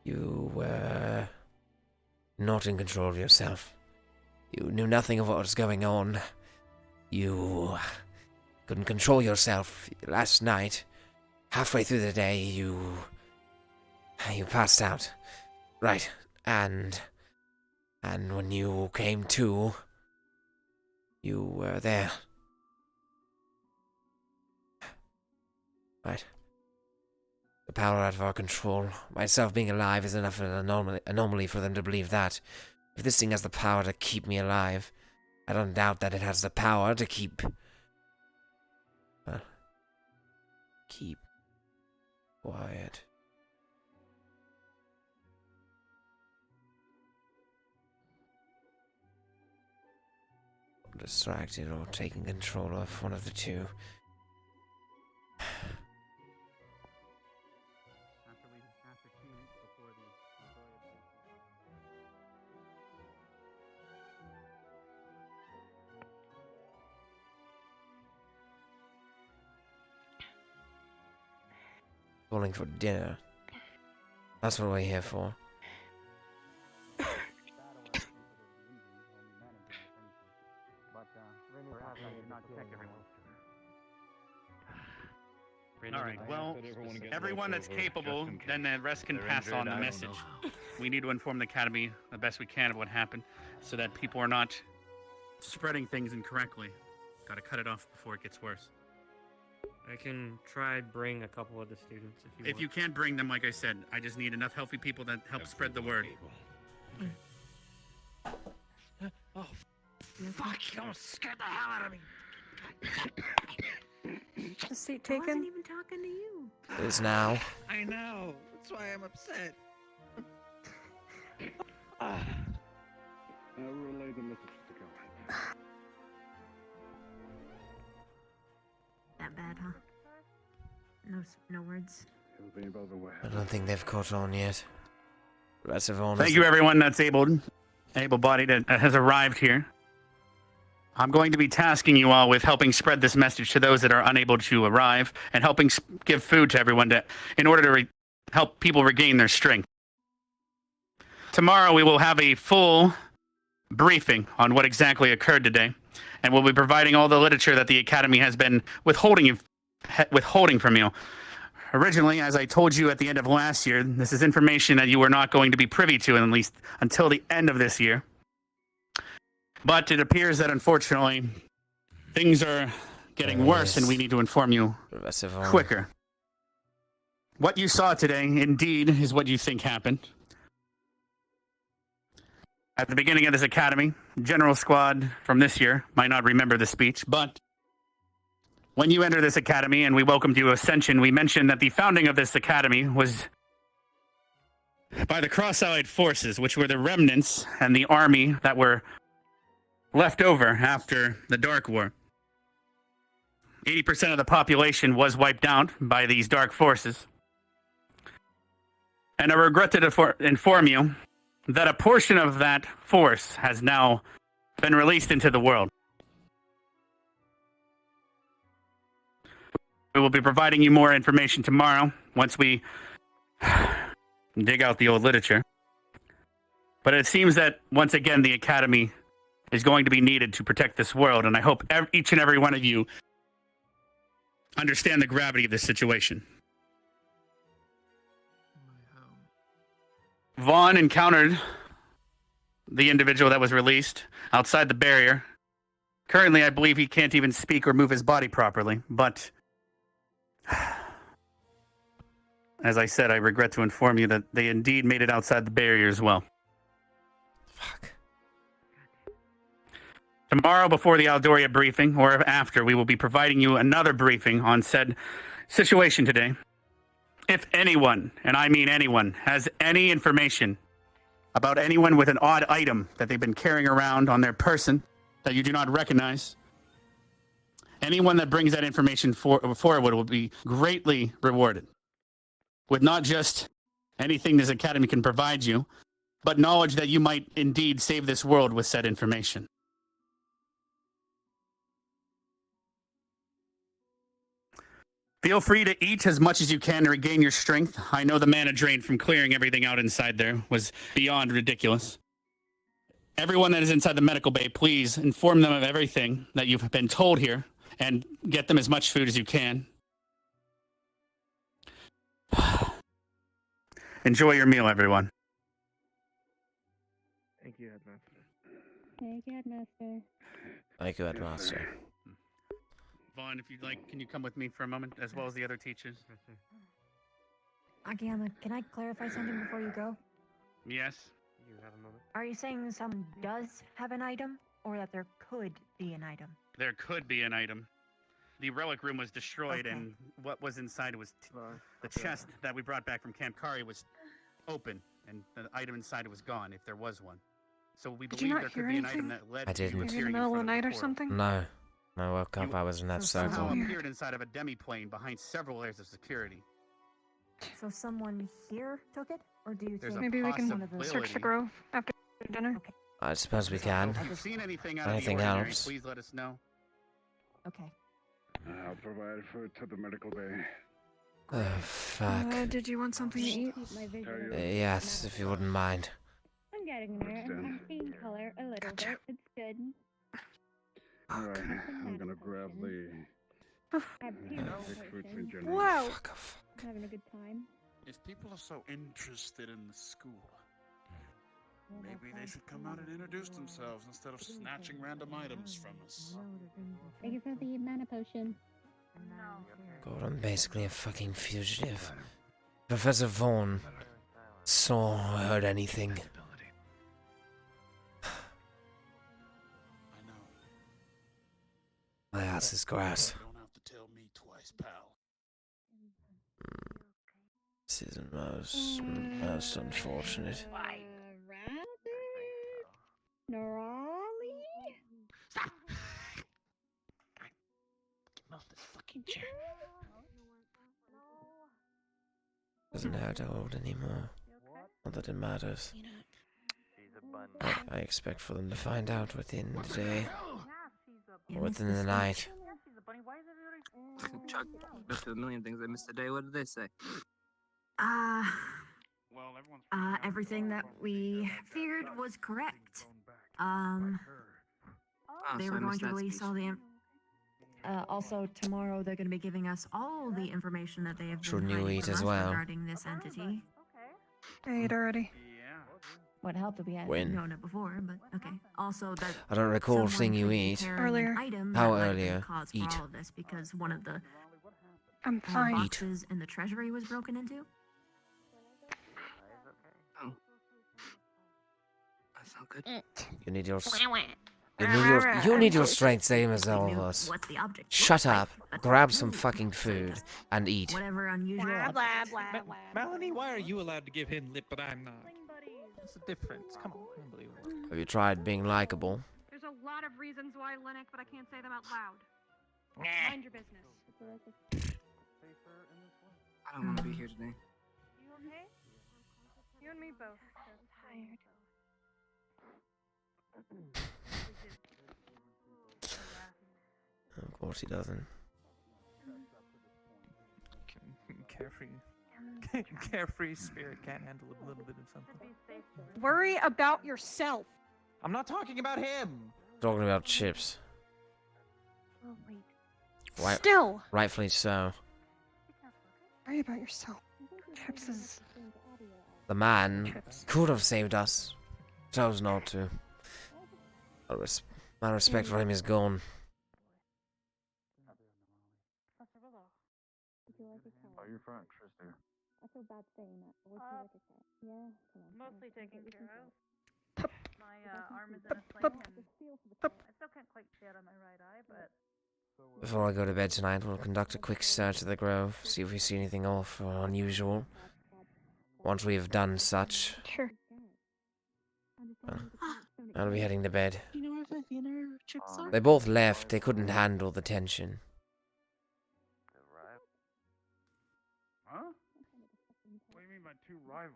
You were not in control of yourself. You knew nothing of what was going on. You couldn't control yourself. Last night, halfway through the day, you passed out. Right, and when you came to, You were there. Right. The power out of our control. Myself being alive is enough of an anomaly for them to believe that. If this thing has the power to keep me alive, I don't doubt that it has the power to keep... keep... quiet. Distracted or taking control of one of the two. Calling for dinner. That's what we're here for. All right, well, everyone that's capable, then the rest can pass on the message. We need to inform the Academy the best we can of what happened so that people are not spreading things incorrectly. Got to cut it off before it gets worse. I can try bring a couple of the students if you want. If you can't bring them, like I said, I just need enough healthy people that help spread the word. Oh, fuck! You almost scared the hell out of me. The seat I wasn't taken? even talking to you. It is now. I know. That's why I'm upset. Relay the message to go. That bad, huh? No words. He'll be about the way. I don't think they've caught on yet. The rest of all. Thank you, everyone that's able-bodied that has arrived here. I'm going to be tasking you all with helping spread this message to those that are unable to arrive and helping give food to everyone in order to help people regain their strength. Tomorrow we will have a full briefing on what exactly occurred today, and we'll be providing all the literature that the Academy has been withholding from you. Originally, as I told you at the end of last year, this is information that you were not going to be privy to, at least until the end of this year. But it appears that, unfortunately, things are getting worse, and we need to inform you quicker. What you saw today, indeed, is what you think happened. At the beginning of this academy, General Squad from this year might not remember the speech, but when you enter this academy and we welcomed you to Ascension, we mentioned that the founding of this academy was by the Cross-Allied Forces, which were the remnants and the army that were left over after the Dark War. 80% of the population was wiped out by these dark forces. And I regret to inform you that a portion of that force has now been released into the world. We will be providing you more information tomorrow once we dig out the old literature. But it seems that, once again, the Academy is going to be needed to protect this world, and I hope each and every one of you understand the gravity of this situation. Vaughn encountered the individual that was released outside the barrier. Currently, I believe he can't even speak or move his body properly, but as I said, I regret to inform you that they indeed made it outside the barrier as well. Fuck. Tomorrow, before the Aldoria briefing, or after, we will be providing you another briefing on said situation today. If anyone, and I mean anyone, has any information about anyone with an odd item that they've been carrying around on their person that you do not recognize, anyone that brings that information forward will be greatly rewarded with not just anything this academy can provide you, but knowledge that you might indeed save this world with said information. Feel free to eat as much as you can to regain your strength. I know the mana drain from clearing everything out inside there was beyond ridiculous. Everyone that is inside the medical bay, please inform them of everything that you've been told here and get them as much food as you can. Enjoy your meal, everyone. Thank you, Headmaster. Thank you, Headmaster. Thank you, Headmaster. Vaughn, if you'd like, can you come with me for a moment, as well as the other teachers? Akiyama, can I clarify something before you go? Yes. You have a moment. Are you saying someone does have an item, or that there could be an item? There could be an item. The relic room was destroyed, Okay. and what was inside was the chest that we brought back from Camp Kari was open, and the item inside it was gone, if there was one. So we Did you believe not there hear could be an anything? item that led I to you didn't. Maybe in the appearing middle of the front night or portal. something? No. When I woke up, I was in that circle. Somehow Weird. appeared inside of a demi-plane behind several layers of security. So someone here took it, or do you There's think a Maybe we can possibility. search the grove after dinner. I suppose we can. If you've seen anything out of the Anything ordinary, helps. please let us know. Okay. I'll provide food to the medical bay. Oh, fuck. Did you want something to eat? Yes, if you wouldn't mind. I'm getting there. I'm seeing color a little bit. It's good. Alright, I'm gonna grab the I have two fruits potions. in general. Wow. I'm having a good time. If people are so interested in the school, maybe they should come out and introduce themselves instead of snatching random items from us. Thank you for the mana potion. God, I'm basically a fucking fugitive. Professor Vaughn saw or heard anything. My ass is grass. You don't have to tell me twice, pal. This is most unfortunate. Norali? Stop! Get off this fucking chair. Doesn't hurt to hold anymore. Not that it matters. I expect for them to find out within the day. Or within the night. Chuck, after the million things I missed today, what did they say? Everything that we feared was correct. They were going to release all the also tomorrow they're going to be giving us all the information that they have been Shouldn't you hiding eat from as us well? regarding this entity. I ate already. Would help if we had When? known it before, but okay. Also, that I don't recall someone seeing you could be eat. carrying Earlier. An item How that might have been earlier? the cause Eat. for all of this because one of the I'm fine. boxes in the treasury was broken into. Oh. That sounds good. You need you need your strength same as all of Knew us. what the object Shut looked up, like, but grab no some one fucking could say food, and eat. Whatever unusual. Blah, blah, blah, Ma- blah. Melanie, why are you allowed to give him lip but I'm not? What's the difference? Come on, unbelievable. Have you tried being likable? There's a lot of reasons why, Linux, but I can't say them out loud. Mind your business. I don't want to be here today. You okay? You and me both. Tired. Of course he doesn't. Carefree spirit can't handle a little bit of something. Worry about yourself. I'm not talking about him. Talking about chips. Oh, wait. Still. Rightfully so. Worry about yourself. Chips is... The man could have saved us. Chose not to. My respect for him is gone. Are you front, Tristan? I feel bad saying that. What's your other cat? Yeah, come on. Mostly taken care of. My arm is in a sling, and I still can't quite see out of my right eye, but Before I go to bed tonight, we'll conduct a quick search of the grove, see if we see anything off or unusual. Once we have done such, Sure. I'll be heading to bed. Do you know where Vivian or Chips are? They both left, they couldn't handle the tension. Huh? What do you mean by two rivals?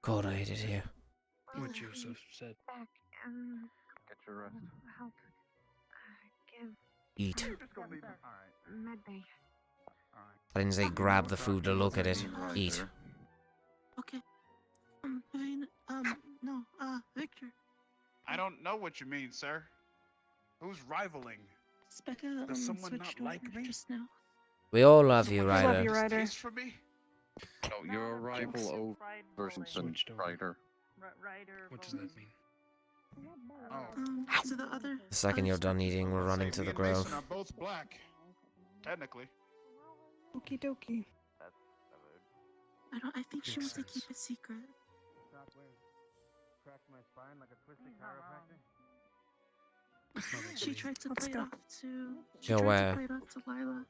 God, I hate it here. What Joseph said. Back, Get your rest. help. Give Eat. Just go leave him. Alright. medbay. I didn't say grab the food to look at it. Eat. Okay. Vivian, no, Victor. I don't know what you mean, sir. Who's rivaling? Specca, Does someone not switched like over me? just now. We all love you, I love Ryder. you, Ryder. Taste for me? No, you're a rival over versus Switched over. Ryder. Ryder. What does that mean? To the other. The second you're done eating, we're running to Sadie the and Mason grove. are both black. Technically. Okie dokie. I think she wants to Makes keep it secret. She tried to play it off to. She Go tried where? to play it off to Lila.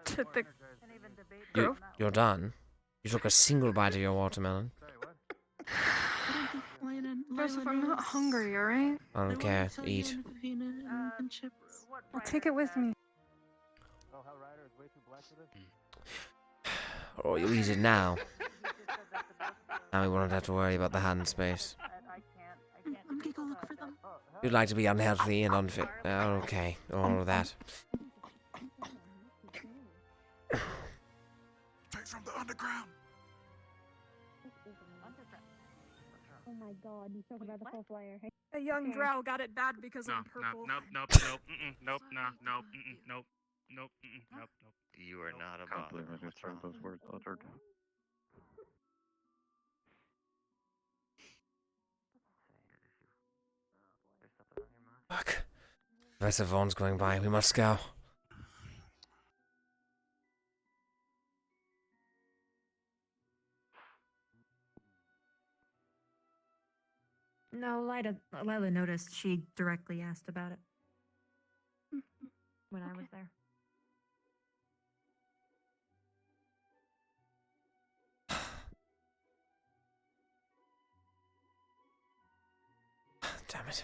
To the You're done? You took a single bite of your watermelon? I don't think Joseph, I'm Lila not knows. hungry, alright? I don't care. Eat. And chips. I'll take it with me. Or you eat it now. Now we won't have to worry about the hand space. I'm gonna go look for them. You'd like to be unhealthy and unfit. Okay, all of that. Straight from the underground. Oh my god, you talk about the full flyer. A young drow got it bad because I'm purple. Nope, no, nope. You are not a Can't believe I bother. just heard those words uttered. Fuck. Professor Vaughn's going by. We must go. No, Lila noticed. She directly asked about it when I was there. Damn it.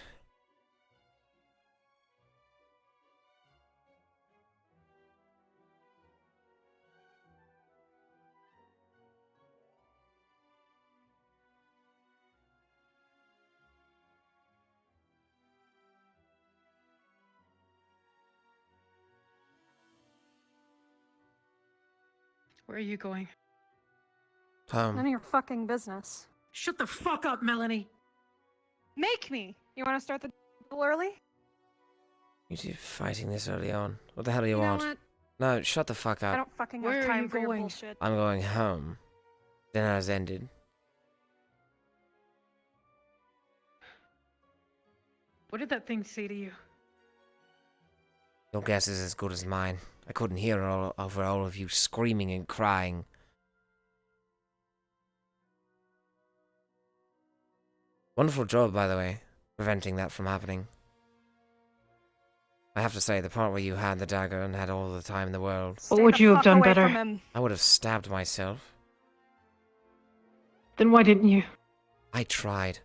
Where are you going? None of your fucking business. Shut the fuck up, Melanie. Make me! You want to start the duel early? You two fighting this early on. What the hell do you You know want? what? No, shut the fuck I up. don't fucking Where have are time you for your going? bullshit. I'm going home. Dinner has ended. What did that thing say to you? Your guess is as good as mine. I couldn't hear over all of you screaming and crying. Wonderful job, by the way, preventing that from happening. I have to say, the part where you had the dagger and had all the time in the world. What would you have done better? I would have stabbed myself. Then why didn't you? I tried.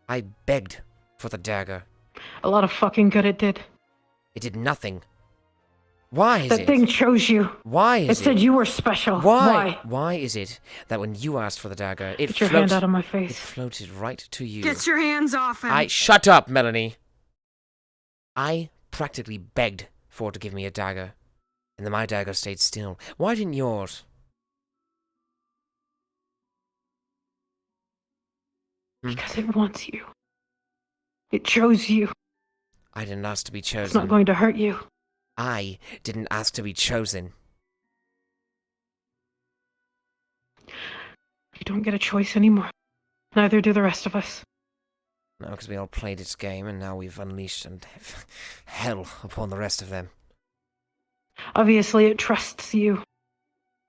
I begged for the dagger. A lot of fucking good it did. It did nothing. Why is That it? thing chose you. Why is It said you were special. Why? Why is it that when you asked for the dagger, it Get your hand out of my face. It floated right to you. Get your hands off him! Shut up, Melanie. I practically begged for it to give me a dagger, and then my dagger stayed still. Why didn't yours? Because it wants you. It chose you. I didn't ask to be chosen. It's not going to hurt you. I didn't ask to be chosen. You don't get a choice anymore. Neither do the rest of us. No, because we all played its game, and now we've unleashed hell upon the rest of them. Obviously, it trusts you.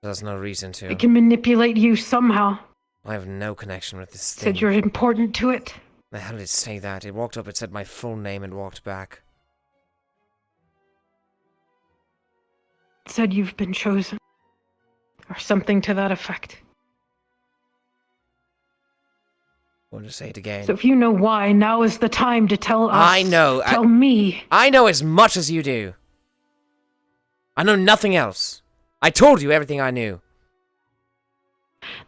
There's no reason to. It can manipulate you somehow. I have no connection with this thing. Said you're important to it. The hell did it say that? It walked up, it said my full name, and walked back. It said you've been chosen. Or something to that effect. I want to say it again. So if you know why, now is the time to tell us. I know. Tell me. I know as much as you do. I know nothing else. I told you everything I knew.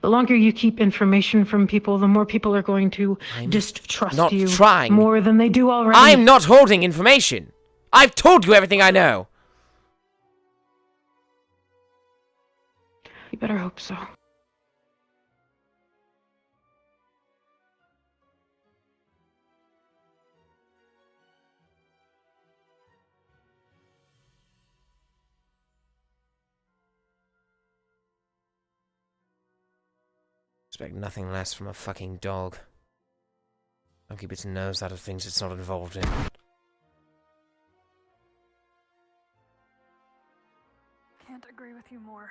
The longer you keep information from people, the more people are going to distrust not you. trying. More than they do already. I'm not holding information. I've told you everything I know. You better hope so. Expect nothing less from a fucking dog. Don't keep its nose out of things it's not involved in. Can't agree with you more.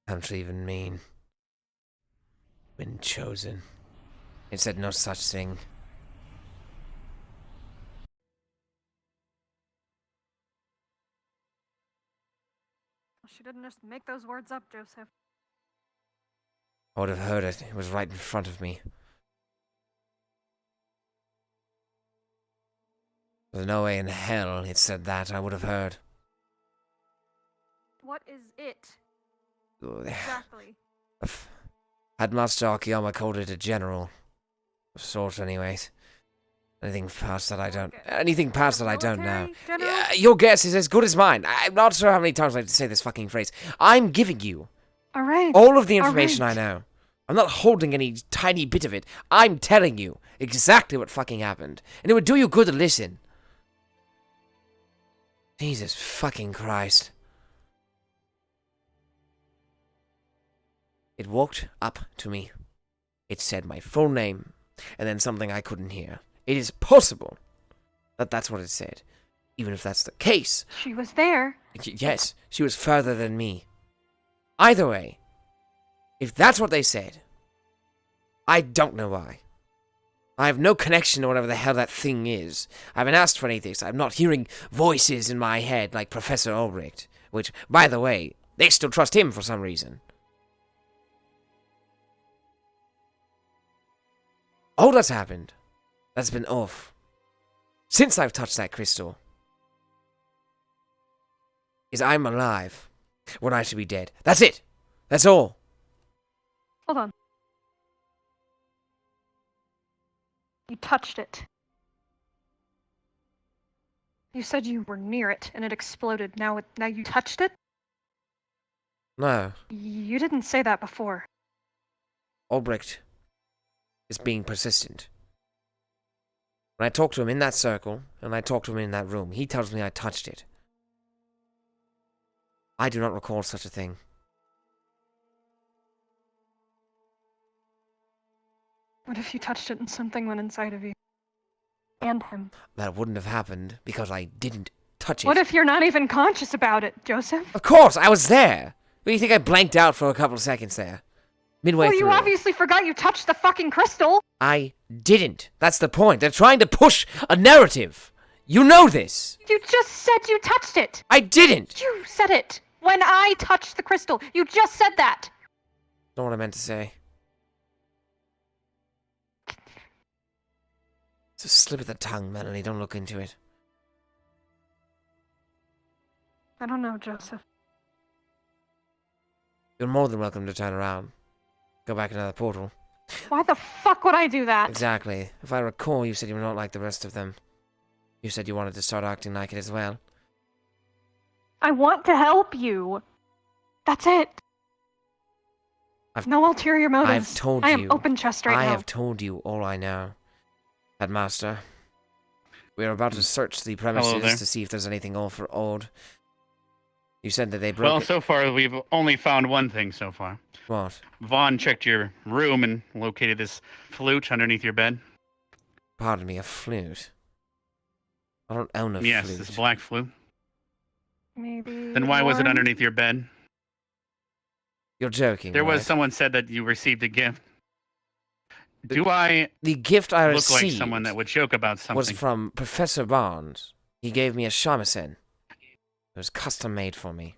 Can't even mean. Been chosen. It said no such thing. She didn't just make those words up, Joseph. I would have heard it. It was right in front of me. There's no way in hell it said that I would have heard. What is it? Ugh. Exactly. Headmaster Akiyama called it a general. Of sorts, anyways. Anything past that I don't know. Yeah, your guess is as good as mine. I'm not sure how many times I have to say this fucking phrase. I'm giving you Alright. all of the information I know. I'm not holding any tiny bit of it. I'm telling you exactly what fucking happened. And it would do you good to listen. Jesus fucking Christ. It walked up to me. It said my full name, and then something I couldn't hear. It is possible that that's what it said. Even if that's the case. She was there. Yes, she was further than me. Either way, if that's what they said, I don't know why. I have no connection to whatever the hell that thing is. I haven't asked for anything, so I'm not hearing voices in my head like Professor Ulbricht. Which, by the way, they still trust him for some reason. All that's happened, that's been off, since I've touched that crystal, is I'm alive when I should be dead. That's it. That's all. Hold on. You touched it. You said you were near it and it exploded. Now you touched it? No. You didn't say that before. Ulbricht is being persistent. When I talk to him in that circle, and I talk to him in that room, he tells me I touched it. I do not recall such a thing. What if you touched it and something went inside of you? And him. That wouldn't have happened because I didn't touch it. What if you're not even conscious about it, Joseph? Of course, I was there. What do you think I blanked out for a couple of seconds there? Midway well, through. You obviously forgot you touched the fucking crystal. I didn't. That's the point. They're trying to push a narrative. You know this. You just said you touched it. I didn't. You said it. When I touched the crystal. You just said that. Not what I meant to say. It's a slip of the tongue, Melanie. Don't look into it. I don't know, Joseph. You're more than welcome to turn around. Go back into the portal. Why the fuck would I do that? Exactly. If I recall, you said you were not like the rest of them. You said you wanted to start acting like it as well. I want to help you. That's it. No ulterior motives. I've told you. I am open chest right now. I have told you all I know. Headmaster, we are about to search the premises to see if there's anything odd. You said that they broke Well, so far we've only found one thing so far. What? Vaughn checked your room and located this flute underneath your bed. Pardon me, a flute? I don't own a flute. Yes, this black flute. Maybe. Then why was it underneath your bed? You're joking, There was right? someone said that you received a gift. The gift I look received like someone that would joke about something? was from Professor Barnes. He gave me a shamisen. It was custom made for me.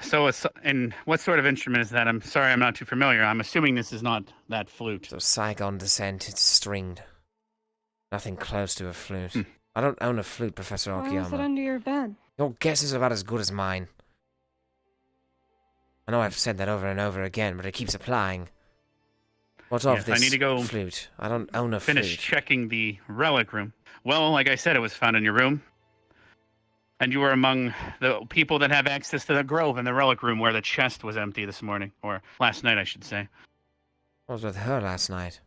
So, and what sort of instrument is that? I'm sorry, I'm not too familiar. I'm assuming this is not that flute. It's of Saigon descent. It's stringed. Nothing close to a flute. I don't own a flute, Professor Why Akiyama. was it under your bed? Your guess is about as good as mine. I know I've said that over and over again, but it keeps applying. What's Yes, of this I need to go flute? I don't own a Finish flute. checking the relic room. Well, like I said, it was found in your room. And you were among the people that have access to the grove and the relic room where the chest was empty this morning. Or last night, I should say. I was with her last night.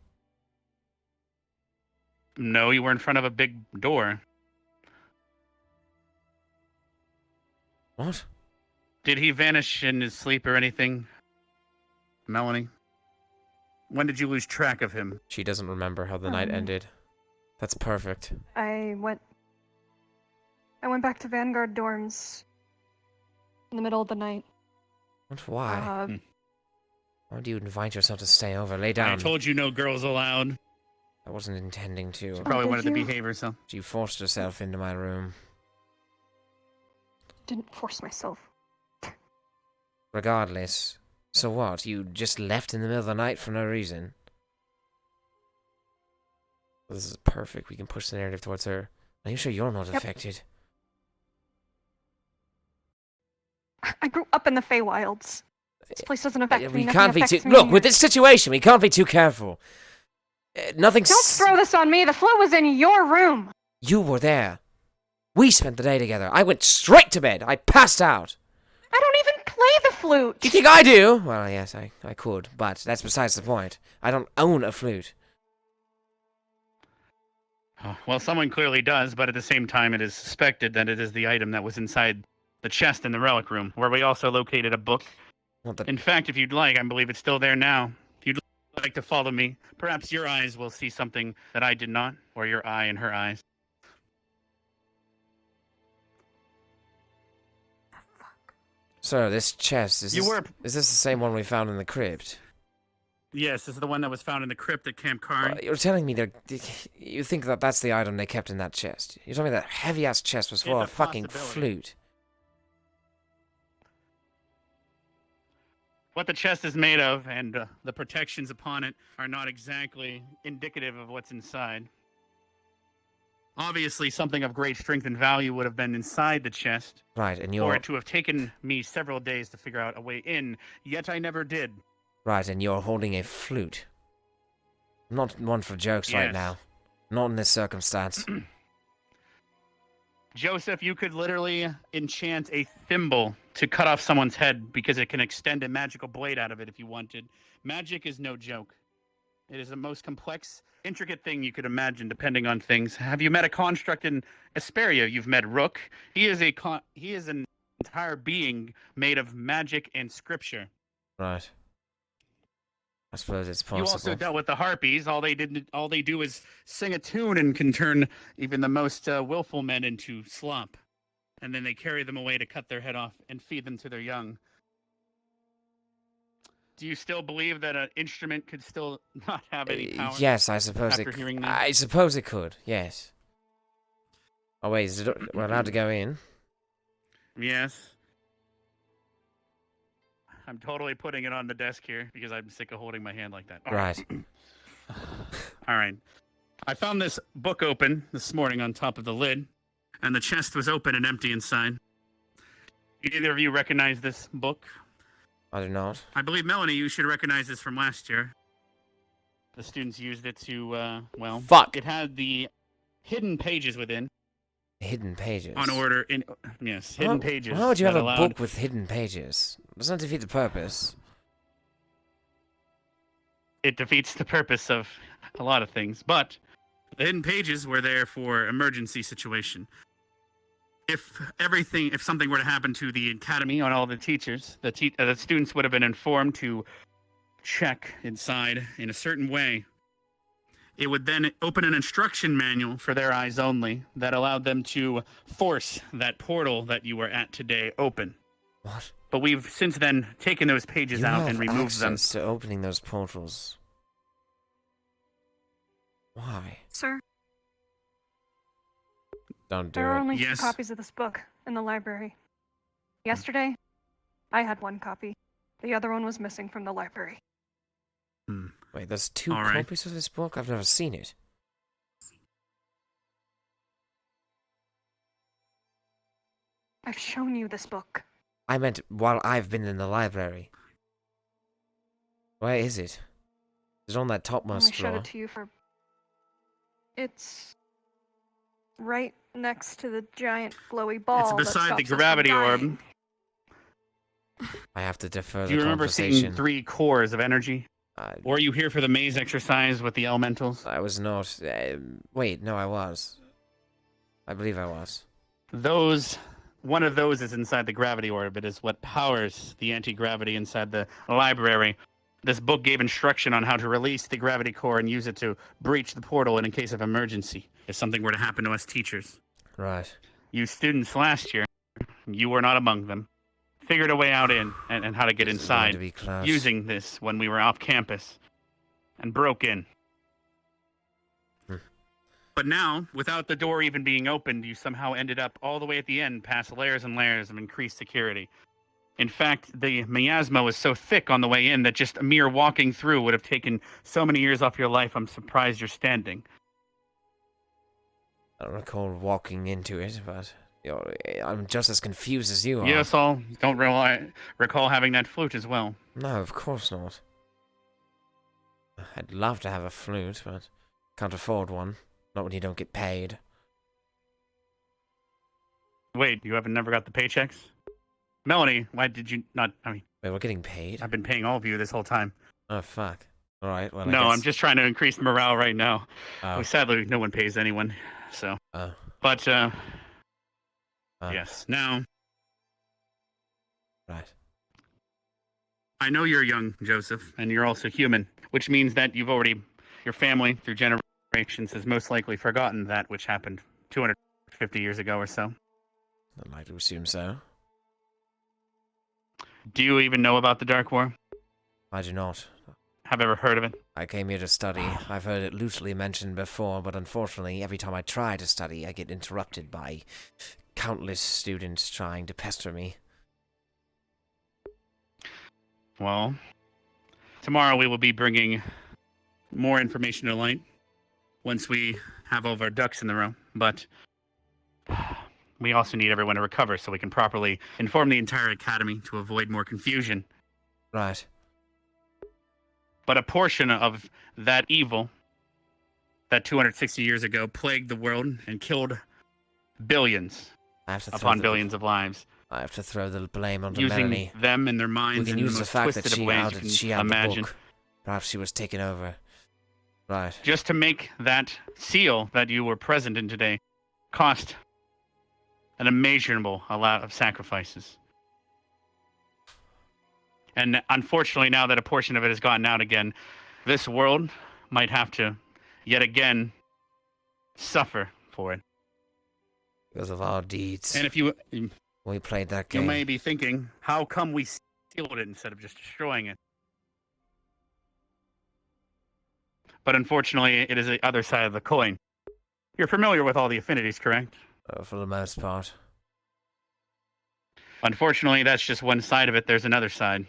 No, you were in front of a big door. What? Did he vanish in his sleep or anything? Melanie? When did you lose track of him? She doesn't remember how the night ended. That's perfect. I went back to Vanguard dorms in the middle of the night. What? Why? Why do you invite yourself to stay over? Lay down. I told you no girls allowed. I wasn't intending to. She probably wanted to behave herself. You forced yourself into my room. Didn't force myself. Regardless. So what? You just left in the middle of the night for no reason? This is perfect. We can push the narrative towards her. Are you sure you're not affected? I grew up in the Feywilds. This place doesn't affect me. We Nothing can't be affects too... me Look, here. with this situation, we can't be too careful. Nothing's... Don't throw this on me. The flu was in your room. You were there. We spent the day together. I went straight to bed. I passed out. I don't even play the flute. Do you think I do? Well, yes, I could, but that's besides the point. I don't own a flute. Oh, well, someone clearly does, but at the same time, it is suspected that it is the item that was inside the chest in the relic room, where we also located a book. In fact, if you'd like, I believe it's still there now. If you'd like to follow me, perhaps your eyes will see something that I did not, or your eye in her eyes. Sir, this chest, is this the same one we found in the crypt? Yes, this is the one that was found in the crypt at Camp Karn. You're telling me you think that that's the item they kept in that chest? You're telling me that heavy-ass chest was full of It's a fucking possibility. flute? What the chest is made of and the protections upon it are not exactly indicative of what's inside. Obviously, something of great strength and value would have been inside the chest. Right, and Or you're... it to have taken me several days to figure out a way in, yet I never did. Right, and you're holding a flute. Not one for jokes right Yes. now. Not in this circumstance. Joseph, you could literally enchant a thimble to cut off someone's head because it can extend a magical blade out of it if you wanted. Magic is no joke. It is the most complex, intricate thing you could imagine, depending on things. Have you met a construct in Asperia? You've met Rook. He is an entire being made of magic and scripture. Right. I suppose it's possible. You also dealt with the harpies. All they do is sing a tune and can turn even the most willful men into slop. And then they carry them away to cut their head off and feed them to their young. Do you still believe that an instrument could still not have any power? Yes, I suppose after hearing that? I suppose it could, yes. Oh wait, we're allowed to go in? Yes. I'm totally putting it on the desk here because I'm sick of holding my hand like that. All right. All right. I found this book open this morning on top of the lid, and the chest was open and empty inside. Either of you recognize this book? I do not. I believe, Melanie, you should recognize this from last year. The students used it to, well... Fuck! It had the hidden pages within. Hidden pages? On order, yes, hidden pages. How would you have that a allowed- book with hidden pages? Doesn't that defeat the purpose? It defeats the purpose of a lot of things, but the hidden pages were there for emergency situation. If something were to happen to the academy on all the teachers, the students would have been informed to check inside in a certain way. It would then open an instruction manual for their eyes only that allowed them to force that portal that you were at today open. What? But we've since then taken those pages You out have and removed them. access to opening those portals. Why? Sir, Don't do there are it. only 2 copies of this book in the library. Yesterday, I had 1 copy. The other one was missing from the library. Wait, there's 2 All right. copies of this book? I've never seen it. I've shown you this book. I meant while I've been in the library. Where is it? Is it on that I topmost only showed floor? it to you for... It's right next to the giant glowy ball. It's that beside stops the us from gravity orb. dying. I have to defer Do you the remember conversation. seeing 3 cores of energy? Were you here for the maze exercise with the elementals? I was not. Wait, no, I was. I believe I was. One of those is inside the gravity orb. It is what powers the anti-gravity inside the library. This book gave instruction on how to release the gravity core and use it to breach the portal in case of emergency, if something were to happen to us teachers. Right. You students last year, you were not among them, figured a way out in and how to get inside using this when we were off campus and broke in. But now, without the door even being opened, you somehow ended up all the way at the end past layers and layers of increased security. In fact, the miasma was so thick on the way in that just a mere walking through would have taken so many years off your life, I'm surprised you're standing. I don't recall walking into it, but I'm just as confused as you are. Yes, I don't recall having that flute as well. No, of course not. I'd love to have a flute, but can't afford one. Not when you don't get paid. Wait, you haven't never got the paychecks? Melanie, why did you not? I mean, wait, we're getting paid? I've been paying all of you this whole time. Oh, fuck. All right, well, no, I'm just trying to increase morale right now. Oh. Sadly, no one pays anyone, so. Oh. But, yes, now. Right. I know you're young, Joseph, and you're also human, which means that your family, through generations, has most likely forgotten that which happened 250 years ago or so. I'd like to assume so. Do you even know about the Dark War? I do not. Have ever heard of it? I came here to study. I've heard it loosely mentioned before, but unfortunately, every time I try to study, I get interrupted by countless students trying to pester me. Well, tomorrow we will be bringing more information to light once we have all of our ducks in the row. But we also need everyone to recover so we can properly inform the entire academy to avoid more confusion. Right. But a portion of that evil that 260 years ago plagued the world and killed billions upon billions of lives. I have to throw the blame onto using Melanie. them and their minds we can in use the the most fact that twisted of she ways outed, you she can had the imagine. book. Perhaps she was taken over. Right. Just to make that seal that you were present in today cost an immeasurable amount of sacrifices. And unfortunately, now that a portion of it has gotten out again, this world might have to, yet again, suffer for it. Because of our deeds. And if you... We played that game. You may be thinking, how come we sealed it instead of just destroying it? But unfortunately, it is the other side of the coin. You're familiar with all the affinities, correct? For the most part. Unfortunately, that's just one side of it. There's another side.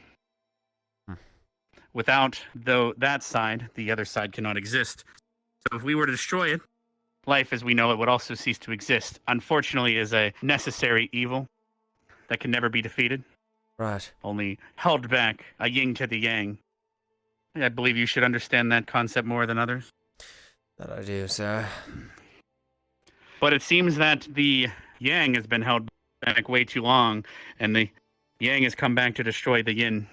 Without that side, the other side cannot exist. So if we were to destroy it, life as we know it would also cease to exist. Unfortunately, it is a necessary evil that can never be defeated. Right. Only held back, a yin to the yang. I believe you should understand that concept more than others. That I do, sir. But it seems that the yang has been held back way too long, and the yang has come back to destroy the yin,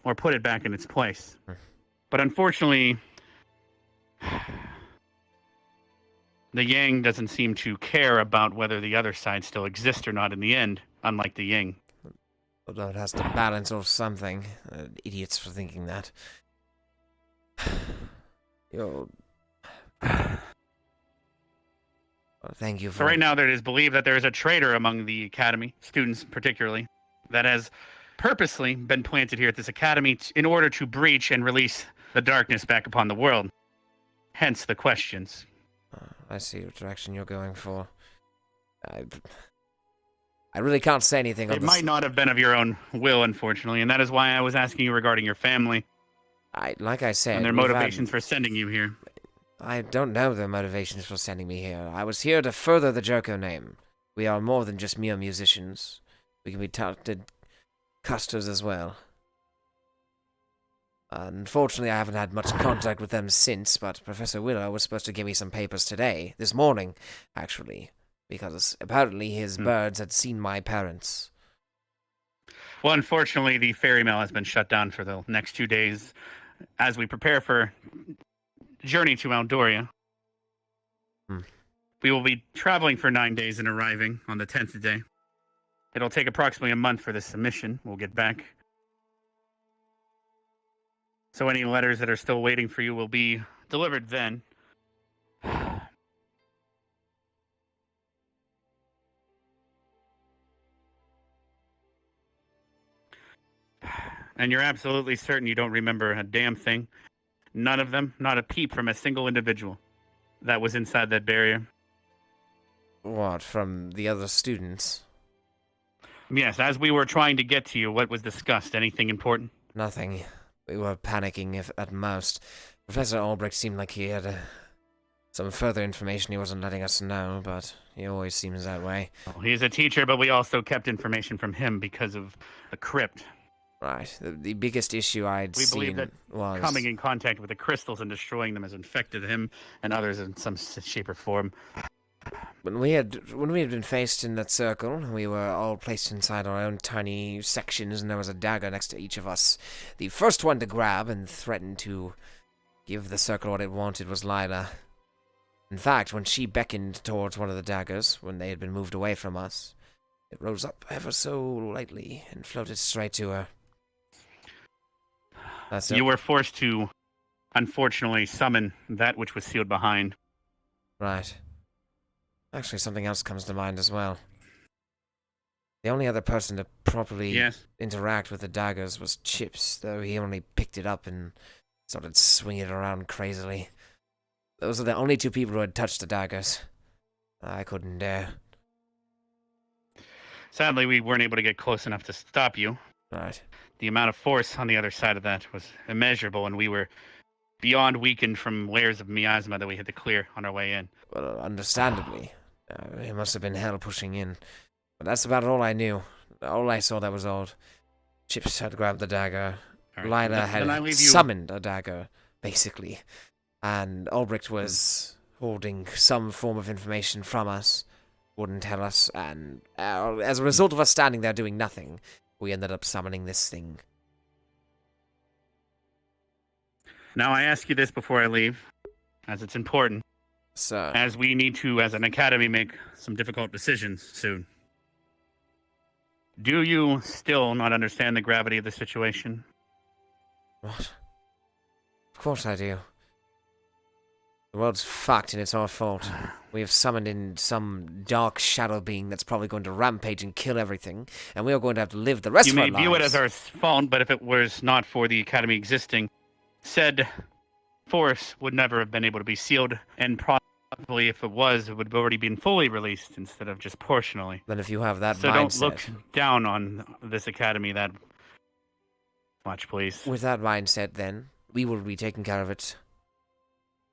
or put it back in its place. But unfortunately, the yang doesn't seem to care about whether the other side still exists or not in the end, unlike the yin. Although it has to balance or something. Idiots for thinking that. Yo. Well, thank you for... So right now, there is believed that there is a traitor among the academy, students particularly, that has purposely been planted here at this academy in order to breach and release the darkness back upon the world. Hence the questions. I see what direction you're going for. I really can't say anything on It this. might not have been of your own will, unfortunately, and that is why I was asking you regarding your family. Like I said, and their motivations for sending you here. I don't know their motivations for sending me here. I was here to further the Joko name. We are more than just mere musicians. We can be talented custers as well. Unfortunately, I haven't had much contact with them since, but Professor Willow was supposed to give me some papers today. This morning, actually. Because apparently his birds had seen my parents. Well, unfortunately, the ferry mail has been shut down for the next 2 days as we prepare for journey to Aldoria. We will be traveling for 9 days and arriving on the 10th day. It'll take approximately a month for the submission. We'll get back. So any letters that are still waiting for you will be delivered then. And you're absolutely certain you don't remember a damn thing? None of them? Not a peep from a single individual that was inside that barrier? What, from the other students? Yes, as we were trying to get to you, what was discussed? Anything important? Nothing. We were panicking if at most. Professor Albrecht seemed like he had some further information he wasn't letting us know, but he always seems that way. Well, he's a teacher, but we also kept information from him because of the crypt. Right. The biggest issue I'd We seen believe that was coming in contact with the crystals and destroying them has infected him and others in some shape or form. when we had been faced in that circle, we were all placed inside our own tiny sections, and there was a dagger next to each of us. The first one to grab and threaten to give the circle what it wanted was Lila. In fact, when she beckoned towards one of the daggers, when they had been moved away from us, it rose up ever so lightly and floated straight to her. You were forced to, unfortunately, summon that which was sealed behind. Right. Actually, something else comes to mind as well. The only other person to properly interact with the daggers was Chips, though he only picked it up and started swinging it around crazily. Those are the only two people who had touched the daggers. I couldn't dare. Sadly, we weren't able to get close enough to stop you. Right. The amount of force on the other side of that was immeasurable, and we were beyond weakened from layers of miasma that we had to clear on our way in. Well, understandably. It must have been hell pushing in. But that's about all I knew. All I saw that was old. Chips had grabbed the dagger. Right. Lila Then I had leave you- summoned a dagger, basically. And Albrecht was holding some form of information from us. Wouldn't tell us. And as a result of us standing there doing nothing, we ended up summoning this thing. Now, I ask you this before I leave, as it's important. Sir. As we need to, as an academy, make some difficult decisions soon. Do you still not understand the gravity of the situation? What? Of course I do. The world's fucked and it's our fault. We have summoned in some dark shadow being that's probably going to rampage and kill everything, and we are going to have to live the rest You of our may lives. view it as our fault, but if it was not for the academy existing, said force would never have been able to be sealed, and probably if it was, it would have already been fully released instead of just portionally. Then if you have that so mindset... don't look down on this academy that much, please. With that mindset, then, we will be taking care of it,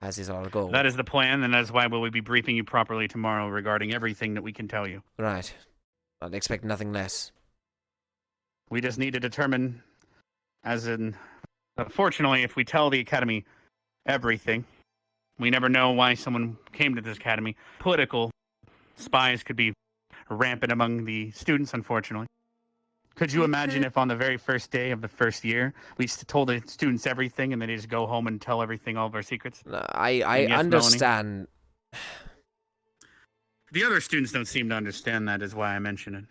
as is our goal. That is the plan, and that is why we'll be briefing you properly tomorrow regarding everything that we can tell you. Right. I'd expect nothing less. We just need to determine, as in... Fortunately, if we tell the academy everything, we never know why someone came to this academy. Political spies could be rampant among the students, unfortunately. Could you imagine if on the very first day of the first year, we told the students everything and then they just go home and tell everything, all of our secrets? I understand. Melanie? The other students don't seem to understand that, is why I mention it.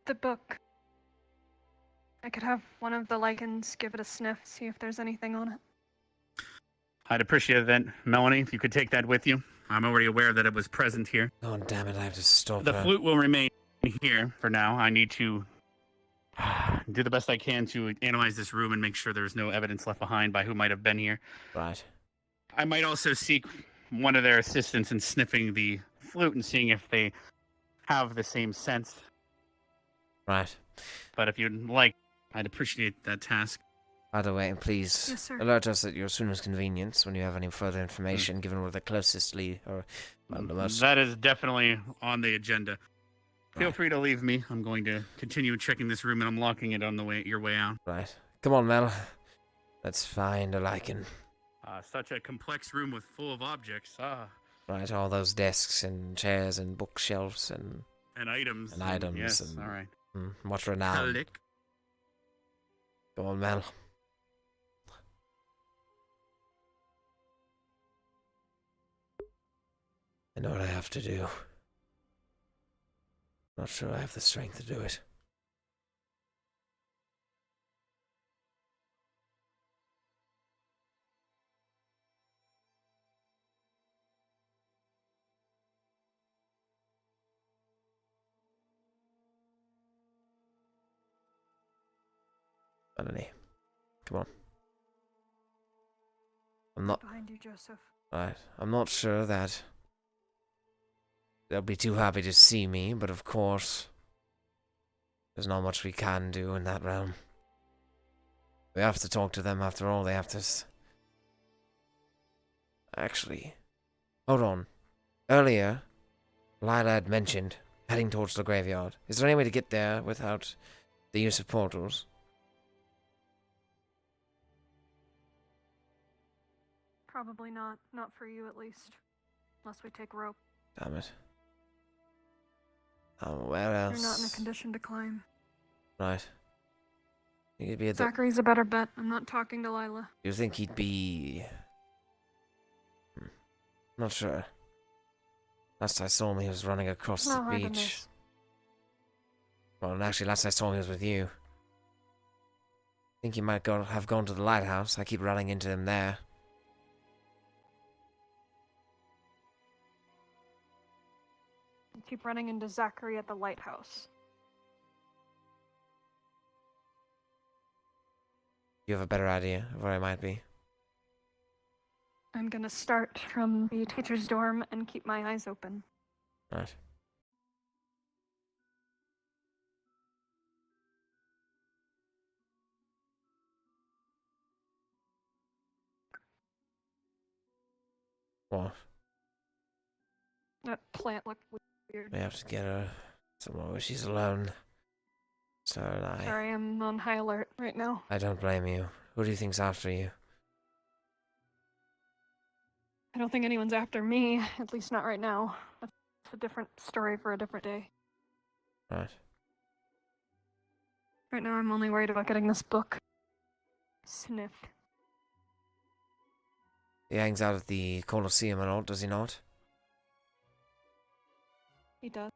The book. I could have one of the lichens give it a sniff, see if there's anything on it. I'd appreciate that, Melanie, if you could take that with you. I'm already aware that it was present here. Oh, damn it, I have to stop The her. flute will remain here for now. I need to do the best I can to analyze this room and make sure there's no evidence left behind by who might have been here. Right. I might also seek one of their assistants in sniffing the flute and seeing if they have the same sense. Right. But if you'd like, I'd appreciate that task. By the way, please Yes, sir. alert us at your soonest convenience when you have any further information, given we're the closest or well, the most... That is definitely on the agenda. Feel free to leave me. I'm going to continue checking this room and I'm locking it on the way your way out. Right. Come on, Mel. Let's find a lichen. Such a complex room full of objects. Right, all those desks and chairs and bookshelves and items. Yes, all right. What renown. Lick. Go on, Mel. I know what I have to do. Not sure I have the strength to do it. Melanie, come on. I'm not behind you, Joseph. right. I'm not sure that they'll be too happy to see me, but of course, there's not much we can do in that realm. We have to talk to them after all. They have to. Actually, hold on. Earlier, Lila had mentioned heading towards the graveyard. Is there any way to get there without the use of portals? Probably not. Not for you, at least. Unless we take rope. Damn it. Where else? You're not in a condition to climb. Right. You could be at Zachary's a better bet. I'm not talking to Lila. You think he'd be... Not sure. Last I saw him, he was running across No the hard in beach. this. Well, actually, last I saw him, he was with you. Think he might have gone to the lighthouse. I keep running into him there. Keep running into Zachary at the lighthouse. You have a better idea of where I might be? I'm gonna start from the teacher's dorm and keep my eyes open. Right. What? That plant looked weird. We have to get her somewhere where she's alone. So and I. Sorry, I'm on high alert right now. I don't blame you. Who do you think's after you? I don't think anyone's after me, at least not right now. That's a different story for a different day. Right. Right now, I'm only worried about getting this book sniffed. He hangs out at the Colosseum and all, does he not? He does.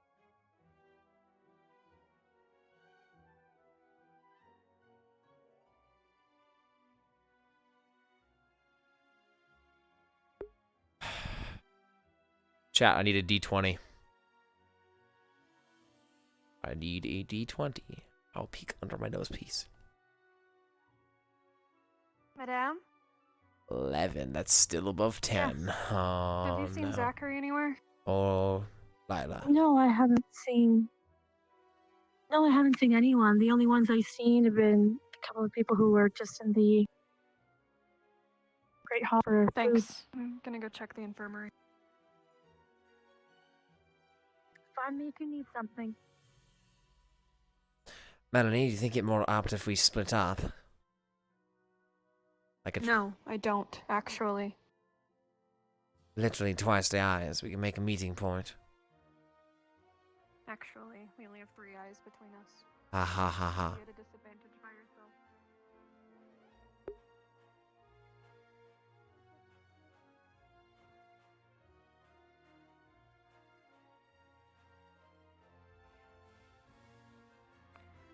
Chat, I need a D20. I need a D20. I'll peek under my nose piece. Madame? 11. That's still above 10. Yes. Oh, Have you seen no. Zachary anywhere? Or Lila. No, I haven't seen. No, I haven't seen anyone. The only ones I've seen have been a couple of people who were just in the Great Hall for food. Thanks. I'm gonna go check the infirmary. Find me if you need something. Melanie, do you think it more apt if we split up? Like No, I don't, actually. literally twice the eyes. We can make a meeting point. Actually, we only have 3 eyes between us. Ha ha ha ha. You're at a disadvantage by yourself.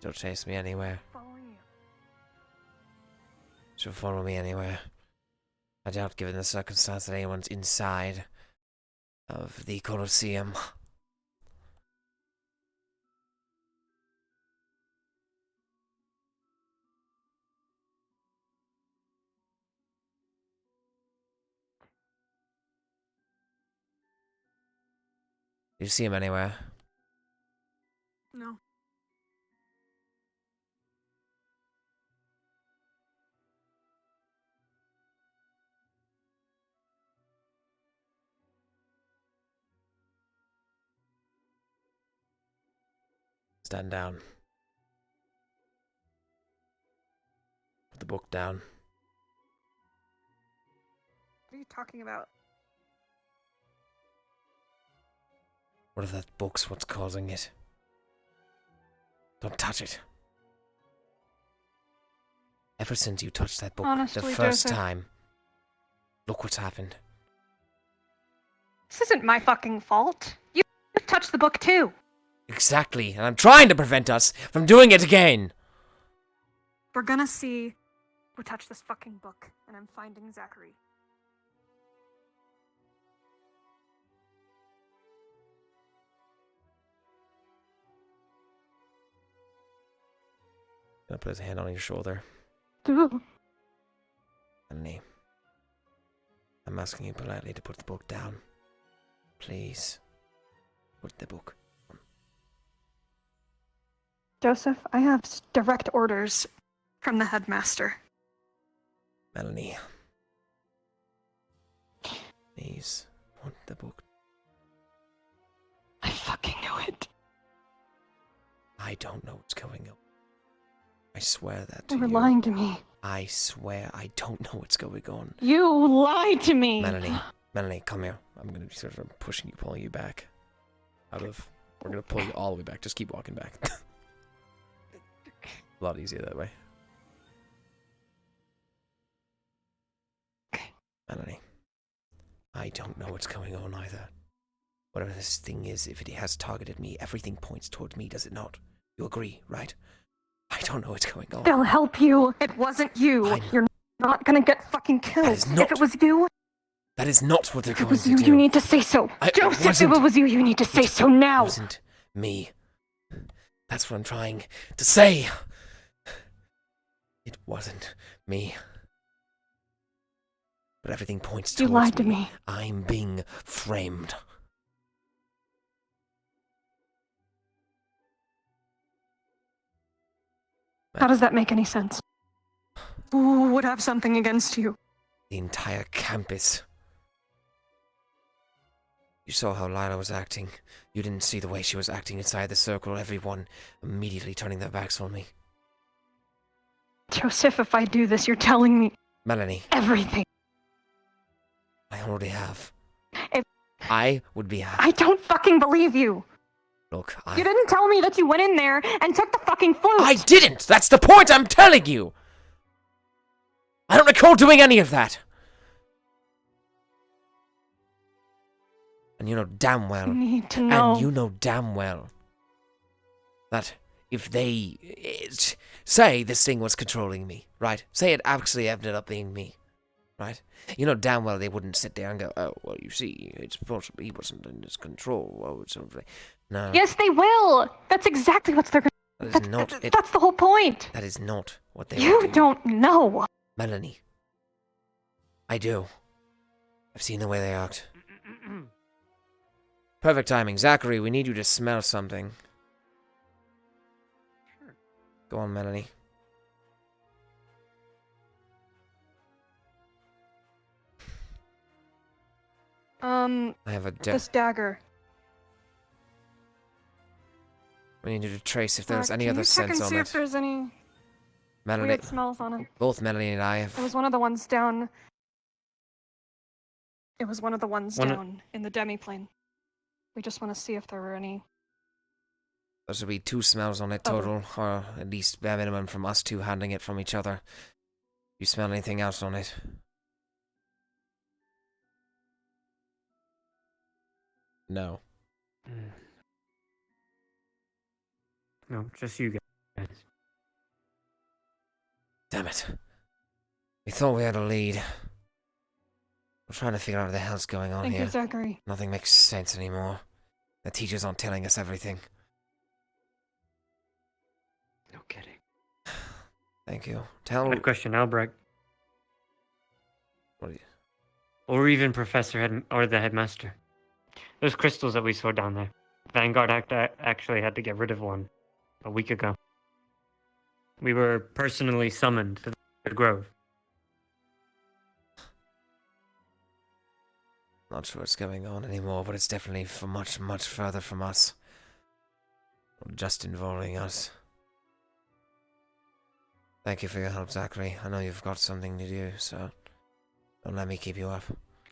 She'll chase me anywhere. Following you. She'll follow me anywhere. I doubt, given the circumstance, that anyone's inside of the Colosseum. Do you see him anywhere? No. Stand down. Put the book down. What are you talking about? What are the books? What's causing it? Don't touch it. Ever since you touched that book Honestly, the first Joseph. time, look what's happened. This isn't my fucking fault. You touched the book too. Exactly, and I'm trying to prevent us from doing it again. We're gonna see who touched this fucking book, and I'm finding Zachary. Gonna put his hand on your shoulder. Ooh. Melanie, I'm asking you politely to put the book down. Please, put the book. Joseph, I have direct orders from the headmaster. Melanie, please, put the book. I fucking knew it. I don't know what's going on. I swear that to You were you. lying to me. I swear I don't know what's going on. You lied to me. Melanie, come here. I'm gonna be sort of pushing you, pulling you back. We're gonna pull you all the way back. Just keep walking back. A lot easier that way. Melanie, I don't know what's going on either. Whatever this thing is, if it has targeted me, everything points toward me, does it not? You agree, right? I don't know what's going on. They'll help you. It wasn't you. You're not gonna get fucking killed. If it was you, That is not what they're if it going was to you, do. you need to say so. Joseph, if it was you, you need to say so now. It wasn't me. That's what I'm trying to say. It wasn't me. But everything points You towards lied to me. I'm being framed. How does that make any sense? Who would have something against you? The entire campus. You saw how Lila was acting. You didn't see the way she was acting inside the circle. Everyone immediately turning their backs on me. Joseph, if I do this, you're telling me Melanie, everything. I already have. If I would be happy. I don't fucking believe you. Look, You didn't tell me that you went in there and took the fucking flute. I didn't! That's the point I'm telling you! I don't recall doing any of that! And you know damn well. You need to know. And you know damn well that if they say this thing was controlling me, right? Say it actually ended up being me, right? You know damn well they wouldn't sit there and go, oh, well, you see, it's possible he wasn't in his control. Oh, it's okay. No. Yes, they will. That's exactly what they're gonna. That is not it. That's the whole point. That is not what they You will do. don't know. Melanie. I do. I've seen the way they act. Perfect timing. Zachary, we need you to smell something. Sure. Go on, Melanie. I have a this dagger. We need you to trace if there's any Can other you check scents and on see it. if there's any Melanie, weird smells on it? both Melanie and I It have. was one of the ones down. It was one of the ones One of- down in the demiplane. We just want to see if there were any. There should be 2 smells on it total, or at least bare minimum from us 2 handling it from each other. You smell anything else on it? No. No, just you guys. Damn it. We thought we had a lead. We're trying to figure out what the hell's going on Thank here. you, Zachary. Nothing makes sense anymore. The teachers aren't telling us everything. No kidding. Thank you. Tell Good question, Albrecht. What are you... Or even Professor or the headmaster. Those crystals that we saw down there. Vanguard actually had to get rid of one a week ago. We were personally summoned to the grove. Not sure what's going on anymore, but it's definitely much, much further from us. Just involving us. Thank you for your help, Zachary. I know you've got something to do, so don't let me keep you up.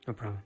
No problem.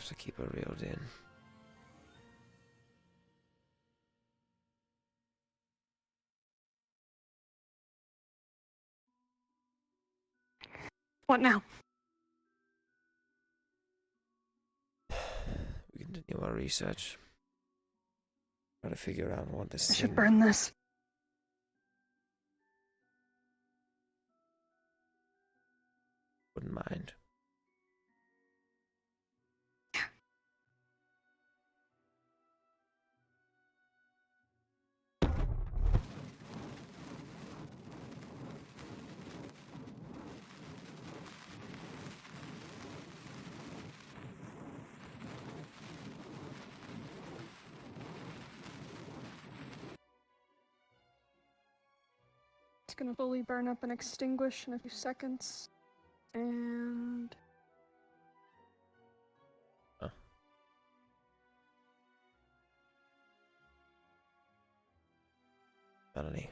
have to keep her reeled in. What now? We continue our research. Try to figure out what this I should thing... burn this. Wouldn't mind. It's gonna fully burn up and extinguish in a few seconds. And... Melanie.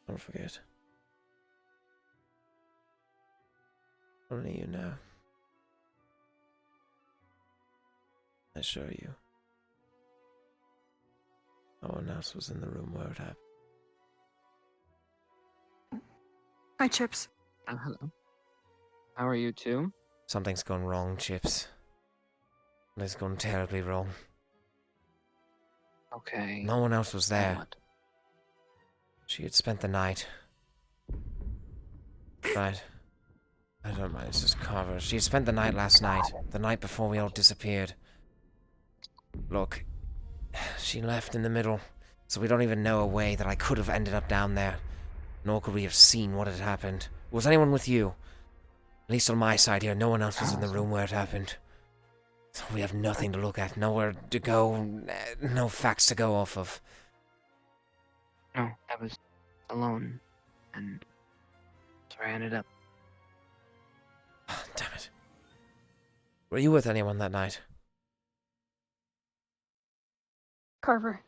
Don't forget. Only you know. I assure you. No one else was in the room where it happened. Hi, Chips. Oh, hello. How are you too? Something's gone wrong, Chips. Something's gone terribly wrong. Okay. No one else was there. What? She had spent the night. Right. I don't mind, it's just Carver. She had spent the night last night. The night before we all disappeared. Look, she left in the middle, so we don't even know a way that I could have ended up down there. Nor could we have seen what had happened. Was anyone with you? At least on my side here, no one else was in the room where it happened. So we have nothing to look at, nowhere to go, no facts to go off of. No, I was alone, and that's where I ended up. Damn it. Were you with anyone that night? Carver.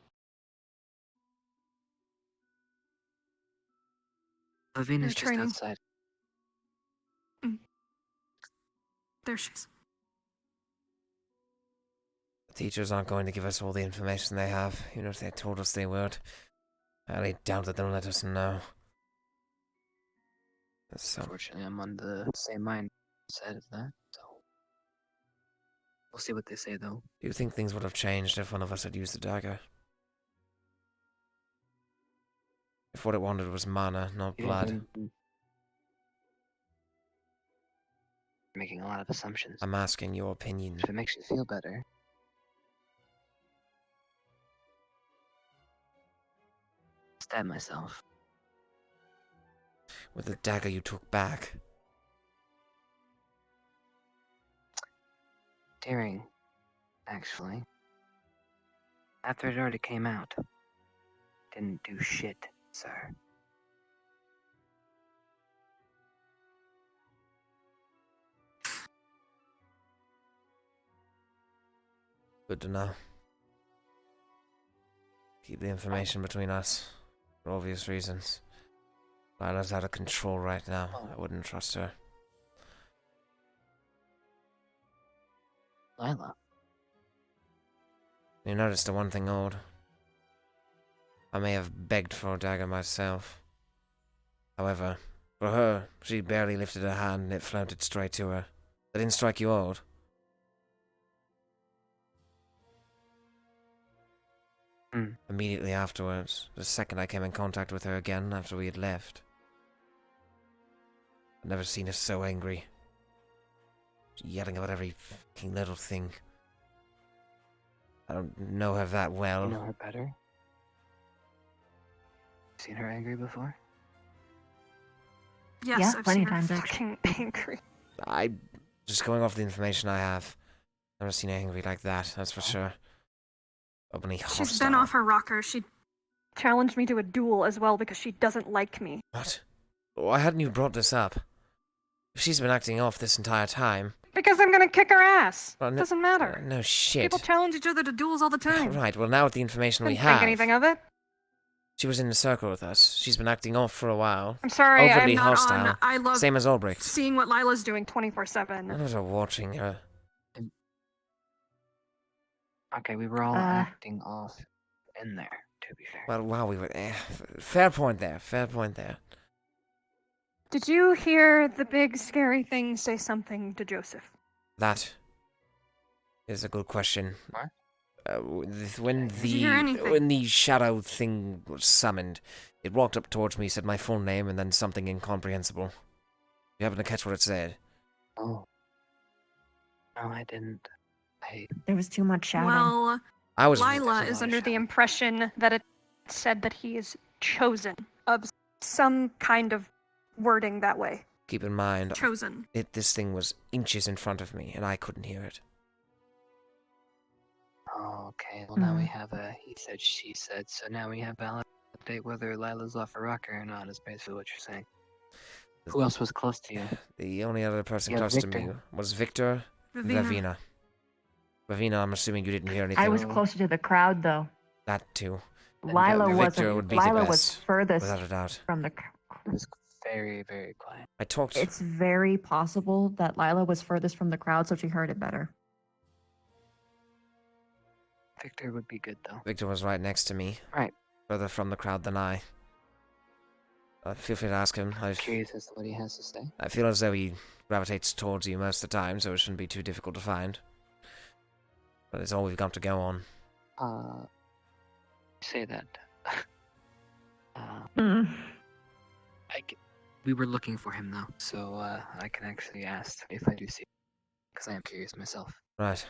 Lavina's just training. outside. There she is. The teachers aren't going to give us all the information they have, even if they told us they would. I highly doubt that they'll let us know. So, Unfortunately, I'm on the same mindset as that, so we'll see what they say, though. do you think things would have changed if one of us had used the dagger? If what it wanted was mana, not blood? Making a lot of assumptions. I'm asking your opinion. If it makes you feel better. Stab myself. With the dagger you took back. Tearing, actually. After it already came out. Didn't do shit, sir. Good to know. Keep the information between us, for obvious reasons. Lila's out of control right now. I wouldn't trust her. Lila? You noticed the one thing odd. I may have begged for a dagger myself. However, for her, she barely lifted her hand and it floated straight to her. That didn't strike you odd? Immediately afterwards, the second I came in contact with her again after we had left. I've never seen her so angry. Yelling about every fucking little thing. I don't know her that well. You know her better? Seen her angry before? Yes, Yeah, I've plenty seen of her times, fucking angry. I just going off the information I have. Never seen her angry like that, that's for sure. Openly hostile. She's been off her rocker. She challenged me to a duel as well because she doesn't like me. What? Why hadn't you brought this up? If she's been acting off this entire time... Because I'm gonna kick her ass. Well, Doesn't matter. No shit. People challenge each other to duels all the time. Right, well now with the information we Didn't have... think anything of it. She was in the circle with us. She's been acting off for a while. I'm sorry, Overly I'm not hostile. on. I love Same as Albrecht. seeing what Lila's doing 24/7. None of us are watching her. Okay, we were all acting off in there, to be fair. Well, wow, we were... fair point there. Fair point there. Did you hear the big scary thing say something to Joseph? That is a good question. What? When Did you hear anything? when the shadow thing was summoned, it walked up towards me, said my full name, and then something incomprehensible. You happen to catch what it said? Oh. No, I didn't. There was too much shouting. Well, I was... Lila is under the impression that it said that he is chosen of some kind of wording that way. Keep in mind... Chosen. This thing was inches in front of me, and I couldn't hear it. Oh, okay. Well, now we have a he said, she said, so now we have validate whether Lila's off a rocker or not, is basically what you're saying. Who else was close to you? The only other person Yeah, close Victor. to me was Victor and Vivina. Vavina. Vavina, I'm assuming you didn't hear anything. I was closer to the crowd, though. That too. Lila Victor would wasn't. be the Lila best, was furthest without a doubt. from the. It was very, very quiet. I talked... It's very possible that Lila was furthest from the crowd, so she heard it better. Victor would be good, though. Victor was right next to me. Right. Further from the crowd than I. Feel free to ask him. I'm curious as to what he has to say. I feel as though he gravitates towards you most of the time, so it shouldn't be too difficult to find. But it's all we've got to go on. Say that. Mm. We were looking for him, though, so I can actually ask if I do see him, because I am curious myself. Right.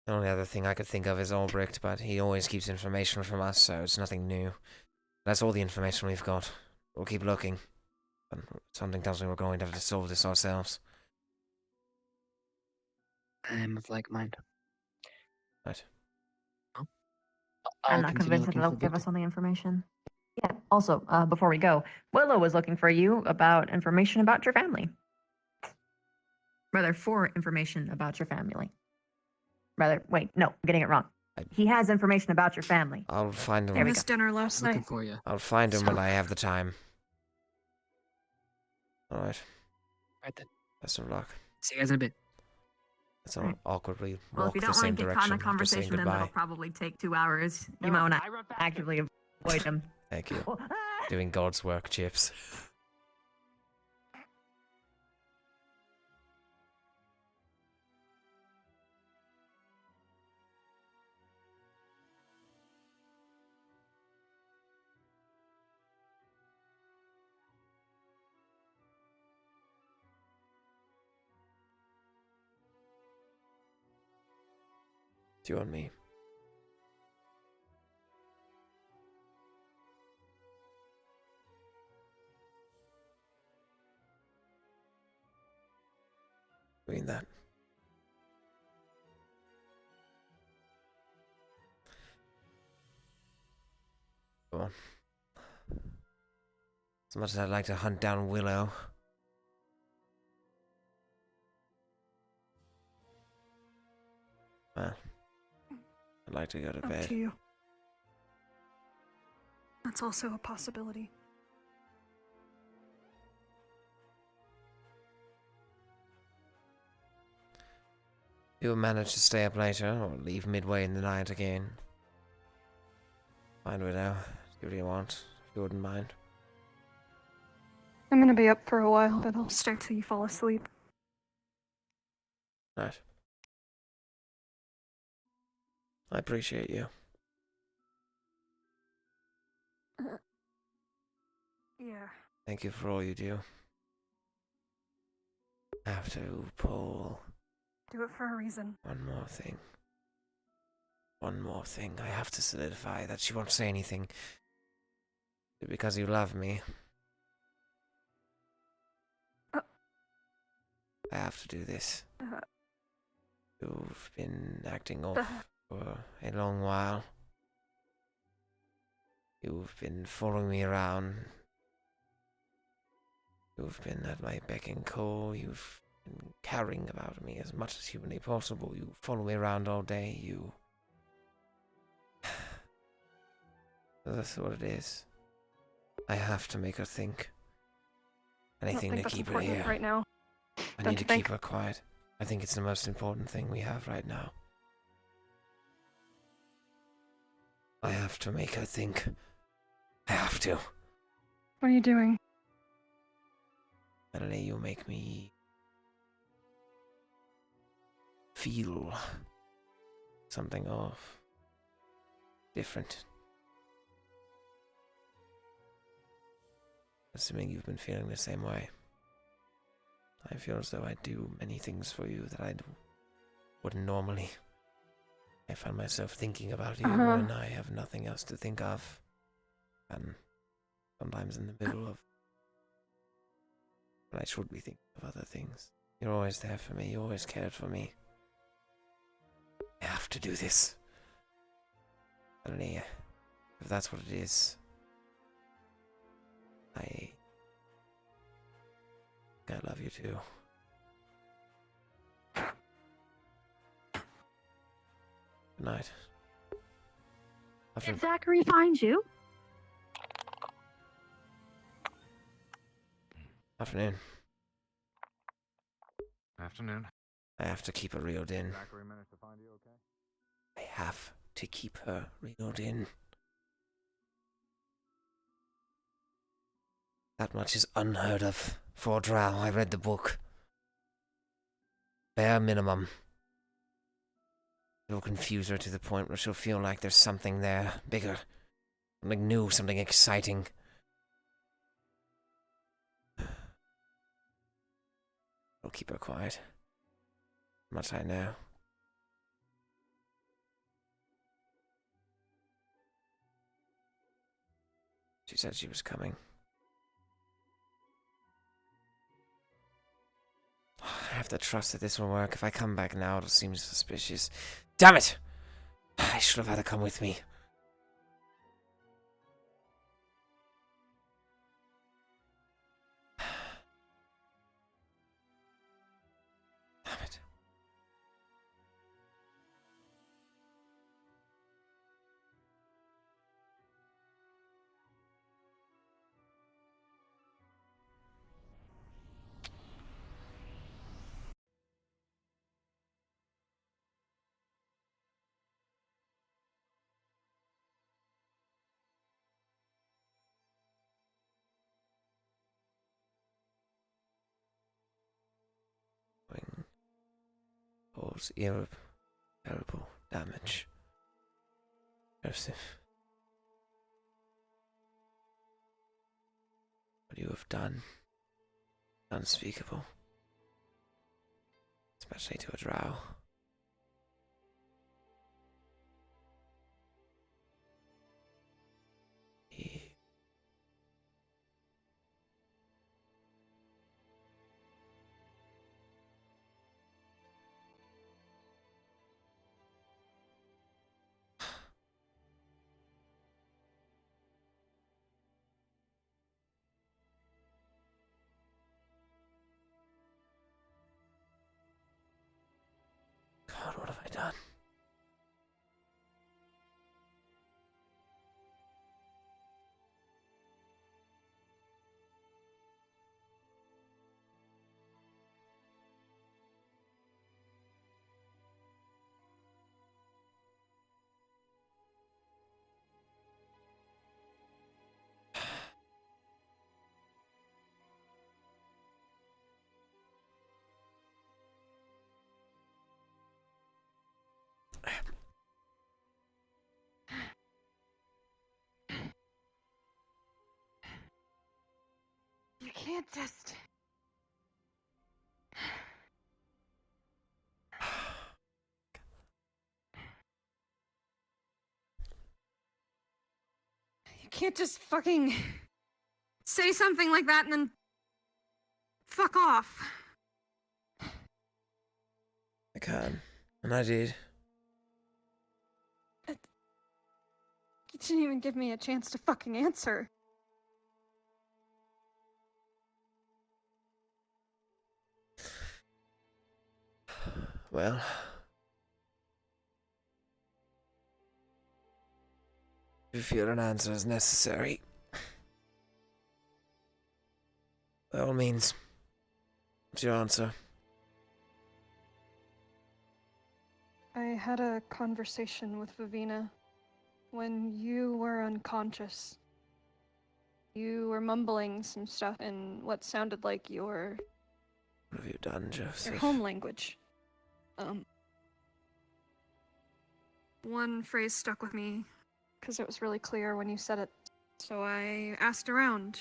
The only other thing I could think of is Albrecht, but he always keeps information from us, so it's nothing new. That's all the information we've got. We'll keep looking. But something tells me we're going to have to solve this ourselves. I am of like mind. Right. I'm not convinced that they'll give us all the information. Yeah. Also, before we go, Willow was looking for you about information about your family. Rather, for information about your family. Rather, wait, no, I'm getting it wrong. He has information about your family. I'll find him. I missed dinner last Looking night. for you. I'll find him when I have the time. Alright. Right then. Best of luck. See you guys in a bit. Let's all awkwardly Well, if walk you the don't want same to get caught direction in a after saying conversation, then that'll goodbye. probably take 2 hours. You might want to actively avoid them. Thank you. Doing God's work, Chips. Do you want me? Doing that. Go on. As much as I'd like to hunt down Willow. Well, I'd like to go to Up bed. to you. That's also a possibility. You'll manage to stay up later, or leave midway in the night again. Fine, Widow. Do what you want, if you wouldn't mind. I'm gonna be up for a while, but I'll stay till you fall asleep. Right. I appreciate you. Yeah. Thank you for all you do. I have to pull Do it for a reason. one more thing. One more thing. I have to solidify that she won't say anything. Because you love me. I have to do this. You've been acting off for a long while. You've been following me around. You've been at my beck and call. You've been caring about me as much as humanly possible. You follow me around all day. You That's what it is. I have to make her think. I don't Anything think to that's keep her important here. right now. I Don't need to you think? keep her quiet. I think it's the most important thing we have right now. I have to make her think. I have to. What are you doing? Melanie, you make me feel something of different. Assuming you've been feeling the same way. I feel as though I do many things for you that I wouldn't normally. I find myself thinking about you when I have nothing else to think of. And sometimes in the middle of when I should be thinking of other things. You're always there for me, you always cared for me. I have to do this. Melanie, if that's what it is, I love you too. Good night. Did Zachary find you? Afternoon. Afternoon. I have to keep her reeled in. Zachary managed to find you okay? I have to keep her reeled in. That much is unheard of for a drow. I read the book. Bare minimum. It'll confuse her to the point where she'll feel like there's something there, bigger. Something new, something exciting. I'll keep her quiet. Much I know. She said she was coming. I have to trust that this will work. If I come back now, it'll seem suspicious. Damn it! I should have had her come with me. Damn it. Cause irreparable damage. Joseph. What you have done. Unspeakable. Especially to a drow. God, what have I done? You can't just. You can't just fucking say something like that and then fuck off. I can. And I did. You didn't even give me a chance to fucking answer. Well. If you feel an answer is necessary, by all means, what's your answer? I had a conversation with Vivina when you were unconscious. You were mumbling some stuff in what sounded like your... What have you done, Joseph? Your home language. One phrase stuck with me, because it was really clear when you said it. So I asked around,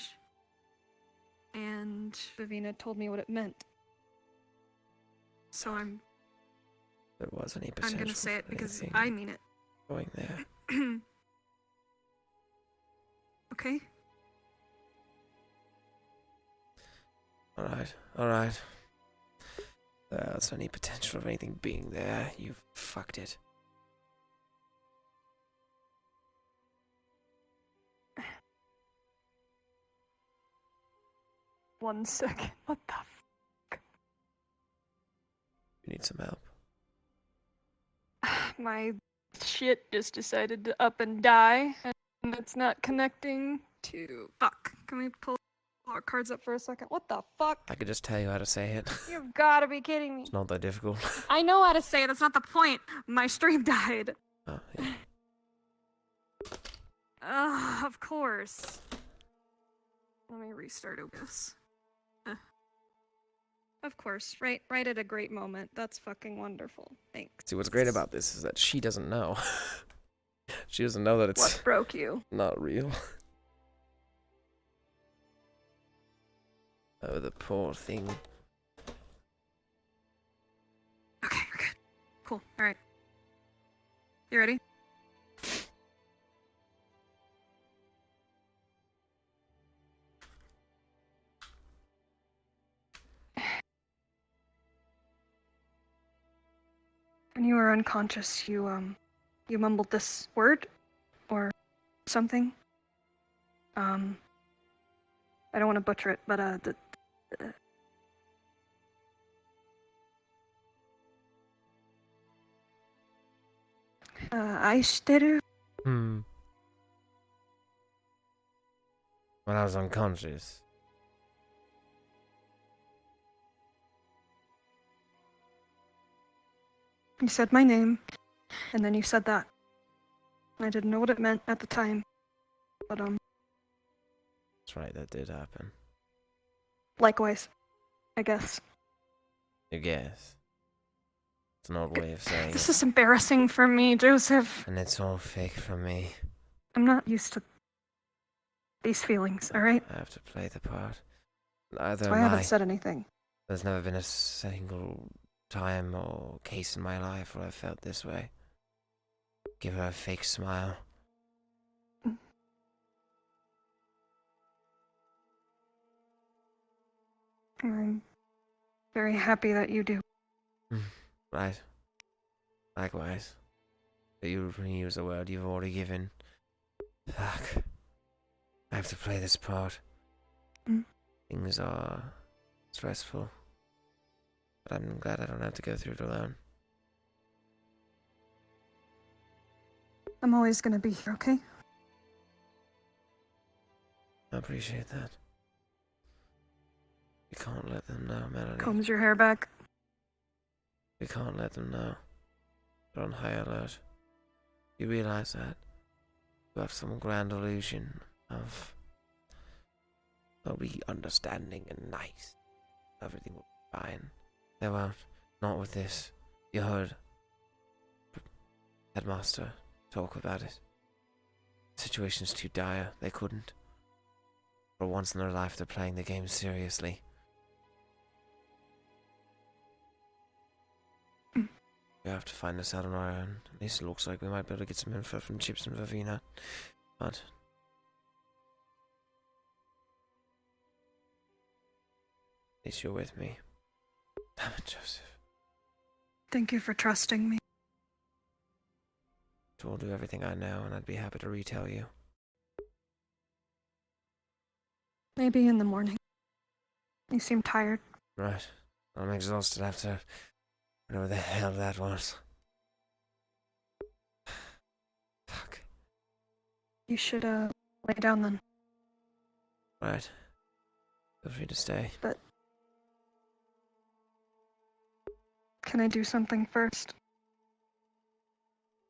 and Vivina told me what it meant. So There was any I'm potential gonna say it for because anything I mean it. going there. Okay? Alright. There's any potential of anything being there. You've fucked it. One second. What the fuck? You need some help. My shit just decided to up and die, and it's not connecting to... Fuck. Can we pull our cards up for a second? What the fuck? I could just tell you how to say it. You've gotta be kidding me. It's not that difficult. I know how to say it, that's not the point. My stream died. Oh, yeah. Ugh, of course. Let me restart OBS. Of course, right at a great moment. That's fucking wonderful. Thanks. See, what's great about this is that she doesn't know. She doesn't know that it's What broke you? not real. Oh, the poor thing. Okay, we're good. Cool. Alright. You ready? When you were unconscious, you mumbled this word or something. I don't want to butcher it, but aishiteru? When I was unconscious. You said my name, and then you said that. I didn't know what it meant at the time, but That's right, that did happen. likewise, I guess. You guess. It's an odd way of saying This it. is embarrassing for me, Joseph. And it's all fake from me. I'm not used to these feelings, alright? I have to play the part. Neither That's why I am I. haven't said anything. There's never been a single time or case in my life where I felt this way. Give her a fake smile. I'm very happy that you do. Right. Likewise. But you reuse a word you've already given. Fuck. I have to play this part. Things are stressful. But I'm glad I don't have to go through it alone. I'm always gonna be here, okay? I appreciate that. We can't let them know, Melanie. Combs your hair back. We can't let them know. They're on high alert. You realize that? You have some grand illusion of they'll be understanding and nice. Everything will be fine. They won't. Not with this. You heard Headmaster talk about it. The situation's too dire. They couldn't. For once in their life, they're playing the game seriously. We have to find this out on our own. At least it looks like we might be able to get some info from Chips and Vivina. But at least you're with me. Damn it, Joseph. Thank you for trusting me. I'll do everything I know, and I'd be happy to retell you. Maybe in the morning. You seem tired. Right. I'm exhausted after whatever the hell that was. Fuck. You should, lay down then. Right. Feel free to stay. But... Can I do something first?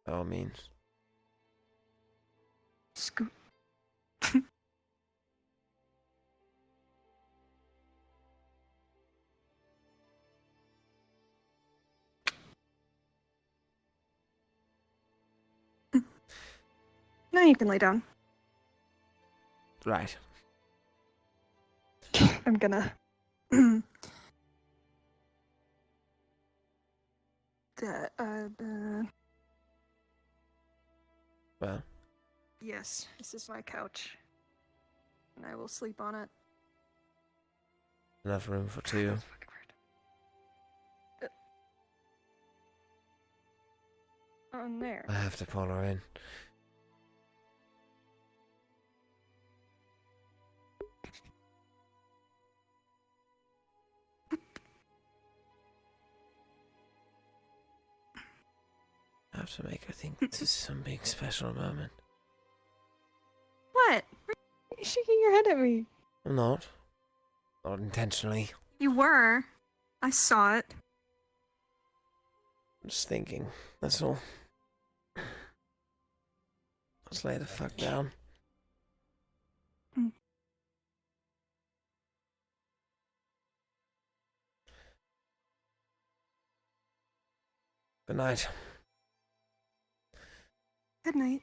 By all means. Scoot. Now you can lay down. Right. I'm gonna... Well, Yes, this is my couch. And I will sleep on it. enough room for two. On there. I have to pull her in. I have to make her think this is some big special moment. What? Why are you shaking your head at me? I'm not. Not intentionally. You were. I saw it. I'm just thinking. That's all. Let's lay the fuck down. Good night. Good night.